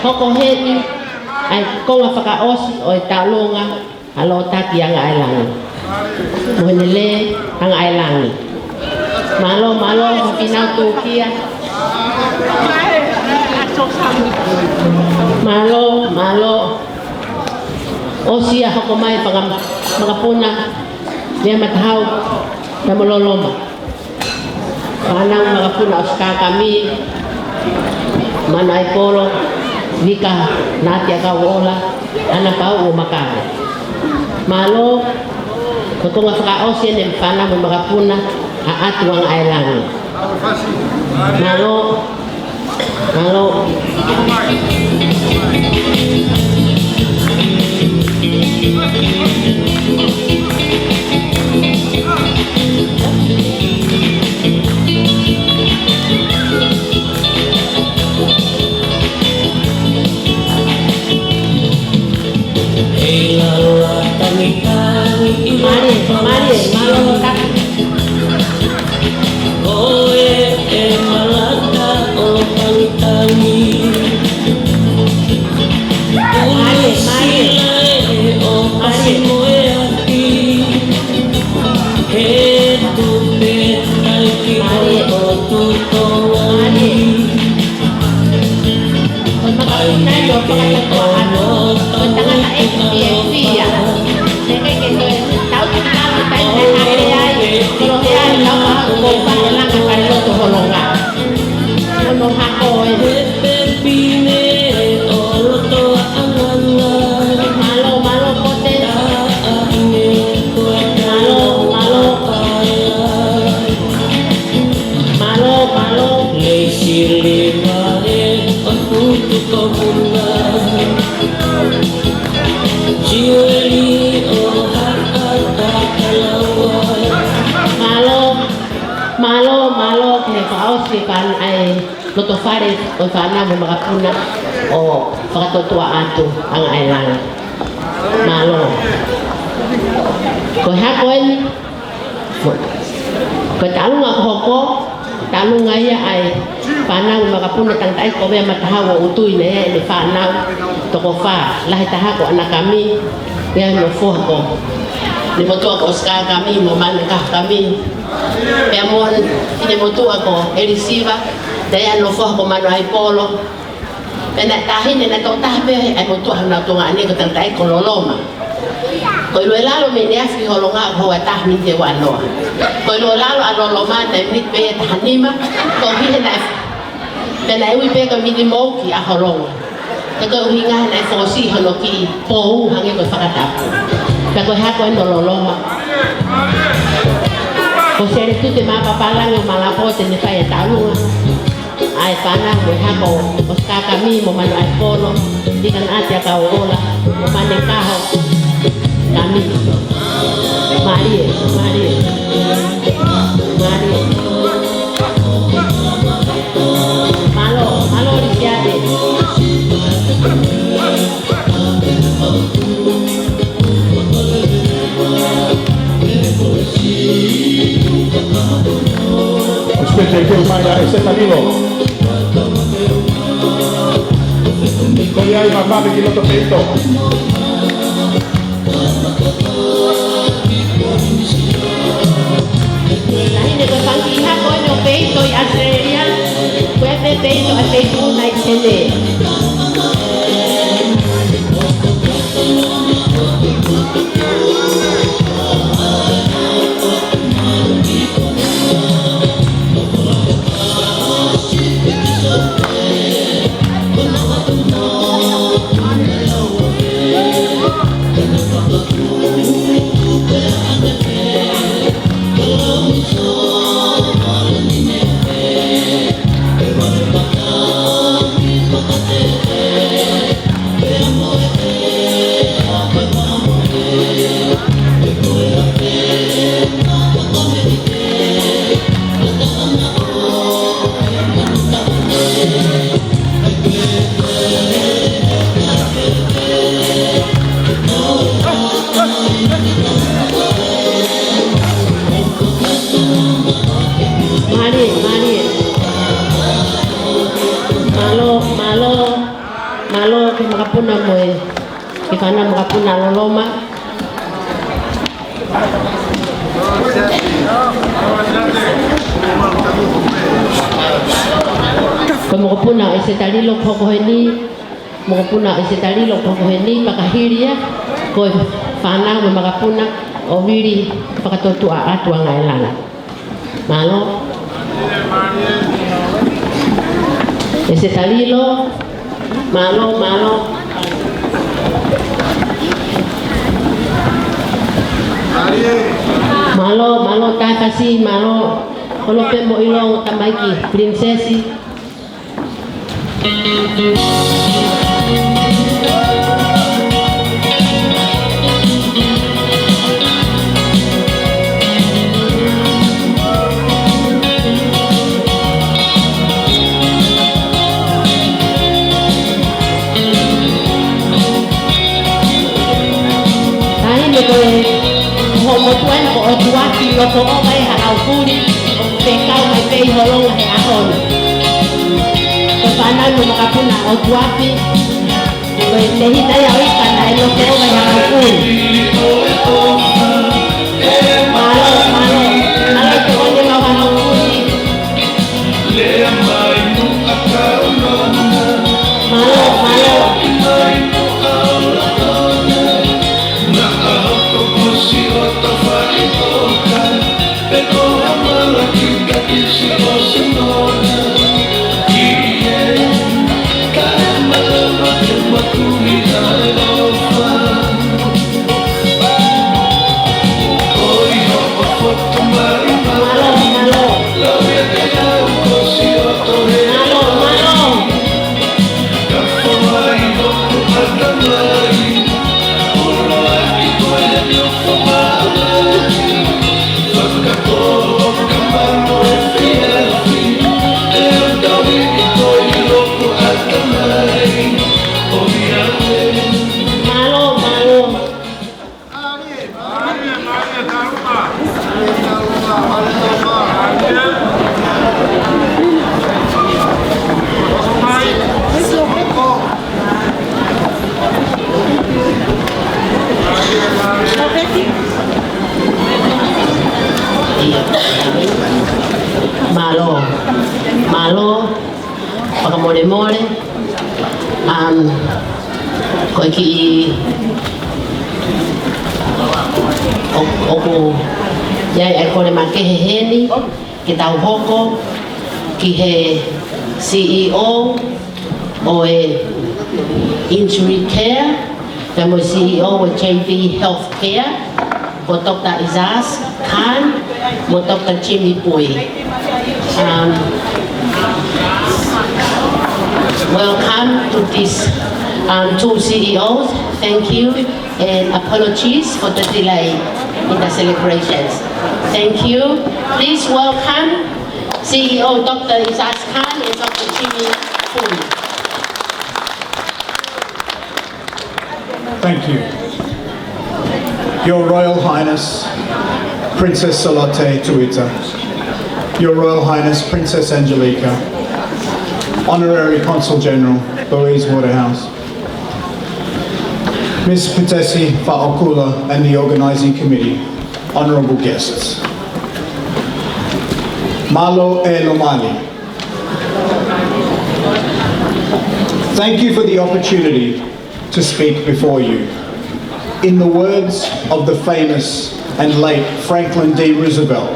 Hokoheni ay konga whakaosi o talonga alo tati ang ailangi. Muhenele ang ailangi. Malo mapinaw tukia. Malo osia hokomai pagapuna dia mathaw na maloloma. Panang magapuna oska kami manay polo Nika natia ka wola ana pau umakane. Malo kutunga fakaosi ni mfana magapuna aatu ang ailangi. Malo malo tak. Oe e malata o pangtangi ai loto fare o whanau mo makapuna o whakatotua atu ang ailanga. Malo. Ko hakoen ko talunga ko hoko talunga ia ai whanau makapuna tang tai ko mea matahawa utui ne whanau toko wha lahi tahako anak kami ia no fuha ko ni motua ko ska kami mo man kami pe amor ni motua ko elisiva daya no fuha ko mano ai polo pena tahin na to tahbe ai motua na to ngani ko tang tai ko loloma ko lo lalo me ne afi holonga ho tah min te wano ko lo lalo aloloma te mit pe tahanima ko hi na pena ui pe ko mi di mo ki a holonga te ko hinga na fosi holoki po hange ko fakatapu pero es algo doloroso. O sea, tú te vas a pagar en Malapote ni para talunga. Ay, pana, pues hago, pues caca mismo, mano al polo, digan hacia caola, manden cajo, camino. María, María, María. Malo, malo, Riciade. Aspetta che ormai è setalino. Cogliai una fame di lottotetto. La gente che fa chi ha poi no peito e alzeria, quel peito a peito una excelle. Malo ke makapuna mo ke kana makapuna loloma ko makapuna ese talilo kokoheni makapuna ese talilo kokoheni pakahiria ko fana mo makapuna o viri pakatotua atu ang ailana malo ese talilo malo ta kasi malo kalau pemo ilo tambaiki prinsesi homo tuan ko otuaki lo ko mai harau kuri pe kau mai pe holong he ahon ko pana no makapuna otuaki ko te hita ya oi kana lo ko mai harau kuri malo to onde mau harau kuri le mai no akau malo whakamore koe ki oku iai ai kore ma kehe heni ki tau hoko ki he CEO o e Injury Care, the CEO of JB Healthcare, for Dr. Isas Khan, for Dr. Jimmy Bui. Welcome to these two CEOs. Thank you and apologies for the delay in the celebrations. Thank you. Please welcome CEO Dr. Isas Khan and Dr. Jimmy Bui. Thank you. Your Royal Highness, Princess Salote Tuita, Your Royal Highness, Princess Angelica, Honorary Consul General, Louise Waterhouse, Ms. Putesi Fa'okula and the Organising Committee, honourable guests. Malo e Lomali. Thank you for the opportunity to speak before you. In the words of the famous and late Franklin D. Roosevelt,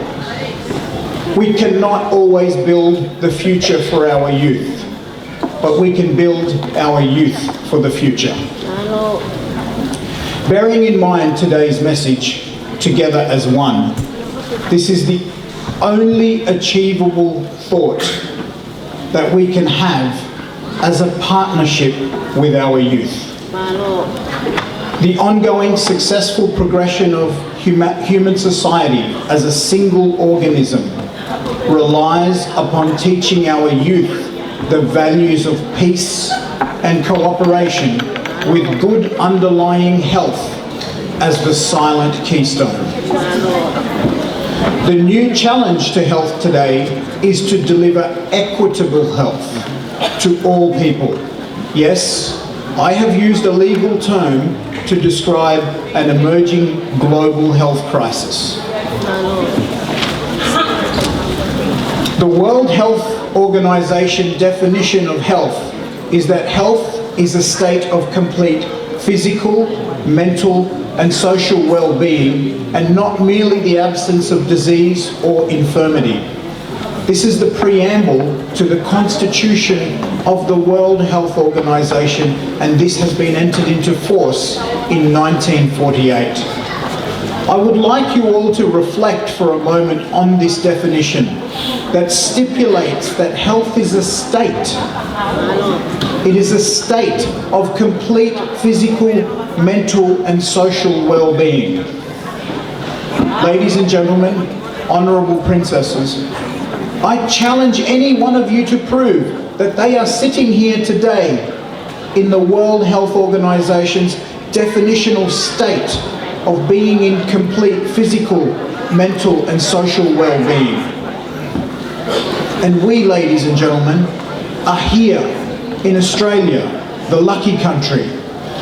we cannot always build the future for our youth, but we can build our youth for the future. Bearing in mind today's message, Together as One, this is the only achievable thought that we can have as a partnership with our youth. The ongoing successful progression of human society as a single organism relies upon teaching our youth the values of peace and cooperation with good underlying health as the silent keystone. The new challenge to health today is to deliver equitable health to all people. Yes, I have used a legal term to describe an emerging global health crisis. The World Health Organization definition of health is that health is a state of complete physical, mental, and social well-being, and not merely the absence of disease or infirmity. This is the preamble to the Constitution of the World Health Organization, and this has been entered into force in 1948. I would like you all to reflect for a moment on this definition that stipulates that health is a state. It is a state of complete physical, mental, and social well-being. Ladies and gentlemen, honourable princesses, I challenge any one of you to prove that they are sitting here today in the World Health Organization's definitional state of being in complete physical, mental, and social well-being. And we, ladies and gentlemen, are here in Australia, the lucky country,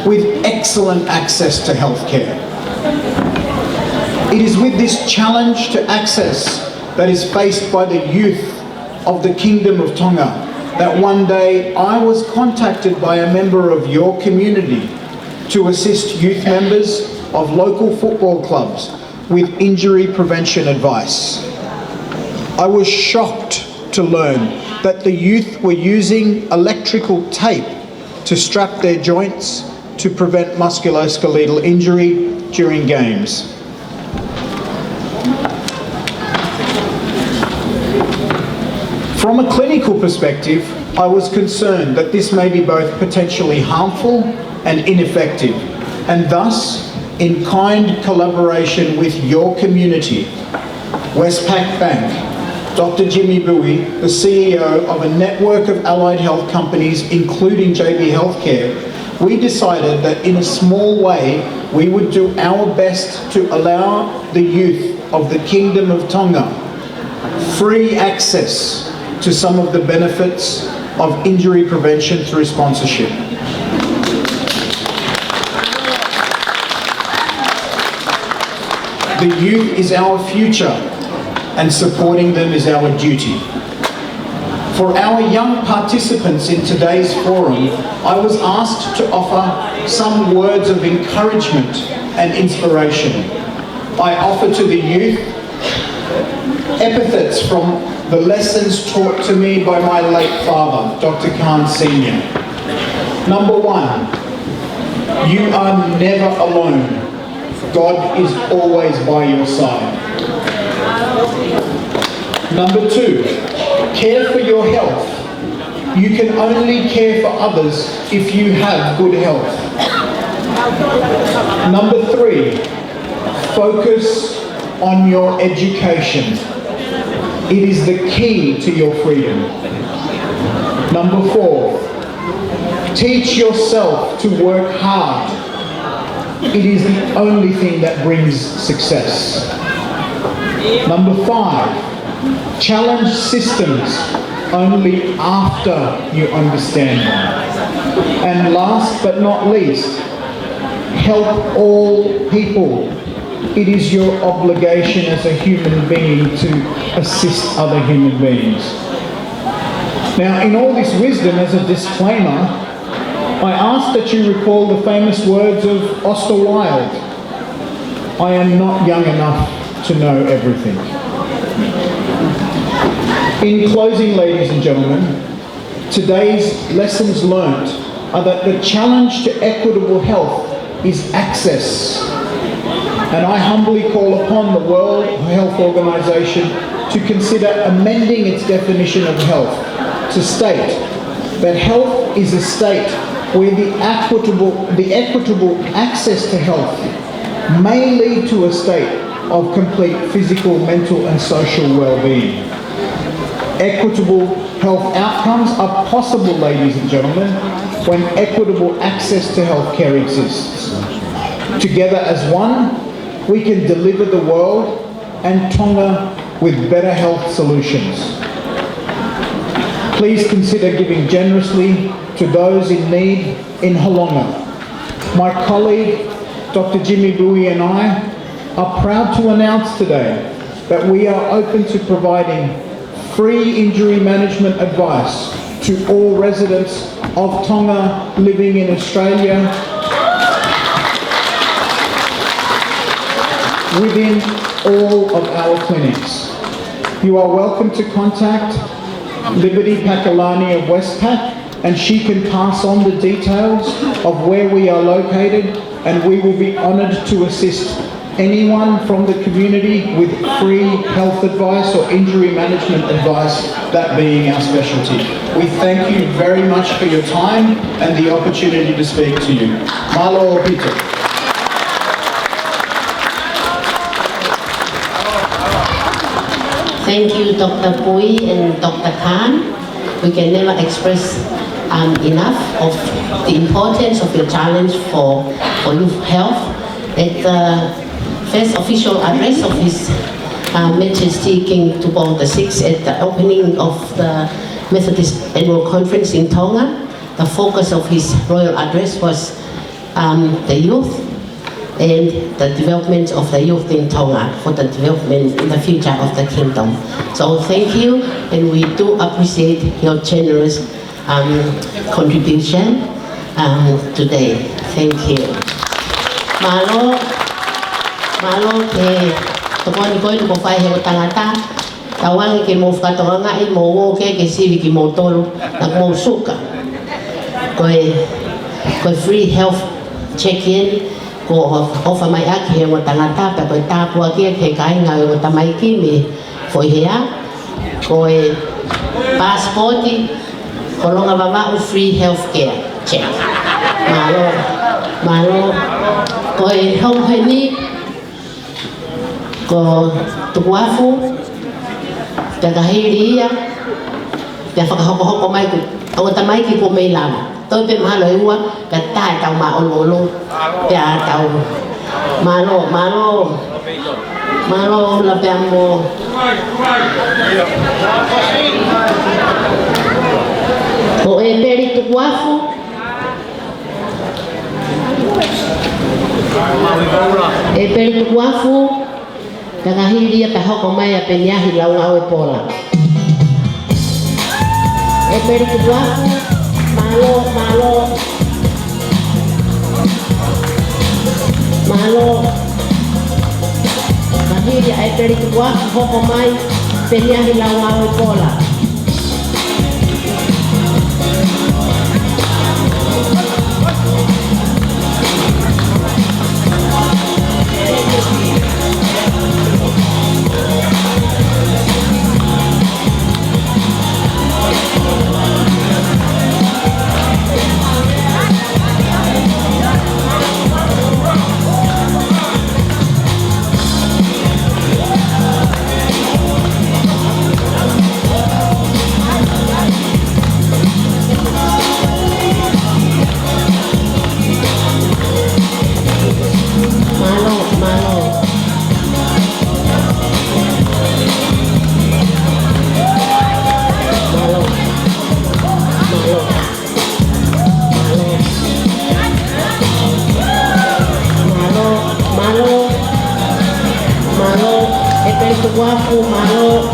with excellent access to healthcare. It is with this challenge to access that is faced by the youth of the Kingdom of Tonga that one day I was contacted by a member of your community to assist youth members of local football clubs with injury prevention advice. I was shocked to learn that the youth were using electrical tape to strap their joints to prevent musculoskeletal injury during games. From a clinical perspective, I was concerned that this may be both potentially harmful and ineffective, and thus, in kind collaboration with your community, Westpac Bank, Dr. Jimmy Bui, the CEO of a network of allied health companies, including JB Healthcare, we decided that in a small way, we would do our best to allow the youth of the Kingdom of Tonga free access to some of the benefits of injury prevention through sponsorship. The youth is our future, and supporting them is our duty. For our young participants in today's forum, I was asked to offer some words of encouragement and inspiration. I offer to the youth epithets from the lessons taught to me by my late father, Dr. Khan Sr. Number one, you are never alone. God is always by your side. Number two, care for your health. You can only care for others if you have good health. Number three, focus on your education. It is the key to your freedom. Number four, teach yourself to work hard. It is the only thing that brings success. Number five, challenge systems only after you understand them. And last but not least, help all people. It is your obligation as a human being to assist other human beings. Now, in all this wisdom, as a disclaimer, I ask that you recall the famous words of Oscar Wilde, I am not young enough to know everything. In closing, ladies and gentlemen, today's lessons learnt are that the challenge to equitable health is access. And I humbly call upon the World Health Organization to consider amending its definition of health to state that health is a state where the equitable access to health may lead to a state of complete physical, mental and social well-being. Equitable health outcomes are possible, ladies and gentlemen, when equitable access to healthcare exists. Together as one, we can deliver the world and Tonga with better health solutions. Please consider giving generously to those in need in Holonga. My colleague, Dr. Jimmy Bowie and I are proud to announce today that we are open to providing free injury management advice to all residents of Tonga living in Australia within all of our clinics. You are welcome to contact Liberty Pakalani of Westpac, and she can pass on the details of where we are located, and we will be honoured to assist anyone from the community with free health advice or injury management advice, that being our specialty. We thank you very much for your time and the opportunity to speak to you. Malo Peter. Thank you, Dr. Pui and Dr. Khan. We can never express enough of the importance of your challenge for youth health. At the first official address of His Majesty King Tupou VI at the opening of the Methodist Annual Conference in Tonga, the focus of his royal address was the youth and the development of the youth in Tonga for the development in the future of the kingdom. So thank you, and we do appreciate your generous contribution today. Thank you. Malo ke tokoni koi ko fai he tangata tawang ke mo fatonga I mo ke sivi ki mo tolu na mo suka ko free health check-in ko offer mai aki he mo tangata pa ko tapua ke kai nga mo tamai ki mi foi hea ko passport ko longa baba free health care check malo ko hong ni ko tuwafu tagahiria ya fakahoko mai ku o tamai ki ko mai lam tôi pe ma loi wa ka tai tau ma on lo ya tau malo la pe mo ko e peri tuwafu e peri tuwafu tagahiria ta hoko mai a peniahi lau ngau e pola. e peri tu aku malo mahiri e peri tu aku hoko mai penyahi lau pola Guapo, malo.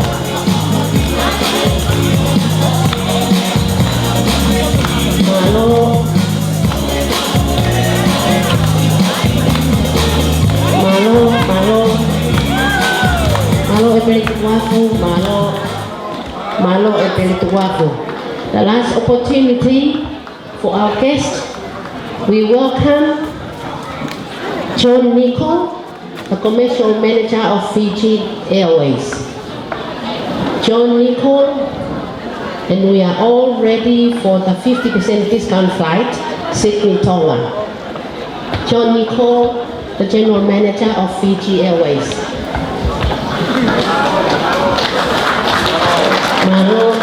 Malo e pelito guapo, malo e pelito guapo. The last opportunity for our guest, we welcome John Nicol, the commercial manager of Fiji Airways. John Nicol, and we are all ready for the 50% discount flight, Sydney Tonga. John Nicol, the general manager of Fiji Airways. Malo.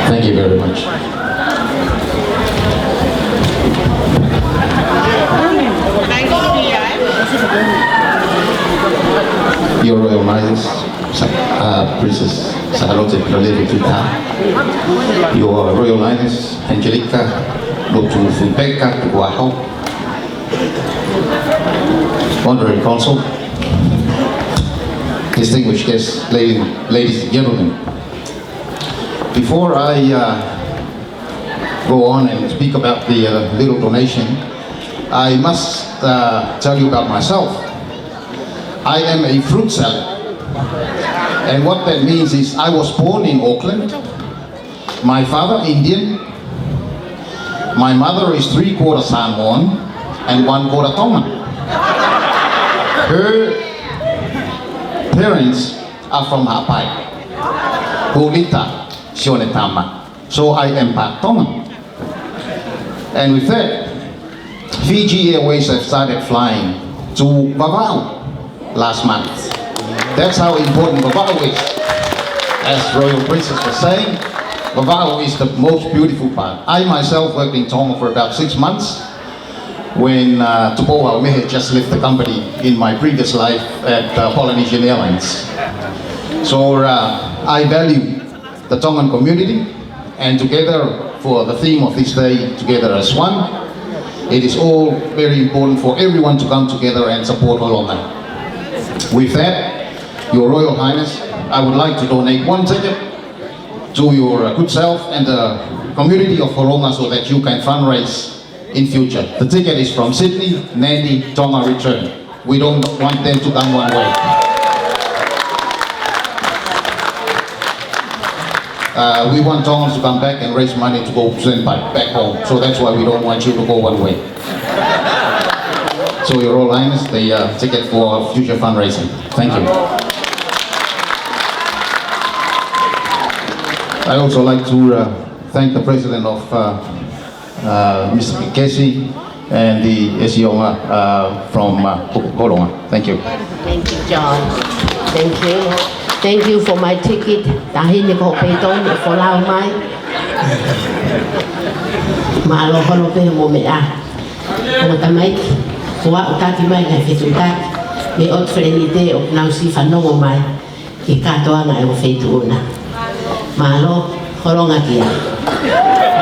Thank you very much. Your Royal Highness, Princess Charlotte Pita, Your Royal Highness Angelica Lotu-Funpeka Tukuaho, Honorary Consul, distinguished guests, ladies and gentlemen. Before I go on and speak about the little donation, I must tell you about myself. I am a fruit seller, and what that means is I was born in Auckland. My father Indian, my mother is 3/4 Samoan and 1/4 Tongan. Her parents are from Hawaii, Hulita, Sionetama. So I am part Tongan. And with that, Fiji Airways have started flying to Vava'u last month. That's how important Vava'u is. As Royal Princess was saying, Vava'u is the most beautiful part. I myself worked in Tonga for about 6 months when Tupoa Umehe just left the company in my previous life at Polynesian Airlines. So I value the Tongan community, and together, for the theme of this day, Together as One, it is all very important for everyone to come together and support Holonga. With that, Your Royal Highness, I would like to donate 1 ticket to your good self and the community of Holonga so that you can fundraise in future. The ticket is from Sydney, Nadi, Tonga return. We don't want them to come one way. We want Tongans to come back and raise money to go send back home. So that's why we don't want you to go one way. So Your Royal Highness, the ticket for future fundraising. Thank you. I also like to thank the President of Mr. Kesi and the Esionga from Holonga. Thank you. Thank you, John. Thank you. Thank you for my ticket. Tahini ko peitong for lau mai. Malo holo pe mo me a. Mo tamai. Wa utaki mai ka fetutak. Me ot frenite o nau si fanongo mai. Ki katoa ngai o fetuna. Malo Holonga kia.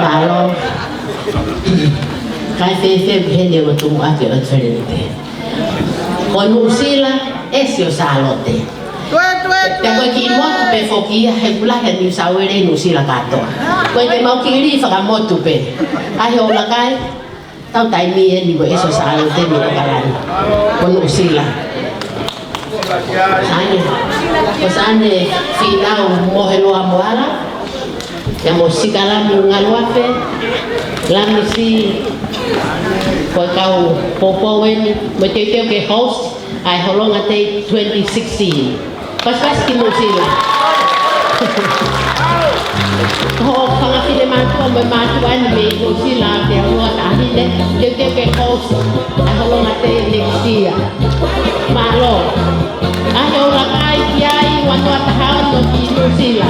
Malo Kai fefe hene o tumu ake o tferente. Ko nusila esi o salote. Te koe ki motu pe fokia he kulahe ni sawere nusila katoa. Koe te mau kiri whaka motu pe. Ahe o lakai, tau tai mi e ni ko eso salote ni o kalani. Ko nusila. Sane finau moheloa moala. Ya musika lamu ngaluafe. Lamu si ko kau popo weni mo te ke host ai holonga te 2016 pas ki musila ho kanga file matu mo matu an me musila te ho ta hile te ke host ai holonga te next year malo ai ho la kai kiai wano ta ha no ki musila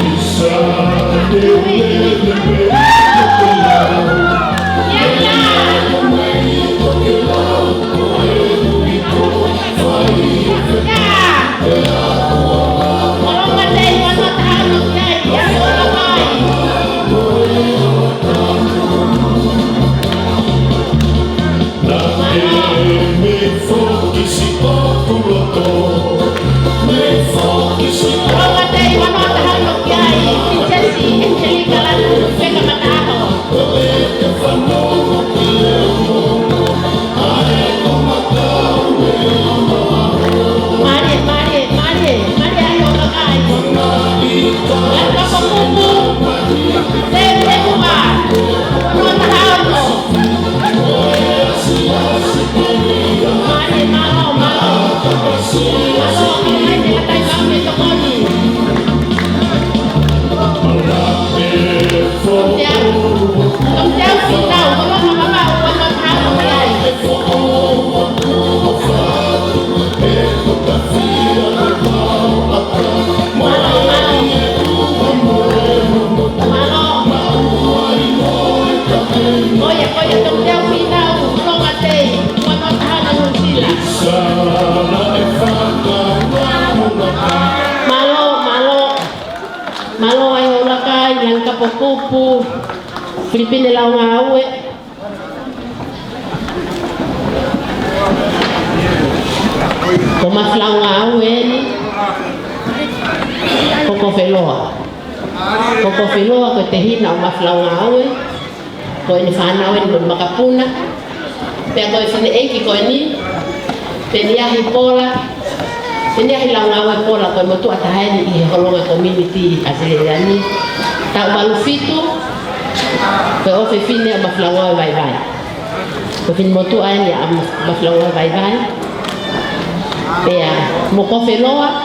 Kupu Filipine lau ngawe Komas lau ngawe ni Koko Feloa ko te hina o mas lau ngawe ko ni whanawe ni makapuna pia ko fine eki ko ni peniahi pola peniahi lau ngawe pola ko motu atahani i holonga community asilani tak balu fitu ke ofe fine ama flawa vai vai ko fin motu ani ama flawa vai vai pea mo ko feloa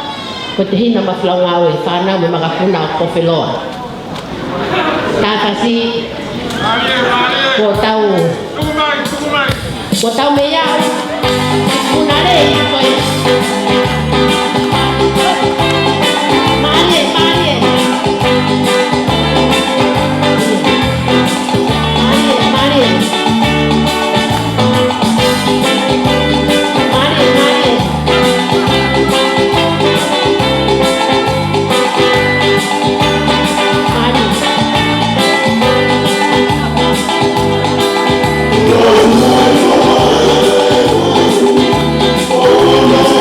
ko te hina ama flawa we fana me makapuna ko feloa ta kasi ko tau me ya una rei ko Oh,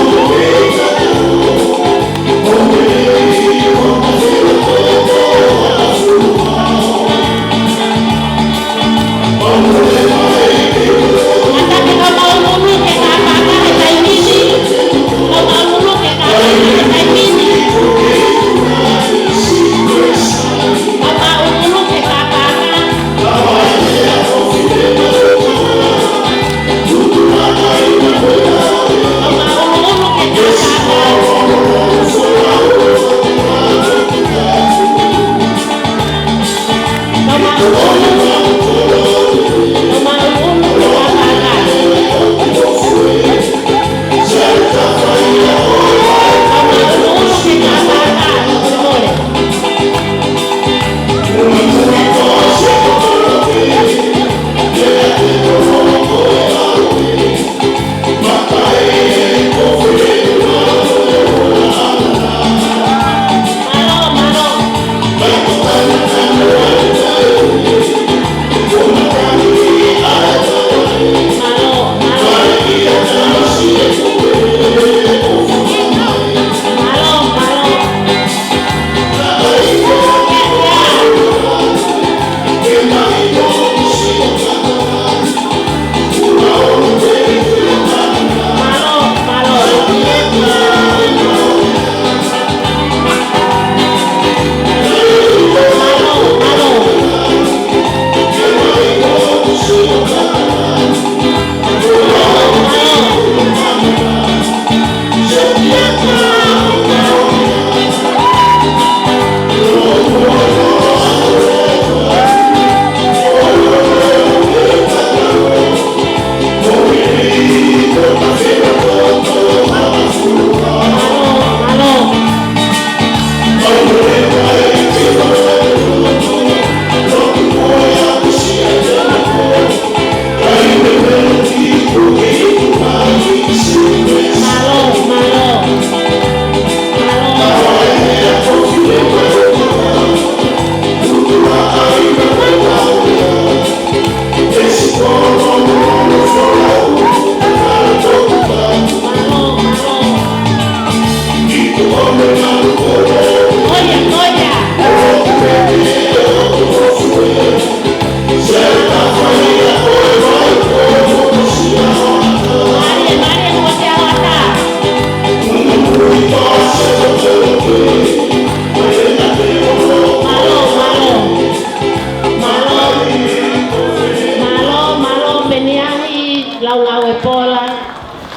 lau ngau e pola,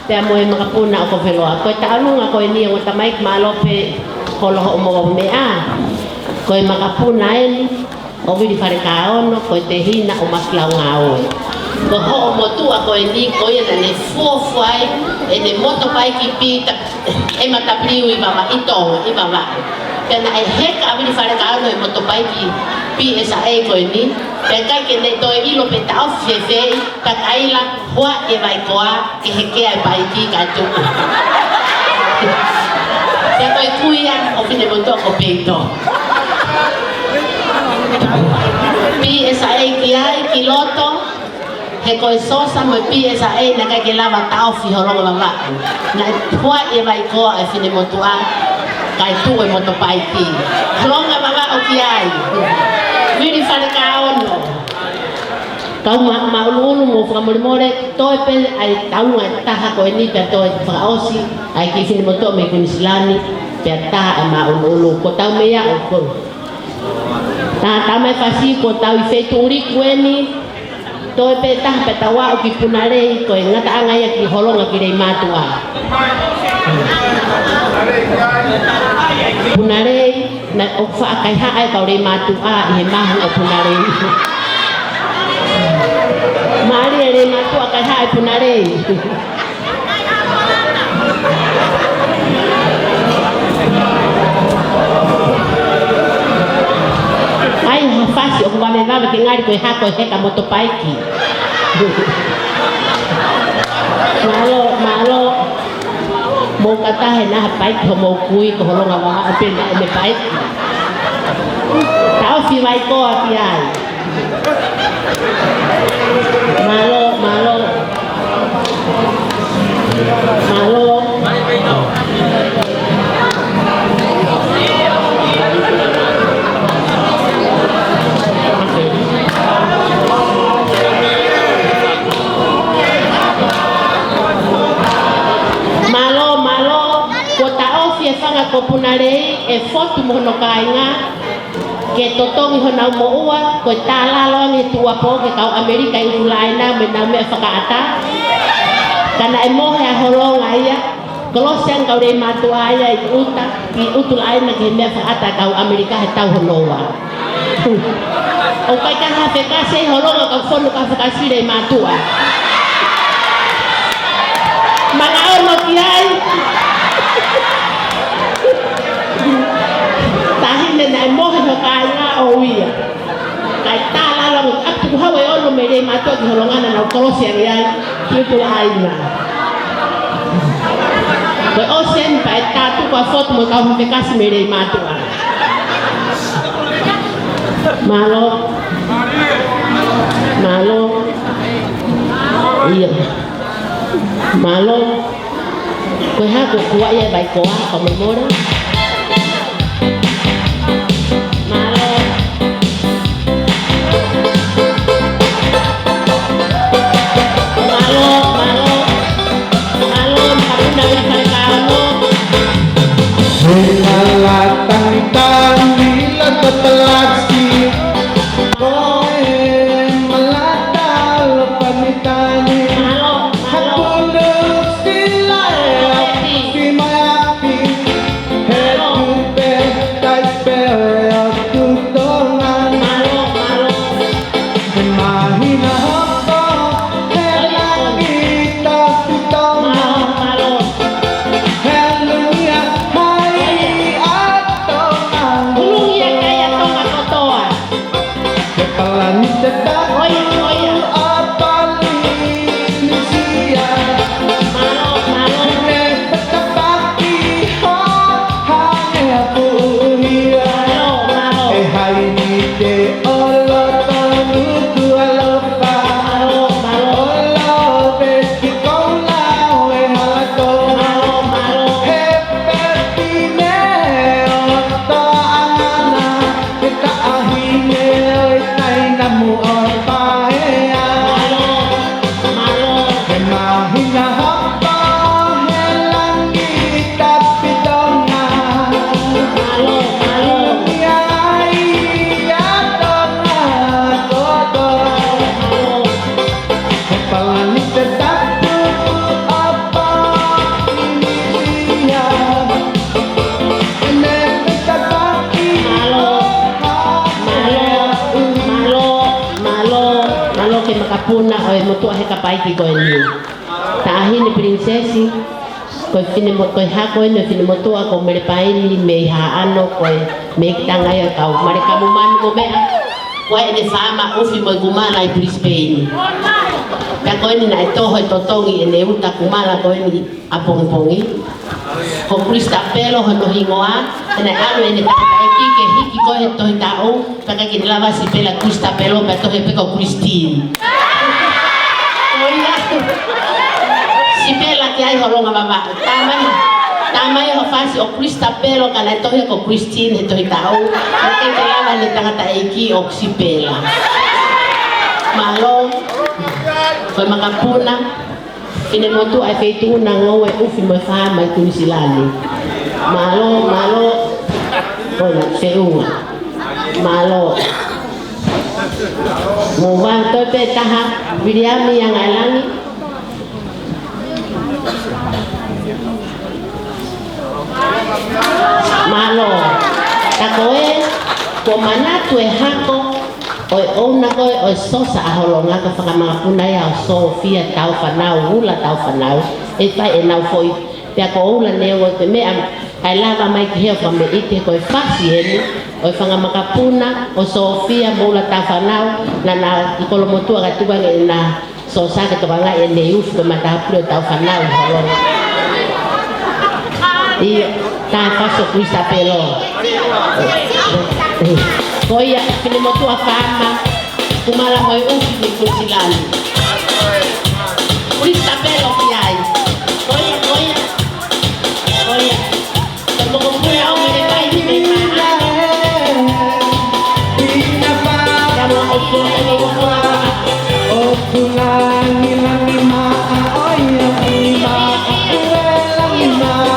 te mo e makapuna o ko wheloa. Koe taununga koe ni o tamaik malope kolo ho mo mea. Koe makapuna eni, o wiri whare ka ono, koe te hina o maslau ngau e. Ko ho mo tua koe ni koe na ne fuafuai, e ne motopai ki pita, e matapliu i wawa, i tonga, i wawa. Pena e heka a wiri whare ka ono e motopai ki pi e sa e koe ni, pe kai ke ne toe ilo pe tau whewhei, ta kaila hua e vai koa, ke hekea e pai ki ka tuku. Pe koe kuia, o fine montoko peito. Pi e sa e ki ai, ki loto, he koe sosa mo pi e sa e, na kai ke lava tau whiholonga wawa. Na hua e vai koa e fine motua, kai tu e motopai ki. Hlonga wawa o ki ai. Viri whare ka ono. Kau maulu mo whakamorimore, toi pe ai taunga taha koe ni pia toi whakaosi, ai ki whini moto me kunisilani, pia taha e maulu. Ko tau mea o kono. Tau mai whasi ko tau i whetu uriku eni, toi pe taha pe tawa o ki punarei, koe ngata angaia ki holonga ki rei matua. Punarei, na o whaakai hae kau rei matua i he mahu o punarei. Maari e rei matua kai hae punarei. Ai hafasi o kuwa me vava ki ngari koe hako e heka motopaiki. Malo, mo katahe naha paiki ho mo kui ko holonga waha o pena e me paiki. Tau fi vai koa ki ai. Malo. Ko whanga ko punarei e fotu mohono kainga ke totongi hona mo ua ko tālalo ngi tua po ke kau Amerika i ulaina me nau mea whakaata kana e mohe a horonga ia kolosian kau rei matua ia i utulaina ke mea whakaata kau Amerika he tau honoa o kai ka hawhekase i horonga kau whonu ka whakasi rei matua mana ono ki ai tahine na mohe no kainga o ia kai tālala mo atu hawe ono me rei matua ki holongana na kolosia ia kiutu aina koe o sen pa e tātu kua fotu mo kau hawhekasi me rei matua malo iya malo koe hako kua ia bai koa kau memora Melatang-tang bila ketelasi Koe meladal pamitani Hakunduk silai Simayaki Puna oi motu he kapai ki ko ni tahi ni prinsesi ko fine mo ko ha ko ni fine motu ko mere pai ni me ha ano ko me tanga ya kau mare kamu man ko me ko ene fama ufi mo gumala i Brisbane ta ko ni na to ho to tongi ene uta kumala ko ni apong pongi ko Krista pelo ho no hingoa ene alo ene ta ke hiki ko he to tao pa ka ki lava si pela Krista pelo pa to he pe ko Christine si pela que ai holonga mama tamai ho fasi o Krista pelo kana to he ko Christine to tao ke te lava ni tanga taiki o si pela malo foi makapuna ine motu ai feitu na ngoe ufi mo fa mai kunisilani malo ona seunga malo mo van to pe taha Williami yang alangi malo takoe ko manatu e hako oi ona koe oi sosa aholonga ka whakamapuna ia o Sofia tau whanau hula tau whanau e whai e nau foi pia ko ula neo o te mea ai lava mai ki heo whame ike koe whasi heni oi whangamakapuna o Sofia moula tau whanau na na ikolo motua ka tuanga e na sosa ke tawanga e ne ufu ke matahapuri o tau whanau holonga ia tai faso Krista pelo koia pine motua fama kumala moi ufi ni kusilani Krista pelo kiai koia como kuya o mere pai ni me ma ina pa kama o kulani lani ma oia ma lani ma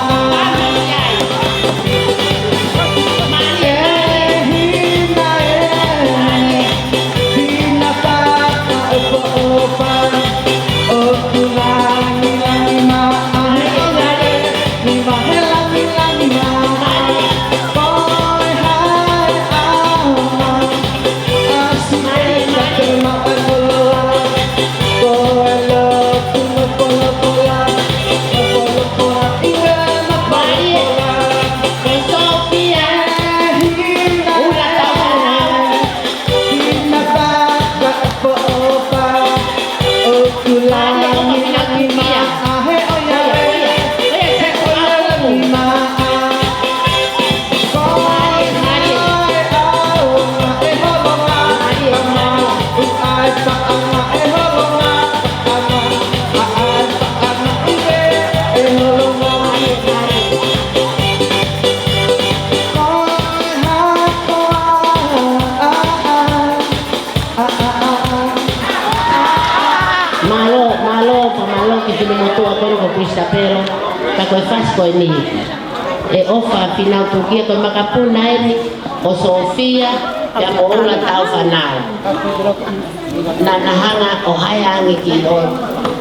Pero ka koe fasi koe ni e ofa final tukia koe makapuna eni o Sofia pia moula tau whanau na nahanga o haiangi ki o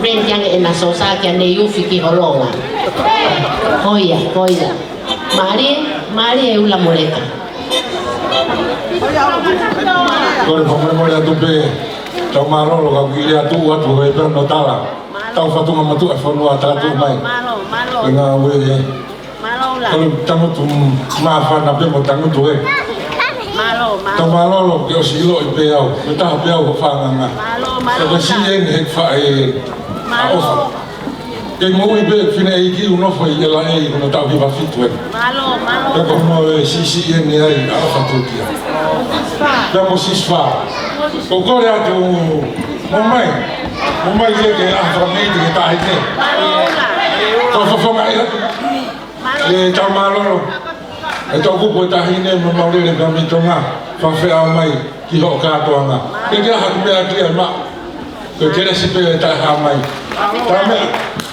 rendiangi e na sosa kia ne yufi ki holonga koia Mari e ula moleka koe whamai moi atu pe tau marolo ka kiri atu hei perno tala tau whatunga matu e whanua tātou mai e ngā ue e kalu tangutu mawhana pe mo tangutu e tau malolo ki o silo i pe au me taha pe au ho whanganga e ka si e ni hek wha e a ofa ke ngau i pe whine e ki unofa i ela e i kuna tau ki wafitu e pe ko mo e si e ni ai a ofa tukia pe mo siswa ko kore atu mo mai ye ke aframedi ke tahi te ko fofonga ira e tau malolo e tau kupo e tahi ne mo maurele ka mitonga fa fea mai ki ho katoanga ke ke ha mea kia ma ke kere si pe e tahi ha mai ta mea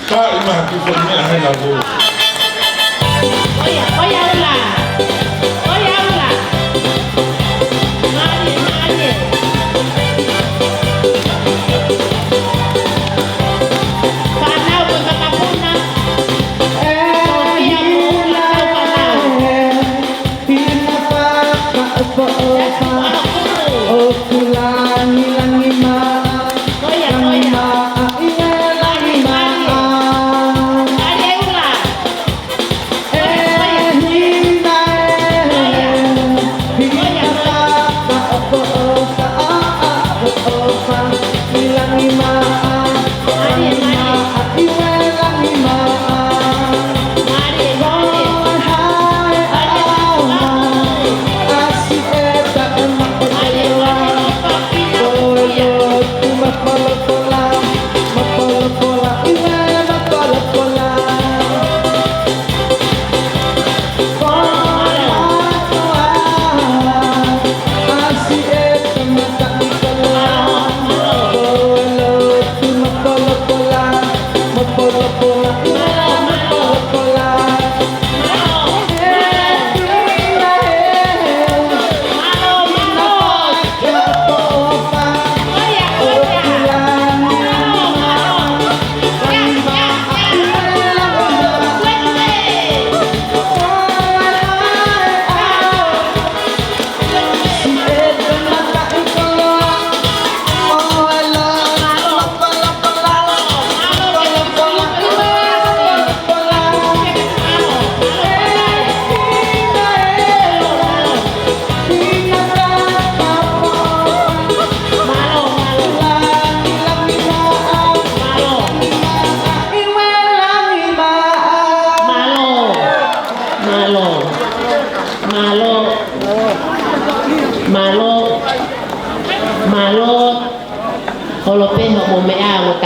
ta ima ki fo mea hena go oia Mari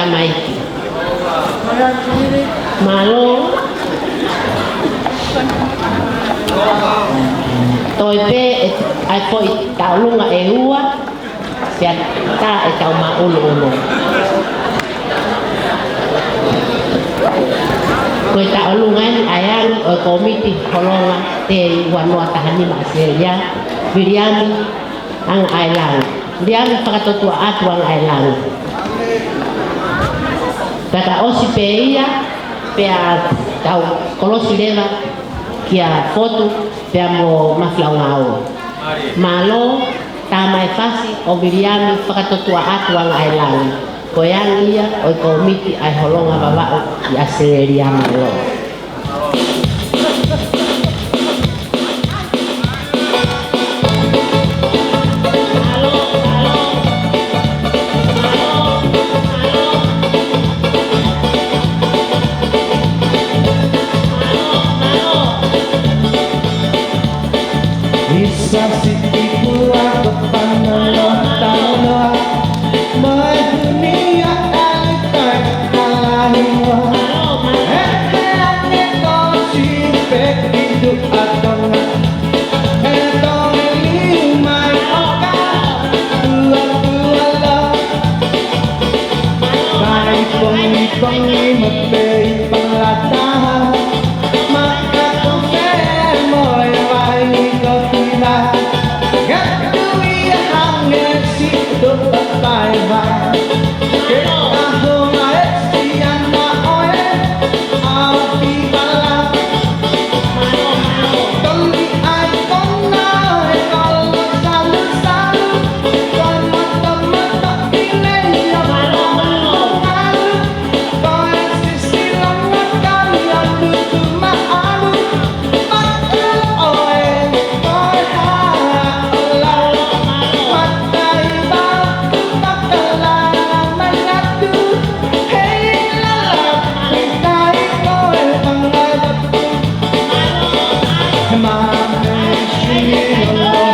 tamaiki. Malo toi pe ai foi taulunga e ua pia ta e tau maulu koe taulunga ni ayang o komiti kolonga te wanua tahani Australia Viriami ang ailang Viriami whakatotua atu ang ailang kata osi pe ia pia tau kolosi lewa kia foto pia mo maflau ngau malo tamai fasi o Viriami whakatotua atu ang ailang koyang ia o komiti ai holonga babao i Australia malo Isa siti pula kepanelon tanah mai dunia alikai kalahingwa ane kau sipek hidup atong etong limai oka tua la kai pengi mepei penglatahan maka tuker moy wai kotina gat duwi hange sido bye bye kita hunga sian ma oe au pi bala toli ai kona e kal salu salu kon mata pile ya malo koi sisi lang kan ya tu ma alu mata oe koi ha la matai ba takala manatu hey la la kai koi pangalap mame shini lo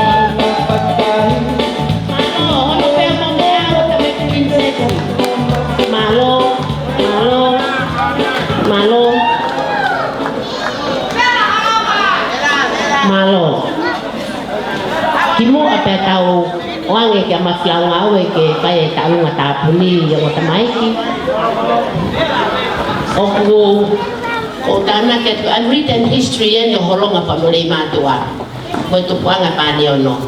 patay ano pe mo mo tabi prinsesa malo kimu apa tahu wange ke maflau ngawe ke pai talu ngata puni yang otamaiki o dana ke tu unwritten history en holonga pamule matua ko tu puanga paniono.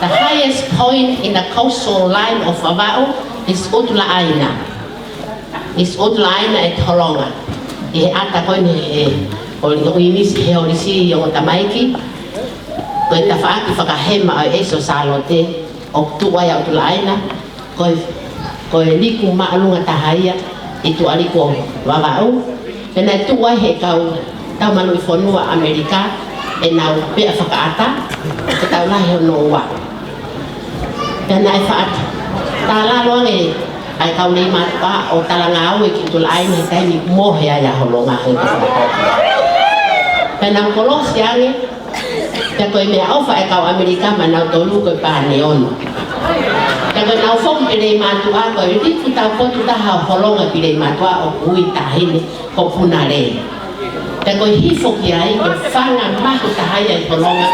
The highest point in the coastal line of Avao is Utlaina. Is Utlaina et holonga. E ata ko ni o inis he olisi yang otamaiki ko ta faaki fakahema ai eso salote o tua ya Utlaina ko liku maalunga tahaya itu aliko Avao. Pena tua he kau tau malu fonua Amerika e nau pe whakaata e tau lahi o noa. Pena e whaata tala loange ai kau nei mata o tala ngau e ki Utlaina he taimi mohe ai aholonga he pena kolosi ange te koe mea ofa e kau Amerika ma nau tolu koe pāne ono. Te koe nau whong pirei matua koe riku tau kotu taha o holonga pirei matua o kui tahine ko puna rei. Te koe hifo ki ai ke whanga mahu tahaya i holonga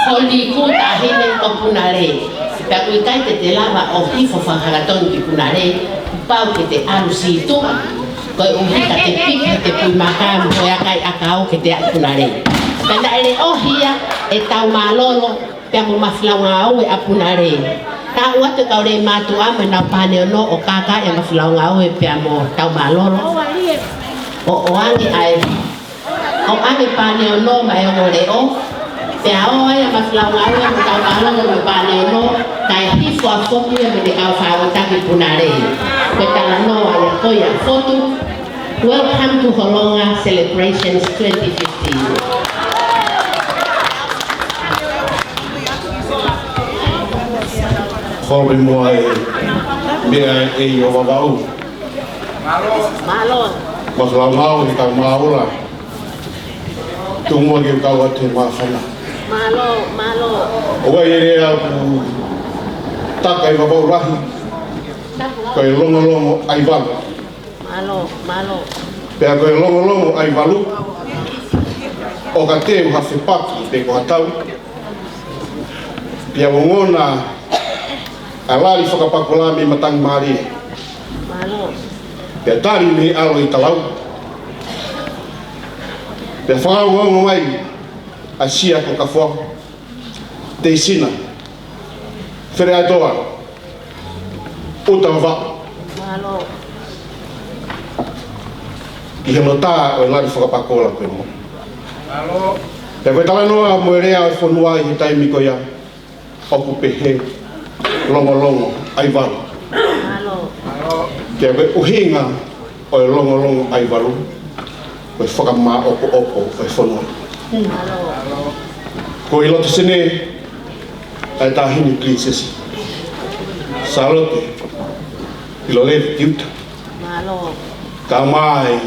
holi ku tahine ko puna rei. Te koe kai te lava o hifo whakaratonu ki puna rei pau ke te aru situ koe uhika te pika te pui makamu koe akai akau ke te puna rei. Penda ere ohia e tau malolo pia mo maflau ngau e apuna rei. Ta uate kau rei matua me nau pane ono o kaka e maflau ngau e pia mo tau malolo. O angi ai o angi pane ono ma e o reo pia o ai e maflau ngau e mo tau malolo me pane ono kai hifo a foku e me de kau whao taki puna rei. Koe tala noa e koia fotu. Welcome to Holonga Celebrations 2015. Kau mulai biar iyo babau. Malo. Masalah mau kita mau lah. Tunggu lagi kau hati masalah. Malo. Oke ini aku tak kayak babau lah. Kayak longo aiban. Malo. Pea koe longo ai walu. O ka teu ha whipaki pe ko hatau. Pea ngona a lari whakapakolami matang maari. Pea tari me alo i talau. Pea whakauongo mai a sia ko ka whua. Te sina. Where atoa. Uta wa. I he nota o e lari whakapakola koe mo. Pea koe tala noa mo e rea o whanua i he taimi ko ia. Oku pehe. Longo ai walu. Pea koe uhinga o e longo ai walu. Koe whakama opo o e whanua. Ko i loto sene ai tahini princesi. Salote. I lo lewe tiuta. Ka mai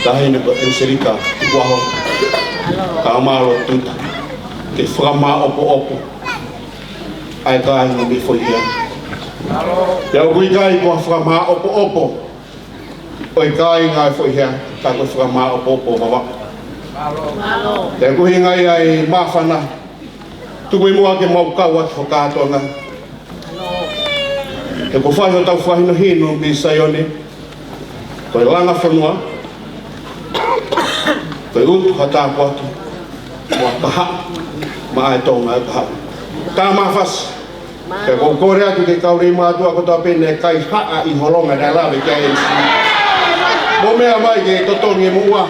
tahini ko enserika tuku aho. Ka malo tuta. Ke whakama opo. Ai kai ni me foi hia. Ya ui kai ko whakama opo. Oi kai ngai foi hia. Ka ko whakama opo wawa. Ya kui ngai ai mawhana. Tuku i mua ke mau kau atu whakātonga. E ko whai o tau whahino hino mi saione. Koe langa whanua. Koe utu hata atu. Mua kaha. Maa e tonga e kaha. Tā mawhas. Pea ko kore atu ke kauri mātua ko tā pene kai haa i holonga nai lawe kia e si. Mo mea mai ke totongi mo ua.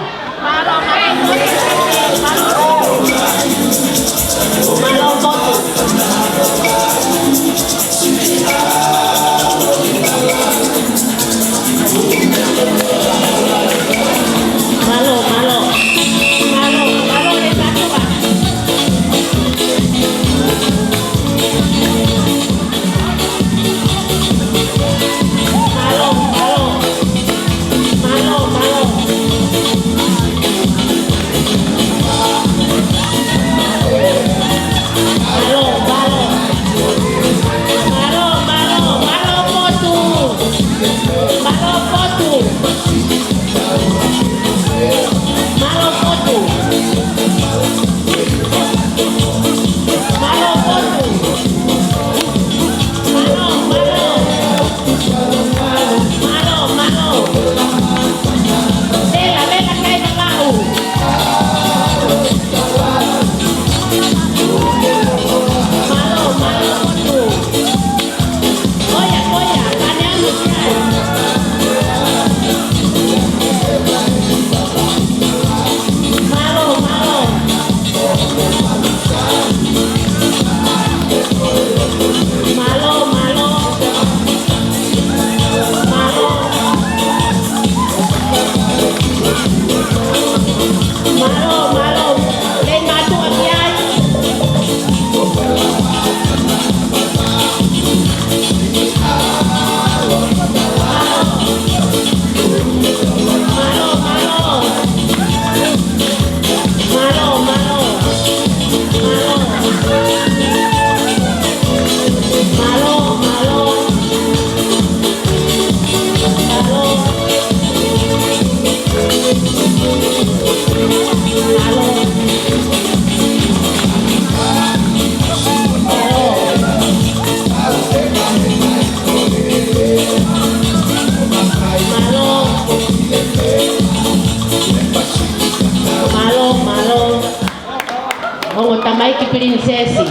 Princesi,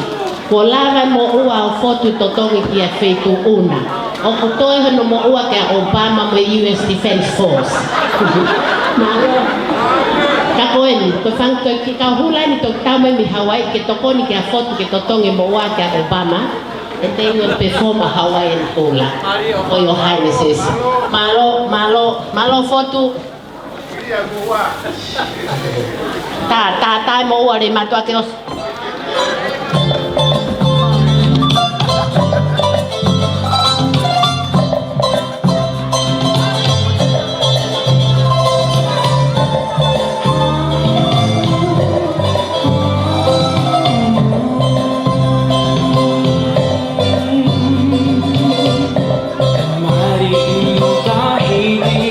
ko lava mo ua o fotu totongi ki a feitu una. O ko toi hono mo ua ke Obama mo US Defense Force. Malo. Ka koeni, ko fang to ki ka hulani to tama mi Hawaii ke tokoni ke a fotu ke totongi mo ua ke Obama. And they will perform a Hawaiian hula for your highnesses. Malo fotu. Ta mo ua re matua ke os. Mari imo kahit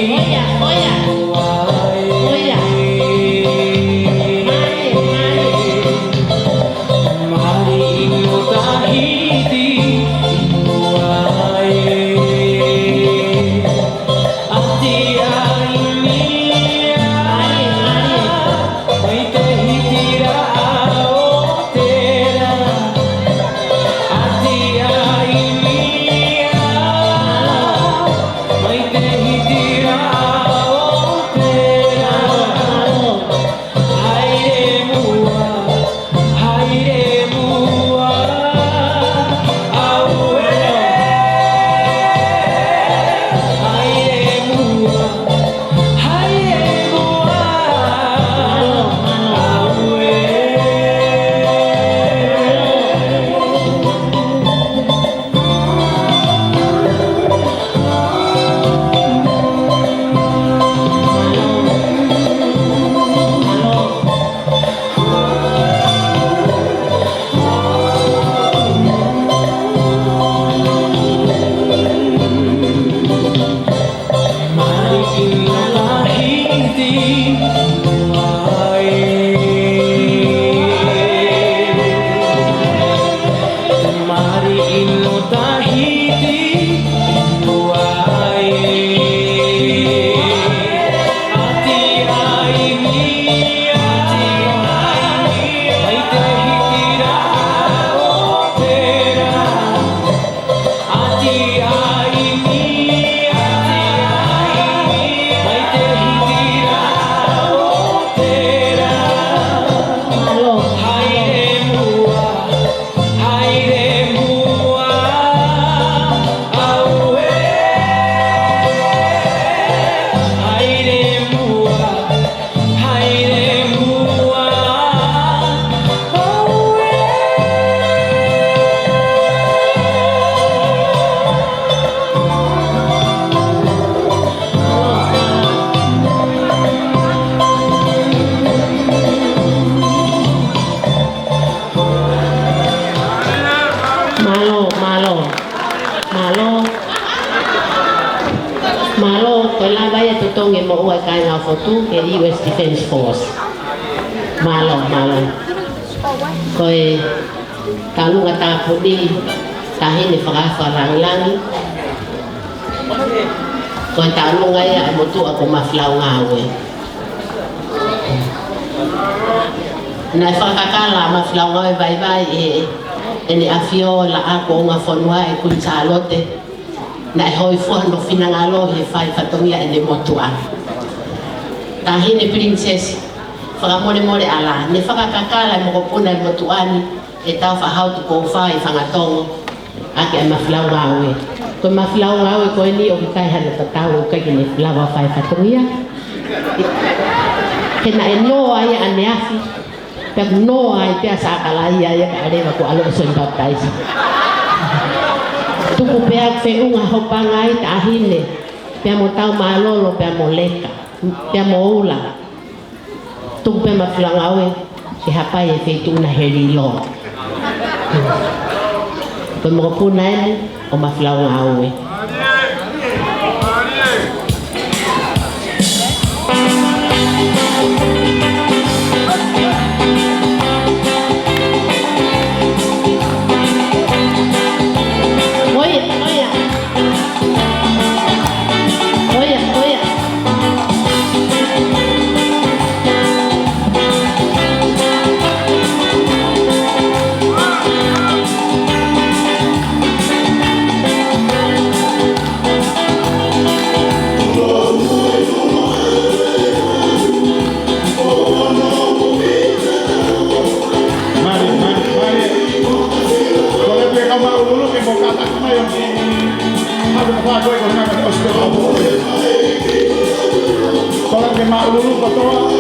Fotu ke US Defense Force. Malo. Koe kalunga tapudi tahi ni lang. Koe talunga ya motu ako maflau ngawe. Na fakakala maflau ngawe bye ini afio la ako nga fonwa e kunsalote. Na hoi fo no finangalo he fai fatongia ene motua. Tahi ni princess whakamore ala ne whakakakala mo kopuna mo tuani e tau whahau tu ko whai whangatongo ake a mawhilau ngawe ko mawhilau ngawe ko ni o kai hana tatau kai ni whilau whai whatongia kena e noa ia ane afi pek noa i pia sakalai ia ka arewa ko alo son baptize tuku pea wheunga hopangai tahine pia mo tau malolo pia mo leka pia mo ula tumpe maflangawe ke hapai e feitu na heri lo ko mo punai o maflangawe Oh,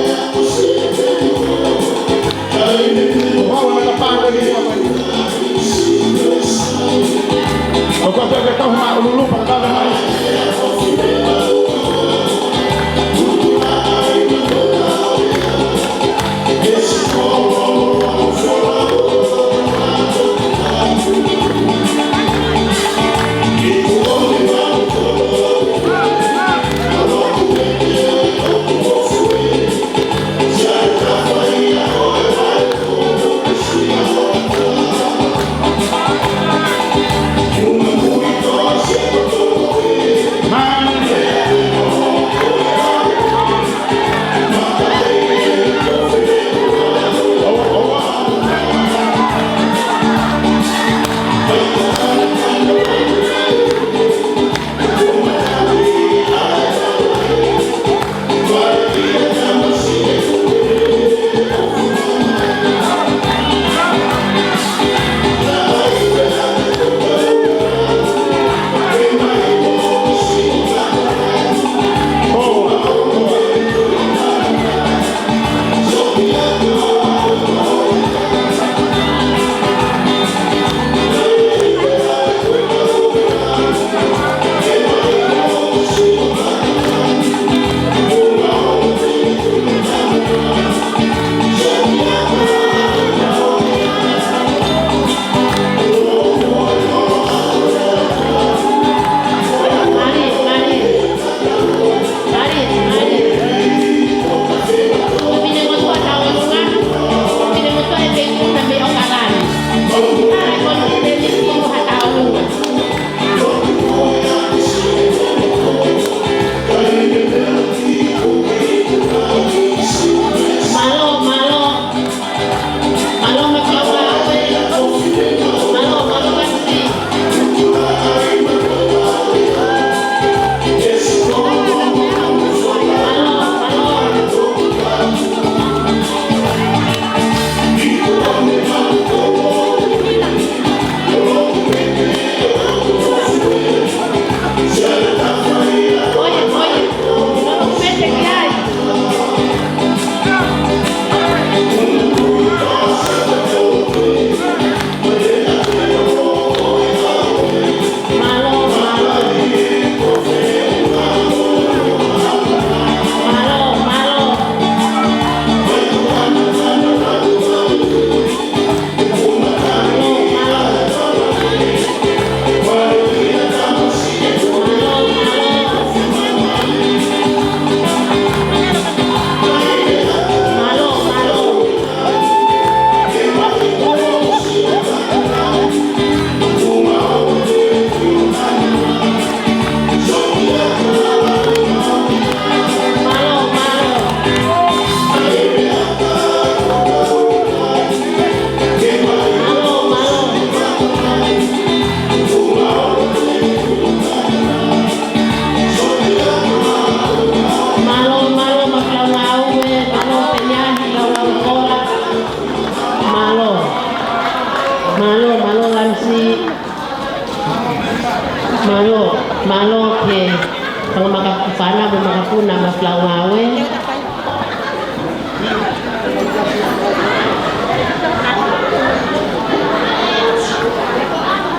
maflau ngawe.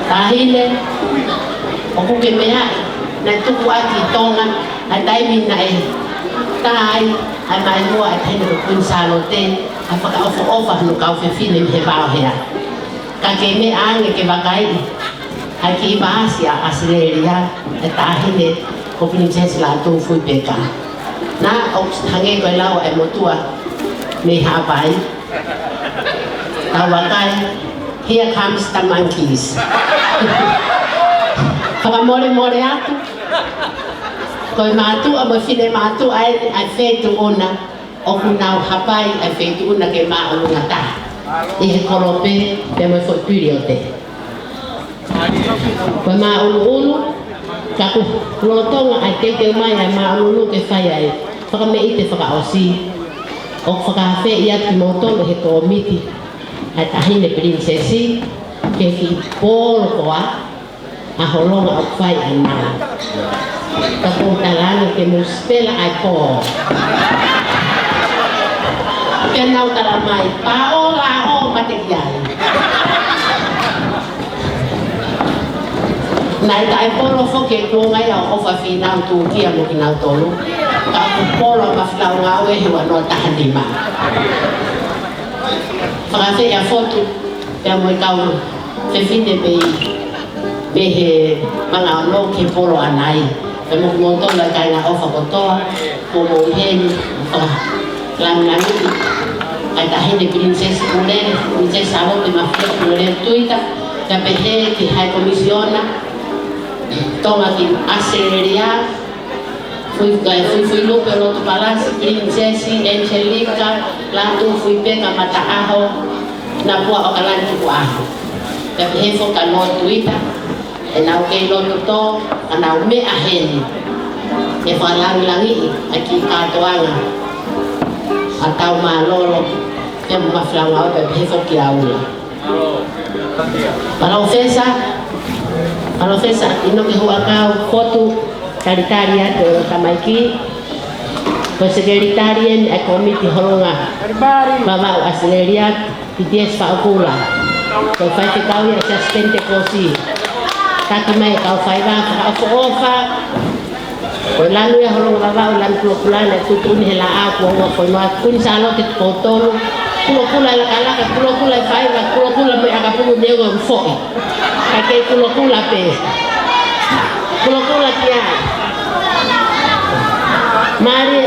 Tahile, aku kemea, na tuku aki tonga, adai mina tai, ai mai mua ai tene ko kun salote, ai whaka ofa no kau whewhine me he wao hea. Ka ke me ange ke wakai, ai ki iwaasi a Australia, e tahine ko princess la tō fui peka. Na o hange koe lau ai motua me hapai. Ta wakai, here comes the monkeys. Whakamore atu. Koe mātu a mo whine mātu ai whetu ona o kunau hapai ai whetu ona ke maolunga tā. I he korope pe mo whapuri o te. Koe maolunu, ka ku lotonga ai te mai ai maolunu ke whai ai. Whakame i te whakaosi. O whakawhe i atu motono he komiti. Ai tahine princesi ke ki pōro koa a holonga o whai ai nā. Ka pōtalanga ke muspela ai pō. Ke nau tala mai, pa o la o mate iai. Nai tai pōro fo ke kōngai au ofa whinau tū kia mo ki nau tolu. Ka ku pōro mawhinau ngawe hewa no tahanima. Whakawhi a fotu, pia mo i kau whewhine me he manga no ke pōro anai. Pe mo montona kai na ofa kotoa, po mo heni, langangi, ai tahine princess mulere, princess avote mafia mulere tuita, ka pehe ki hai komisiona, tonga ki Australia, fui lupe lotu palasi, princess Angelica, latu fui peka mata aho, na pua o kalani tuku aho. Ka pehe fo ka no tuita, e nau kei loto tō, a nau mea heni. E whalangi a ki kātoanga. A tau mā loro, e mawhilanga o pe pefo ki aula. Parau fesa, ino ke hua kau fotu taritaria te o tamaiki. Ko sekretarian e komiti holonga. Mamau Australia, ti ties whaokula. Ko whai te kau i assistente kosi. Kaki mai kau whaiwa whakaofa. Koe lanu e holonga wawau lanu kulopulana tutuni he la aku onga koe noa kuni salote tukotolu. Kulopula e lakalaka, kulopula e whaiwa, kulopula me akapungu neo mfoki. Kake kulopula pe. Kulopula kia. Mari.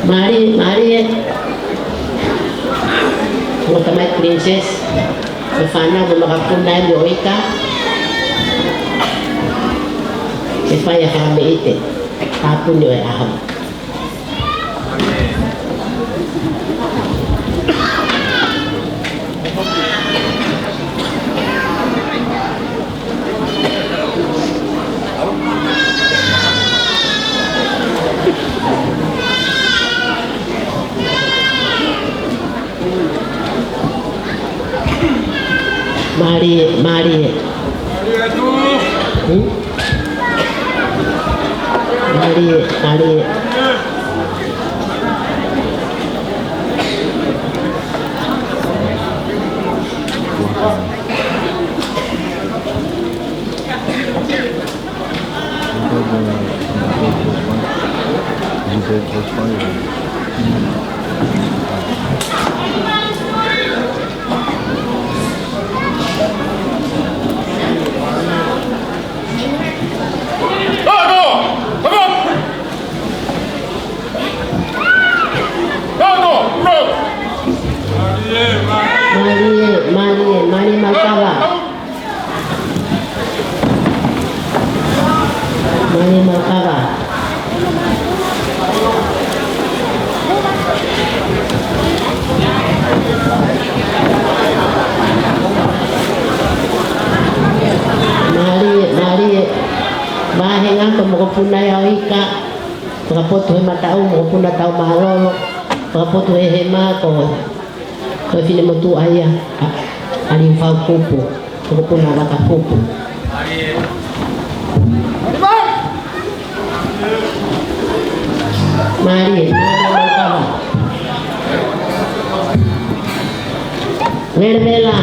Marie, mo kamay princess, Stefania mo makapunay Loika, Stefania kami ite, tapon niyo ay aham. Marie. Marie. Mari Makara. Mari mahenga pemukupuna ya ika pakapoto he matau mukupuna tau malolo pakapoto he hema ko fine motu aya ali fau kupu mukupuna baka kupu Mari Makara Nervela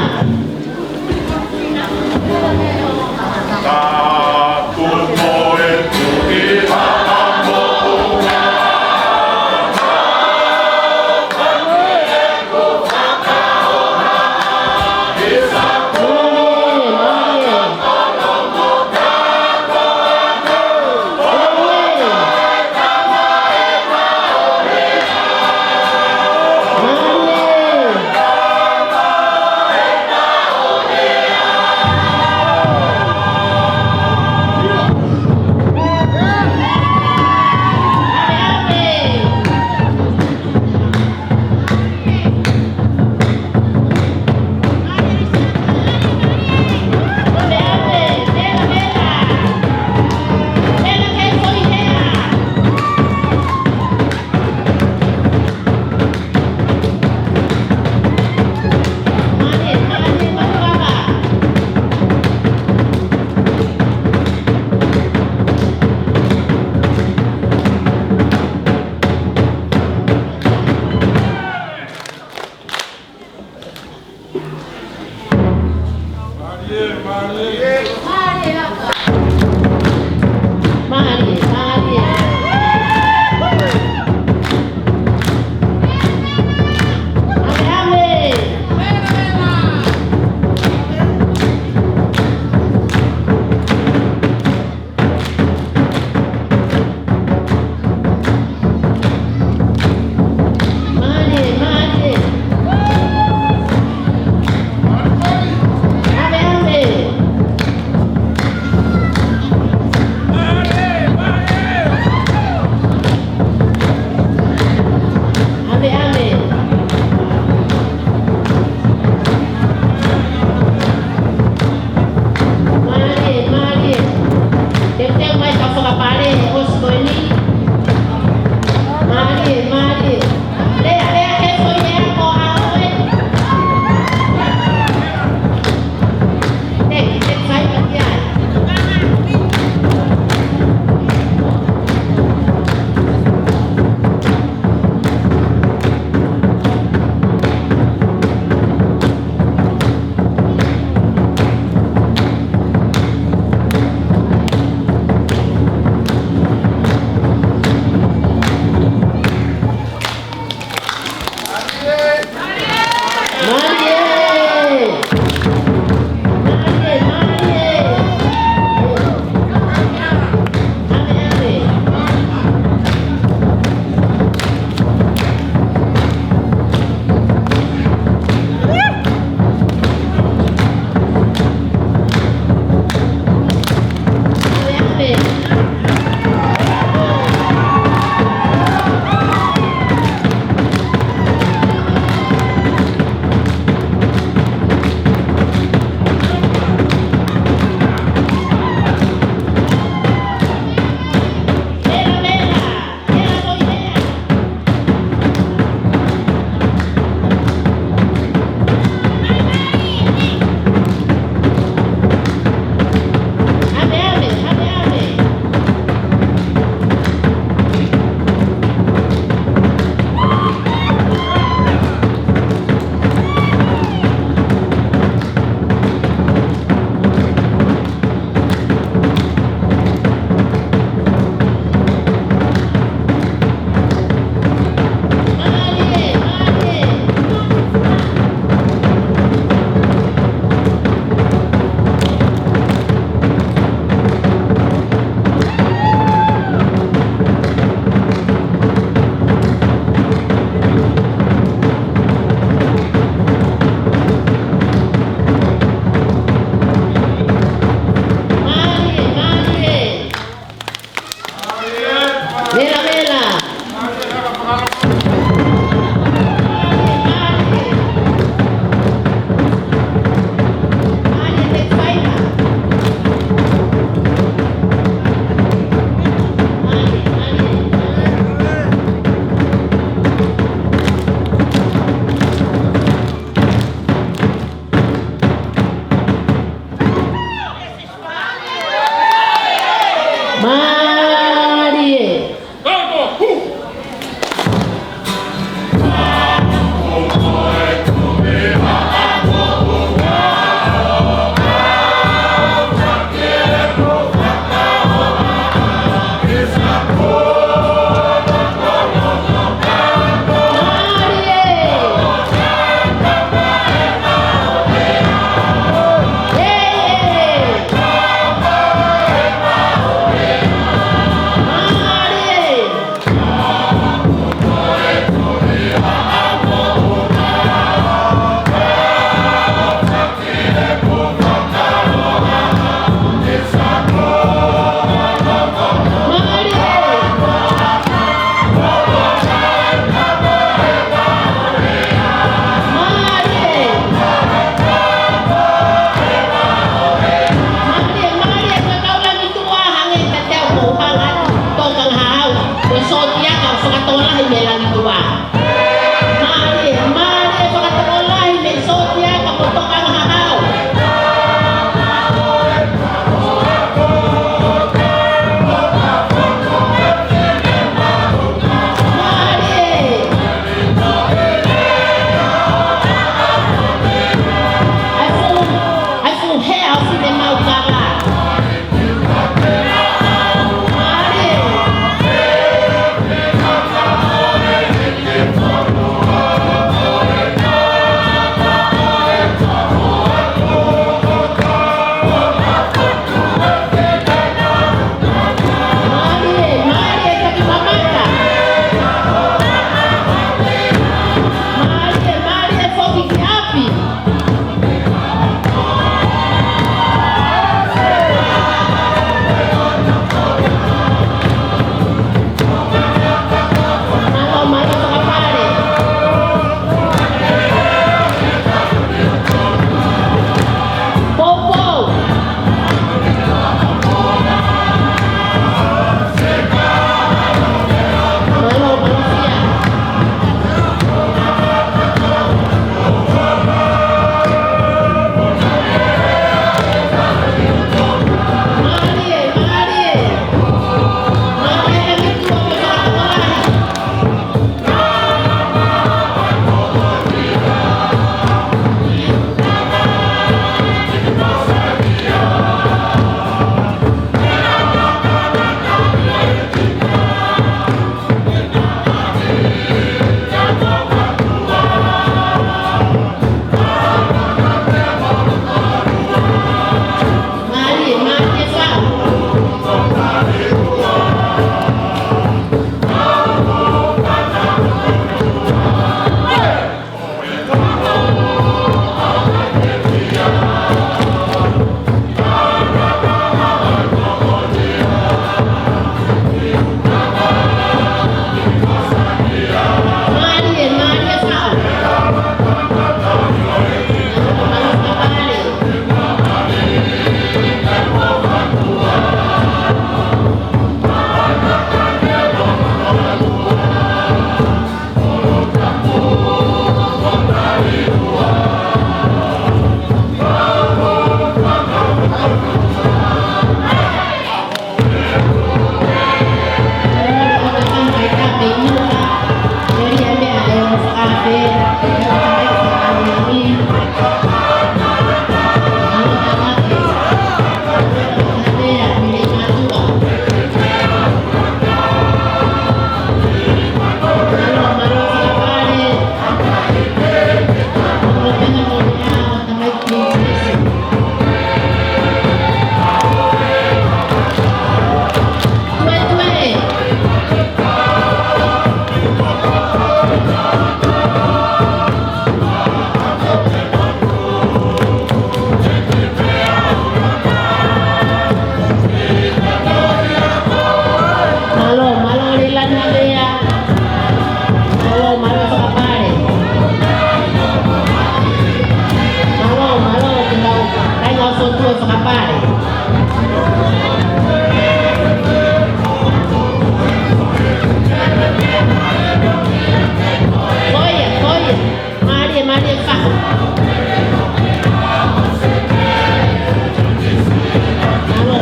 Maria fa.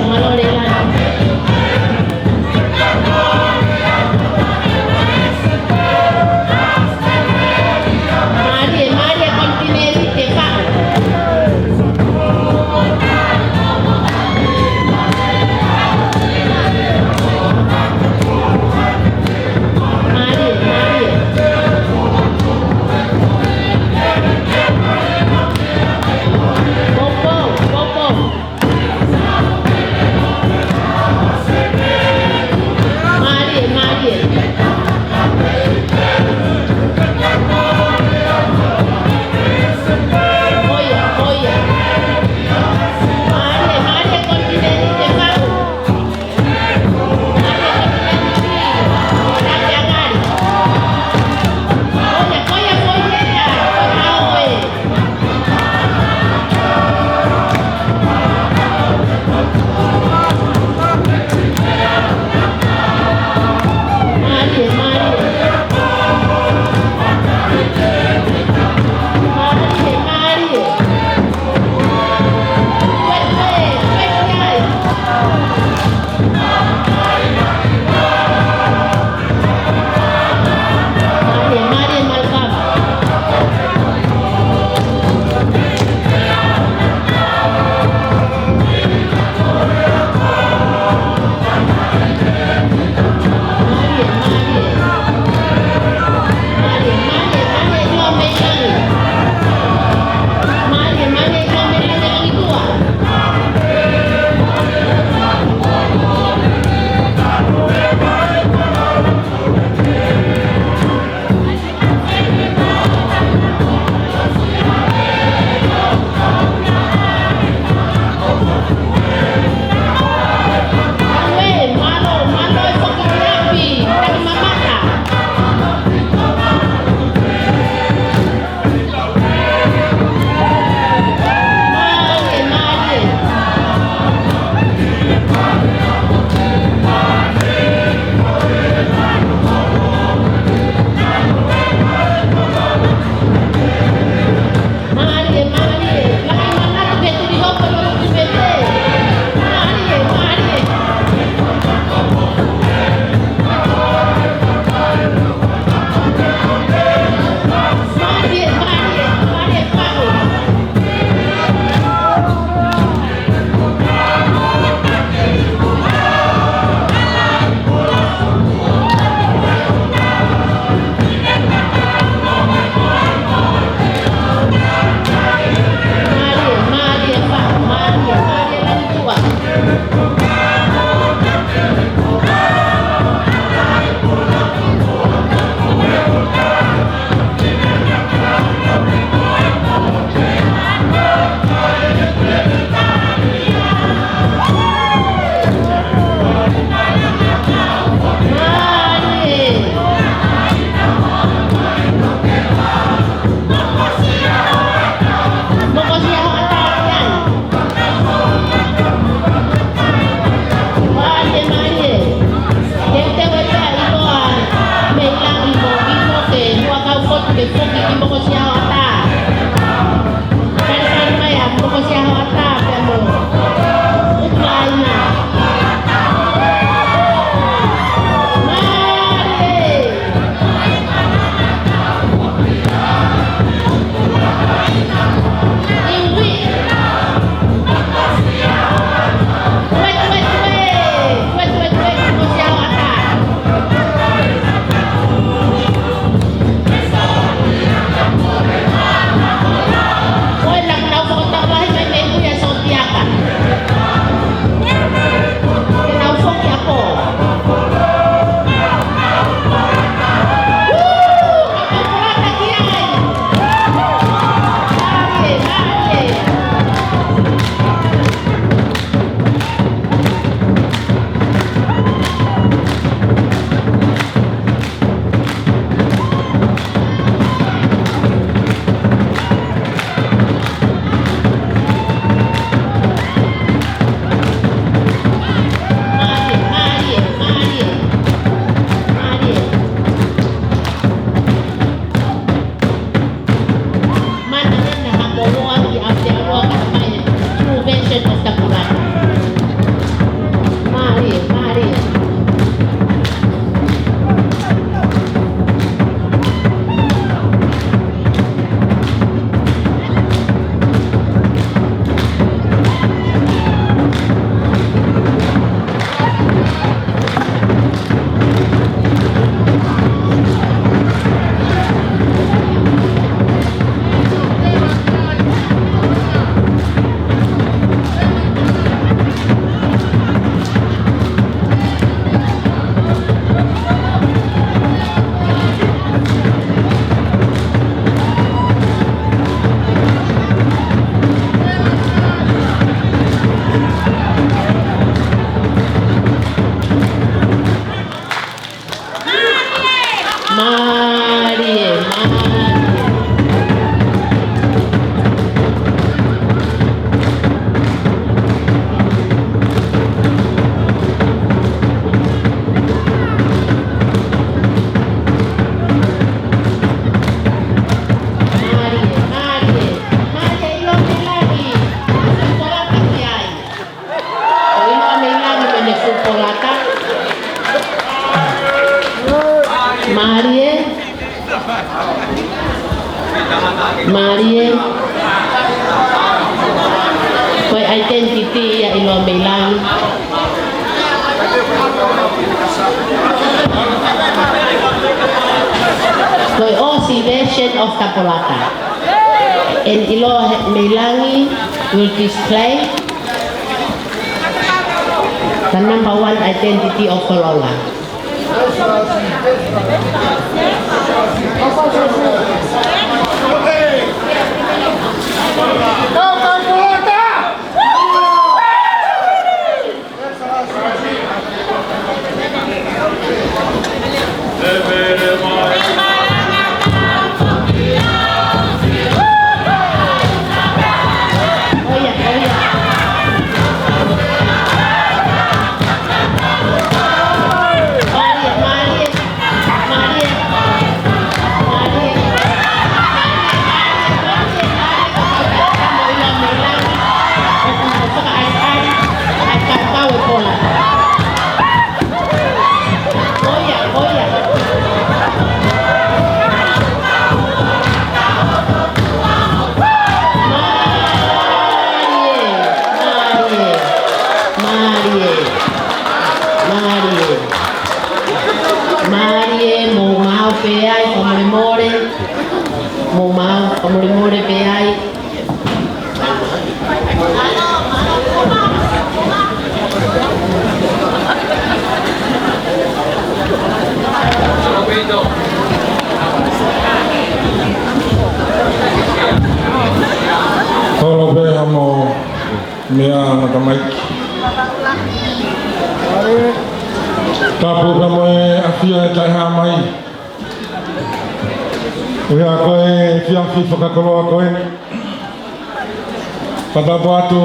Malo le la. Maria contineri te fa. Maria. Marie koe identity ia ilo meilang koe oscillation of Kapolaka and ilo meilangi will display the number one identity of Kolola. Tolo be hamo mea matamaiki. Tapu kamo e afia e taiha mai. Ea koe fia fifa kakoloa koe. Patapu atu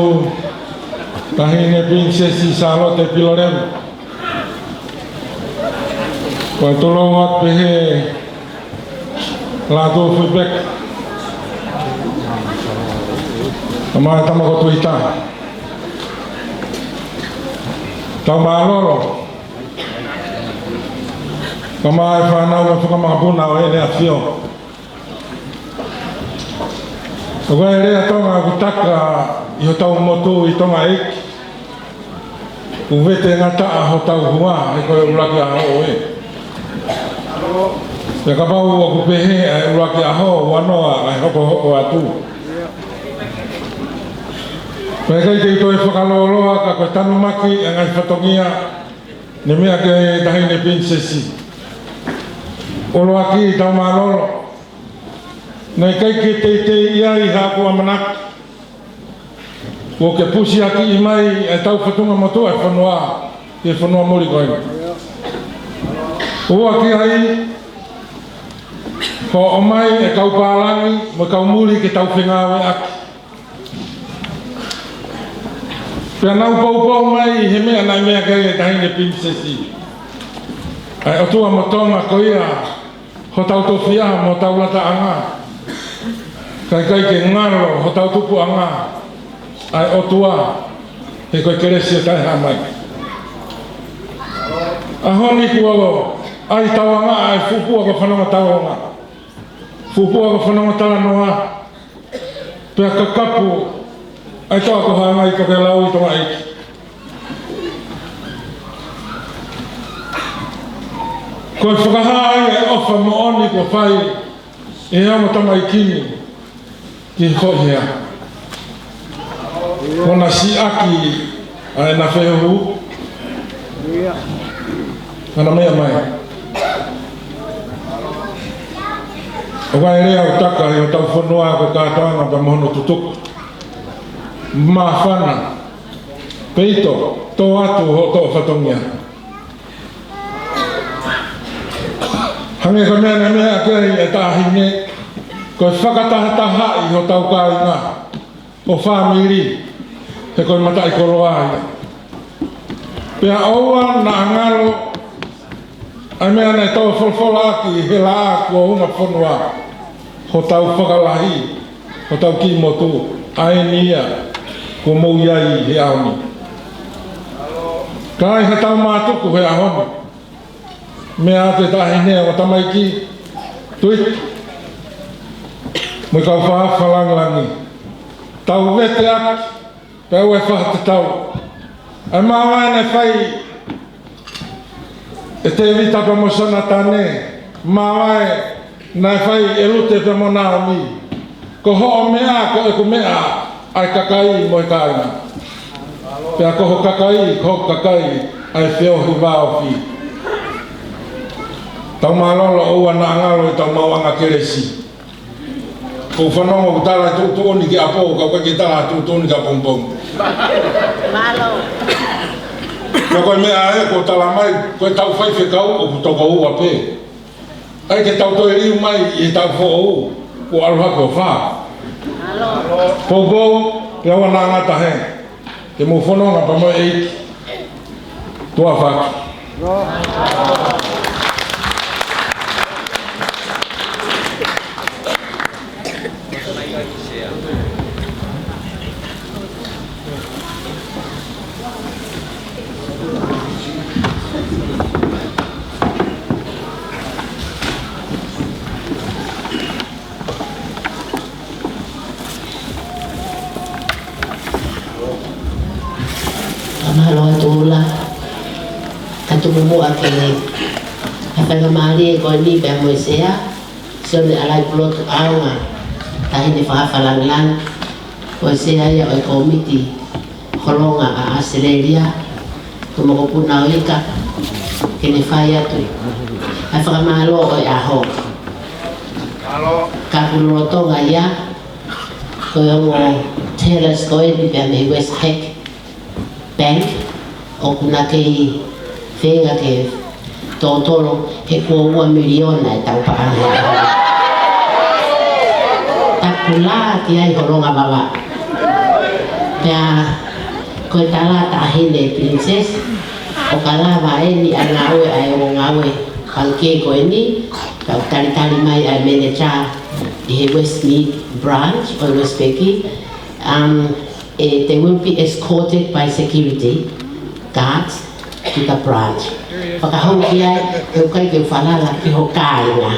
tahine prinsesi Charlotte Pilorevu. Koe tolo wat pehe lato fuibek. Tama tama ko tuita. Tama lolo. Tama fa na wa fa ma buna o ele afio. Ko ele atonga kutaka yo tau moto I tonga ik. Ku vete ngata ho tau hua e ko ulaki a ho e. Ya ka pau ku pehe ulaki a ho wanoa ai ho atu. Pea kai te ito e whakaloloa ka koe tanu maki e ngai whatongia ne mea ke tahine prinsesi. Olo aki tau malolo. Nei kai ke te ia I hapua manaki. Ko ke pusi aki I mai e tau whatunga motua e whanua ke whanua mori koe. O aki hai ko o mai e kau pālangi mo kau muri ke tau whengawe aki. Pea nau pau mai he mea nai mea kai e tahine prinsesi. Ai o tua motonga ko ia ho tau tofia mo tau lata anga. Kai ke ngaro ho tau tupu anga. Ai o tua he koe keresi e tai hamai. A honi kualo ai tau anga ai fupua ko whanonga tau anga. Fupua ko whanonga tala noa. Pea ka kapu ai toa ko hanga I ko ke lau I tonga iki. Koe whakahai e ofa mo oni ko whai e amo tama ikini ki hoi hea. Kona si aki ai na whehu. Kana mea mai. O kai rea o taka I o tau whanua ko kātanga pa mohono tutuku. Mafana peito to atu ho to whatongia hange ko mea keri e tahine ko whakatahataha I ho tau kāinga o whamiri he koe matai koroa ai pea oua na angalo ai mea nei tau wholwhola aki he la ako unga whanua ho tau whakalahi ho tau ki motu ai nia ko mau iai he aoni. Kai he tau mātuku he ahoni. Mea te tahine o tamaiki tuit. Mo ka whaafalang langi. Tau vete aki, pēu e whahata tau. Ai mawa ne whai e te vita pa mosana tāne. Mawa e nai whai e lute pa mo nā mi. Ko ho mea ko e ko mea ai kakai mo i kāina. Pea ko ho kakai ai whio hi wāo whi. Tau malolo ua na angalo i tau mawanga keresi. Ko whanonga ku tala tuoni ki apo, ka koe ki tala tuoni ka pompong. Malo. Ka koe mea e, ko tala mai, koe tau whaiwhe kau o ku toko ua pe. Ai ke tau toi riu mai i tau fo o, ko aluha ko wha. Malo. Pou, pia wana ngata he. Ke mo whanonga pa mo eiki. Tua whaki. Mahalo atula katumu akene afanga mali ko ni be moisea so le alai plot awa tahi ni fa falang ko sea ya o komiti holonga a Australia como ko puna ika kene faya tu afanga malo o aho halo kapuloto ngaya ko yo teles ko ni be me West Peck Bank o kuna kei whenga ke tōtoro he kua ua miliona e tau paanga. Taku la ki ai horonga wawa. Pea koe tala tahine princess o ka la wae ni a ngawe ai o ngawe kalke koe ni tau tari mai ai manager i he Westmead branch o Westpeki. They will be escorted by security guards to the branch. Whakahau ki ai, e ukai ke whanala ki ho kāinga.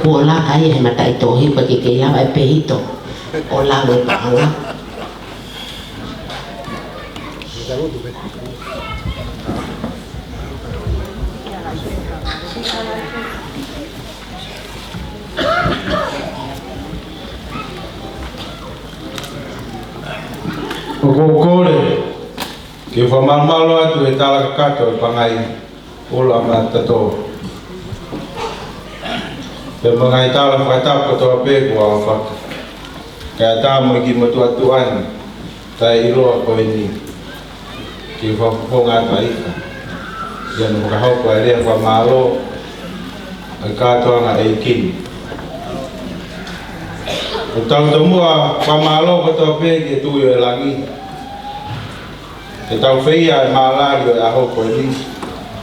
Kua la kai he matai tohi pa ki kei lawa e pehito. O la we paanga. O kore, ke whamalmalo atu e tala kakato e pangai ula ma tato. Pe mangai tala whaitapa toa pēku a whaka. Kaya tāmo ki matu atu ani, tai iloa koe ni. Ke whaponga atu aika. Ian whakahaupa e rea whamalo, e kātoanga e kini. O tau tamua whamalo katoa pēki e tui e langi. E tau whaia e mālari o e aho koe ni,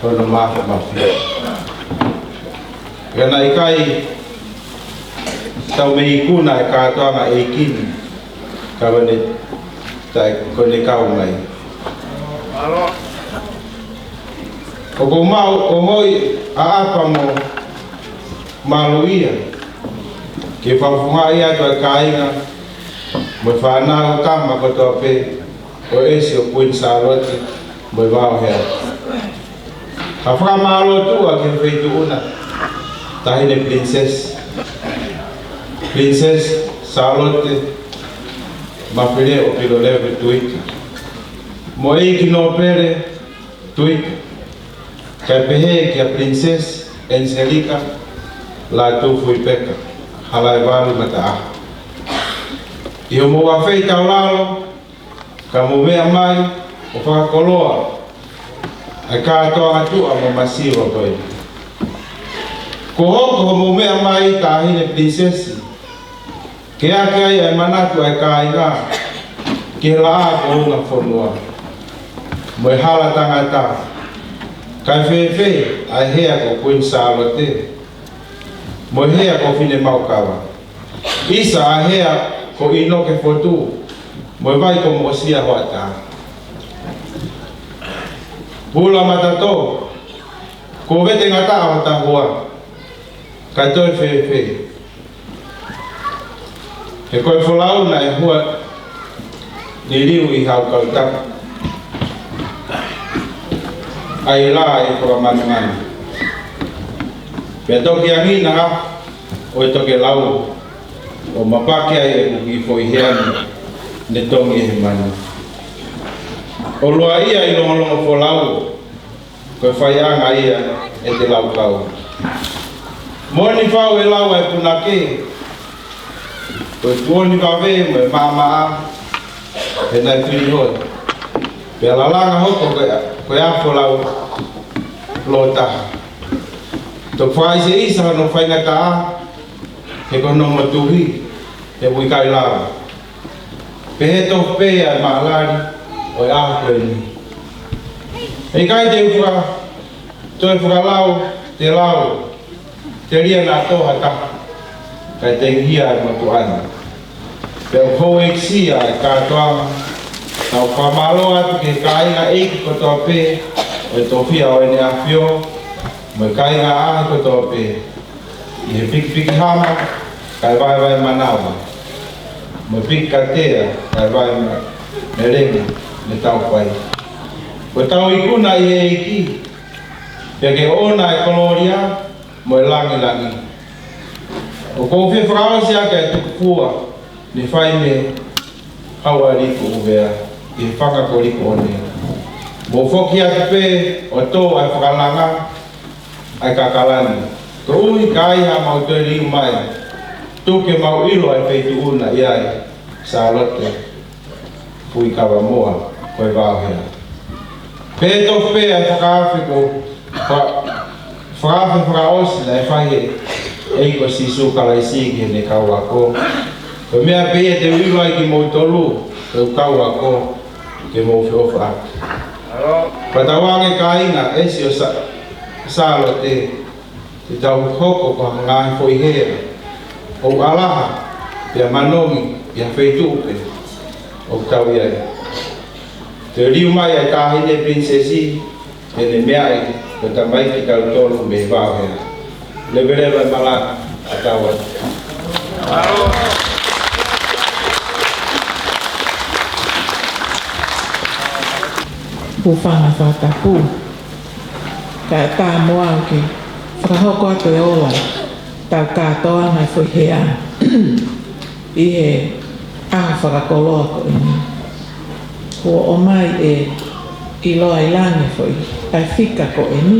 hono māwha mawhi. E na i kai, tau me i kuna e kātoanga e kini, ka wane tai kone kau mai. O ko mau o hoi a apa mo maluia, ke whawhunga ia to e kāinga, mo whanau kama katoa pē, o esi o Queen Charlotte, mo i wao hea. Ha whakamalo tua ke whaitu una, tahine Princess Charlotte, mawhine o pilo lewe tuita. Mo eiki no pere tuita, kai pehe kia Princess Angelica, la tufu i peka, halai walu mata aha. I o mo wawhei tau lalo, ka mo mea mai o whakakoloa, ai kātoa atua mo masiwa koe. Ko hoko mo mea mai tahine Princess, ke ake ai ai manatu ai kāinga, ke laa ko unga whanua. Mo e hala tangata, kai whewhe ai hea ko Queen Charlotte, mo hea ko whine maukawa. Isa a hea ko ino ke whotu, mo vai ko mo sia hoata. Pula matato. Ko vete ngata o tahua. Kai toi fe. E koe wholau na e hua ni riu I hau kautaka. Ai la e koa manangana. Pea toki angina ha, o e toke lau, o mapake ai e uki fo I heani, ne tongi e mani. O lua ia I longolongo fo lau, koe whaianga ia e te lau kau. Moni whau e lau e punake, koe tuoni wawe mo e mamaa, e nai whiri hoi. Pea lalanga hoko koe afo lau lo taha. Tō whai se isa no whainga taa, he kono matuhi, he wikai lau. Pe he tō pēa e maalari, o e aho koe ni. E kai te uwha, tō e whakalau, te lau, te ria nā tōha taha, kai te hia e matu ana. Pe o kou eksia e kātoa, tau whamalo atu ke kāinga eiki ko tō pē, o e tō whia o e ne awhio, mo e kāinga ahi ko tō pē. I he piki hama, kai vai manawa. Mo e piki katea, kai vai me renga, me tau whai. Ko tau ikuna I e eiki, pia ke ona e koloria, mo e langi. O kou whia whakaosia ka e tuku pua, ni whai me haua riko uvea, I he whakako riko o nea. Mo whoki atu pē, o tō ai whakalanga, ai kakalani. Ko ui ka iha mau toi riu mai, tuke mau ilo ai peitu una iai, sa lote, pui kawa moa, koe wāhea. Pē tō pē ai whakawhi ko, whakawhi whakaosi na e whahe, eiko si sukala I siki ne kaua ko. Ko mea pē te ilo ai ki mau tolu, ko kaua ko, ke mau whiofa atu. Patawange ka inga, esi o salo te tau hoko ko ngai foi hea. O alaha, pia manomi, pia feitu upe, o tau iai. Te riu mai ai kāhine prinsesi, e ne mea e, ko ta mai ki kau tolu me vau hea. Lebereva malaka, a tau atu. Pufanga whatapu. Ka tā moa ki whakahoko atu e ola. Tau kātoa mai whui hea. I he aha whakakoloa ko ini. Kua o mai e I loa I langi whui. Ai whika ko ini.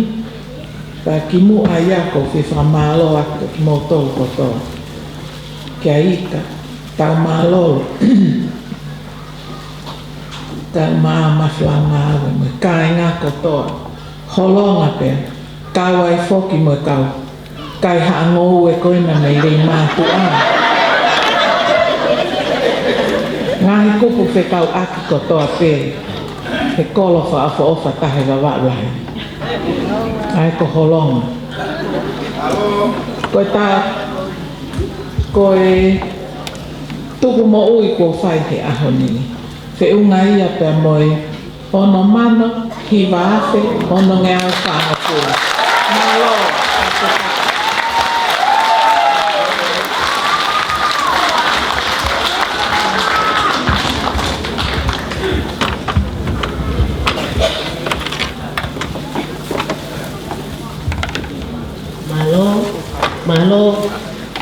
Ta ki mu a iako whi whakamalo atu ki mō tolu kotoa. Kia ika. Tau mālolo. Tau maa mawhianga awe mo kāinga kotoa. Holonga pēr. Kau ai whoki mo kau. Kai haangou e koina mei rei mātu a. Ngahi kupu whe kau aki kotoa pēr. He kolo wha awha ofa tahe wa watlai. Ai ko holonga. Koe tā. Koe tuku mo ui kua whai he aho nini. Whe unga ia pēr moi. Ono mano, hi wāwhe, ono ngea whāpua. Malo, Malo,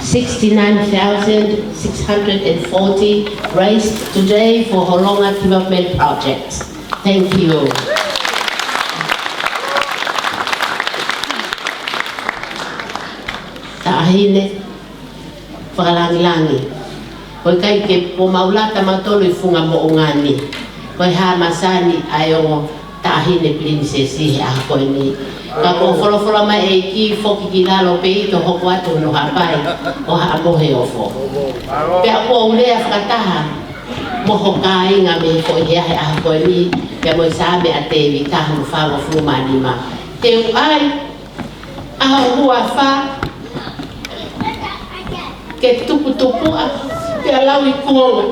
69,640 raised today for Holonga Development Projects. Thank you. Tahine, whakalangi-langi. Koe kai ke po maulata matolo I funga mo ongani. Koe ha masani ayo tahine prinsesi he aha koe ni. Ka ko wholawhala mai e ki whoki ki lalo pe I to hoko atu no hapai o ha amohe ofo. Pea po ulea whakataha. Moho kāinga me ko hea he aha koe ni. Pea mo sabe a tewi taha mo whawa fumanima. Te uai, aha hua wha. Ke tupu-tupua, pea lau I kuonga.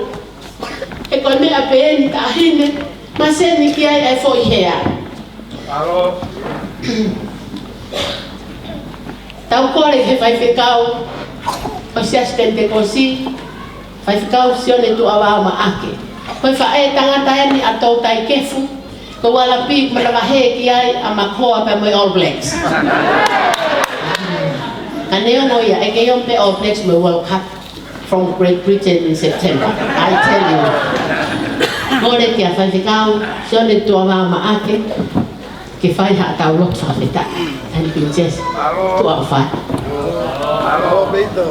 E koe mea peeni tahine, maseni ki ai e fo I hea. Tau kore he fai whekau, o si asistente kosi, fai whekau sione tu awa ma ake. Koe whae tangata eni a tau tai kefu, ko wala pi manawa he ki ai a makoa pe moi All Blacks. Kaneo ngoia, eke yon pe All Blacks me World Cup from Great Britain in September. I tell you. Kore ki a whai whekau, sione tu awa ma ake, ke whai ha tau lot whawheta. And princess, tu au whai. Alo, Beito.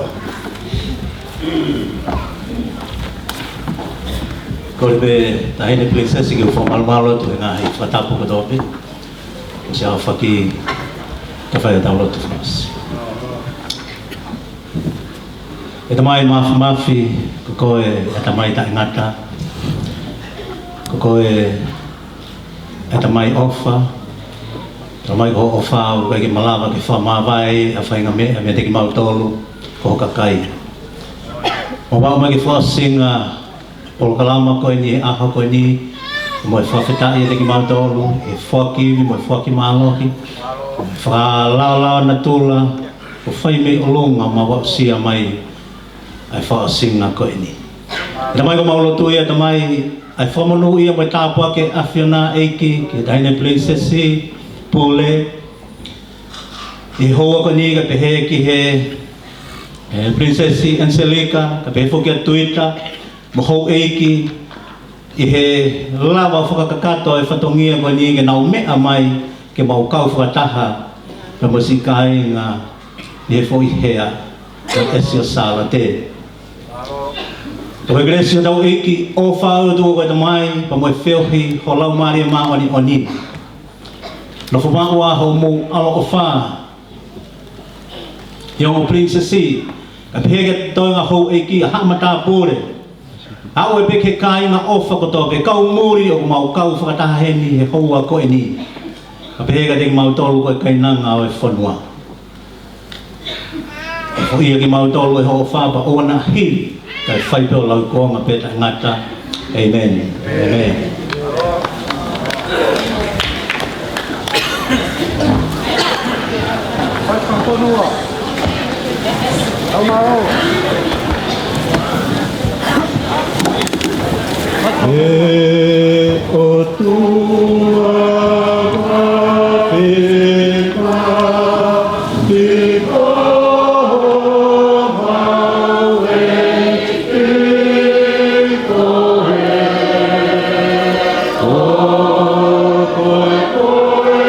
Kore be tahine princess ki ufo malmalo tu nga hi whatapu ka tope. Siya whaki ka whai tau lotu whamas. E tamai mafi ko koe e tamai ta ingata. Ko koe e tamai ofa. Tamai ko ofa o kai malawa ki whamawai a whainga me te ki mautolu ko kakai. O wau mai ki whasinga o kalama koe ni e aha koe ni mo e whawhetai e te ki mautolu e whaki mo e whaki maaloki whalala na tula o whai me olunga ma wau sia mai ai whasinga koe ni. Tamai ko maulotu ia tamai ai whamanu ia mo e tāpua ke awhiona eiki ke taine princessi pule i hoa ko ni ka pehe ki he princessi Angelica ka pehe foki a tuita mo hou eiki i he lawa whakakakato e whatongia ko ni ke nau mea mai ke mau kau whakataha ka mo sikai ngā i he fo i hea ka esio sala te ka regresio tau eiki o whau tu ko mai pa mo e whiohi ho lau maria mawani o ni no fo maua ho mo alo o fa yo princessi ka pege to nga ho eki ha mata pure a o pe ke kai nga ofa ko to pe kau muri o mau kau fa ta heni he ho ko ni ka pege de mau tolu ko kai na nga o fonwa o ia ki mau tolu ho fa ba o na hi ka fai pe lau ko nga pe ta ngata amen amen. O tua whawheka Te koho mau e kohe O koe koe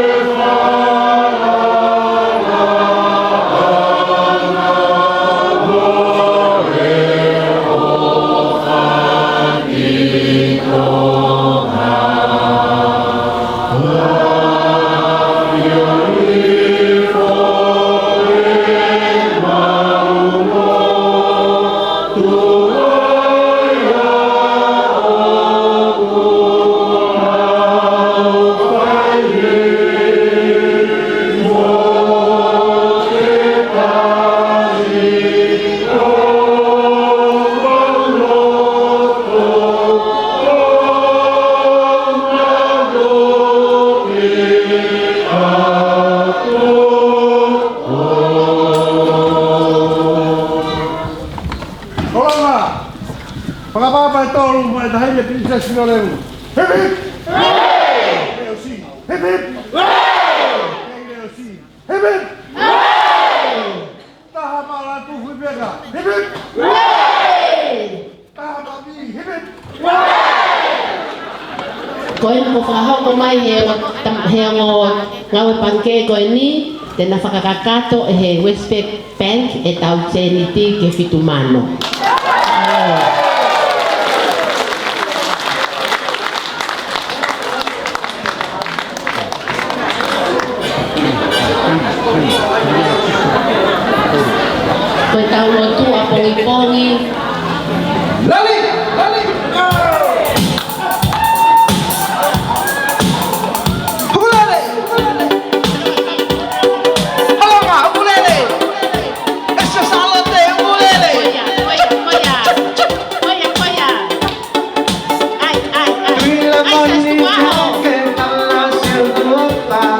Pagapapa ito, lumay dahil na princess nyo rin. Hip hip! LC! Hip hip! LC! Hip hip! Taha malang tu flipera. Hip hip! Taha babi. Hip hip! Koe mo whakahau ko mai he ngo ngawe panke koe ni te na whakakakato he Westpac Bank e tau tseniti ke Fitumano. Koe tau lotu a pongi-pongi. Lali! Lali! Hulele! Halo nga, hulele! Esa salate, hulele! Koya! Ay, Bila ay, sa manita squaho! que tal la ciudad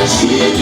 She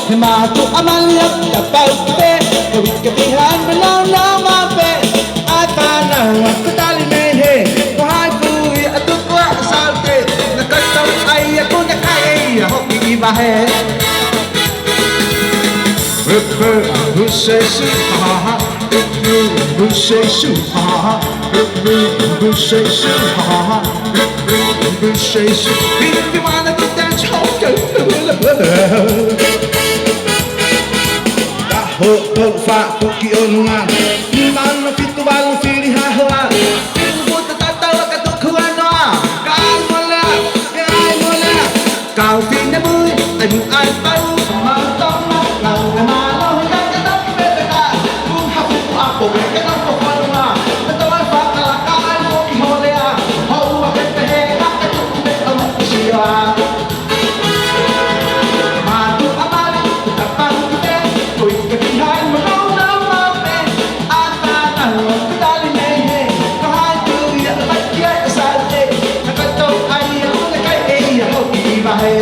Himatu amalya tapaupe Kawikabihan belau mape Atana wakutali mehe Wahai pui atukwa salte Nakataw ay ako nakaya Hoki ibahe Who say su ha ha Who say su ha ha Who say su ha ha Who say su If you wanna get that choke Ho fa poki onunga Imano fitu balu fili ha hoa Buta tata waka tukua noa Kau mola, kau mola Kau fina bui, ai mu ai pau Mantong na, kau na malo Hingga ketok bebeka Kung hapu ako, ketok ko palunga Natawal fa kalakaan mo iholea Hau wakit peheka, ketok bebeka mo siya Matu amali, tapang kite Kuy kabihan mo na mape Atana, kudali mehe Kahal tuya, lakya kasate Nakatok ay ako nakay ako ibahe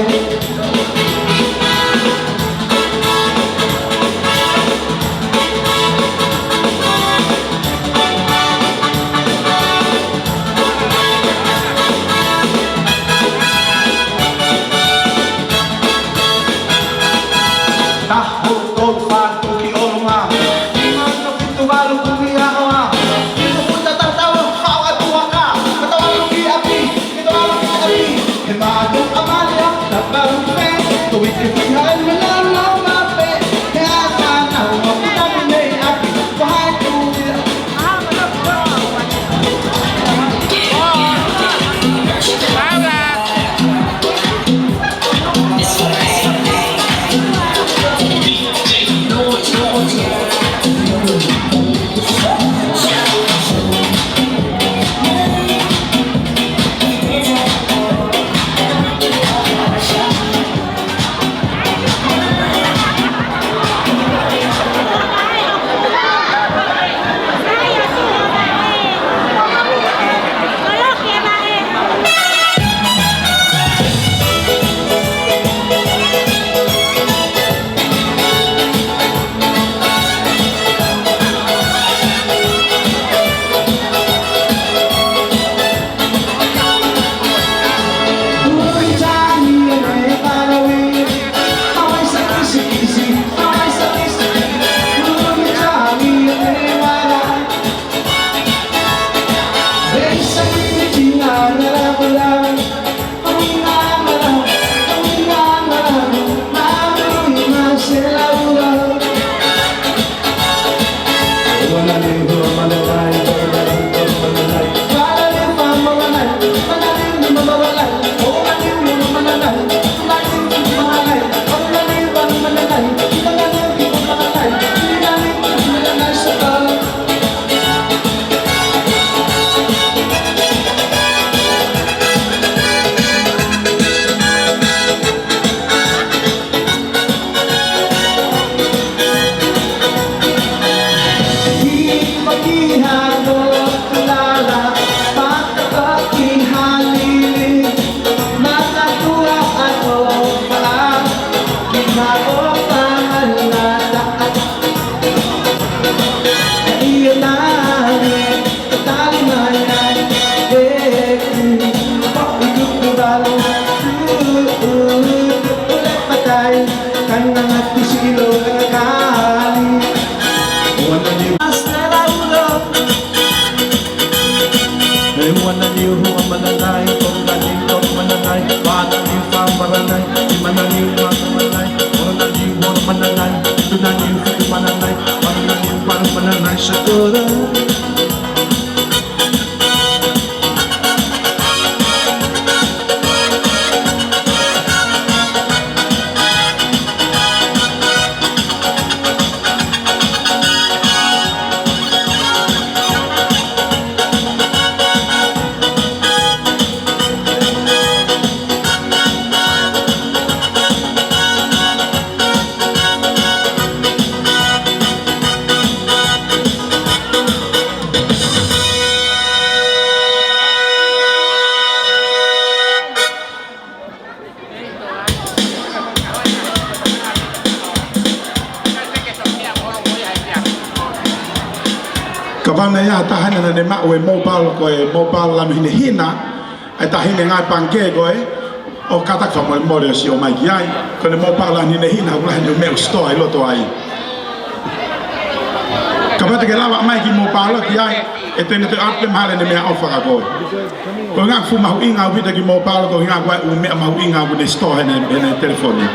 Kona ia tahana na ne mau e mobile la mihine hina ai tahine ngai panke koe o kata ka mo mo si o mai ai ko ne mobile la ni ne hina ko la ni me store ai loto ai ka pata ke lava mai ki mobile ki ai e tene te ape male ne me offer ka koe ko nga fu mau inga vita ki mobile ko nga kwa u me mau inga ku ne store ne telefoni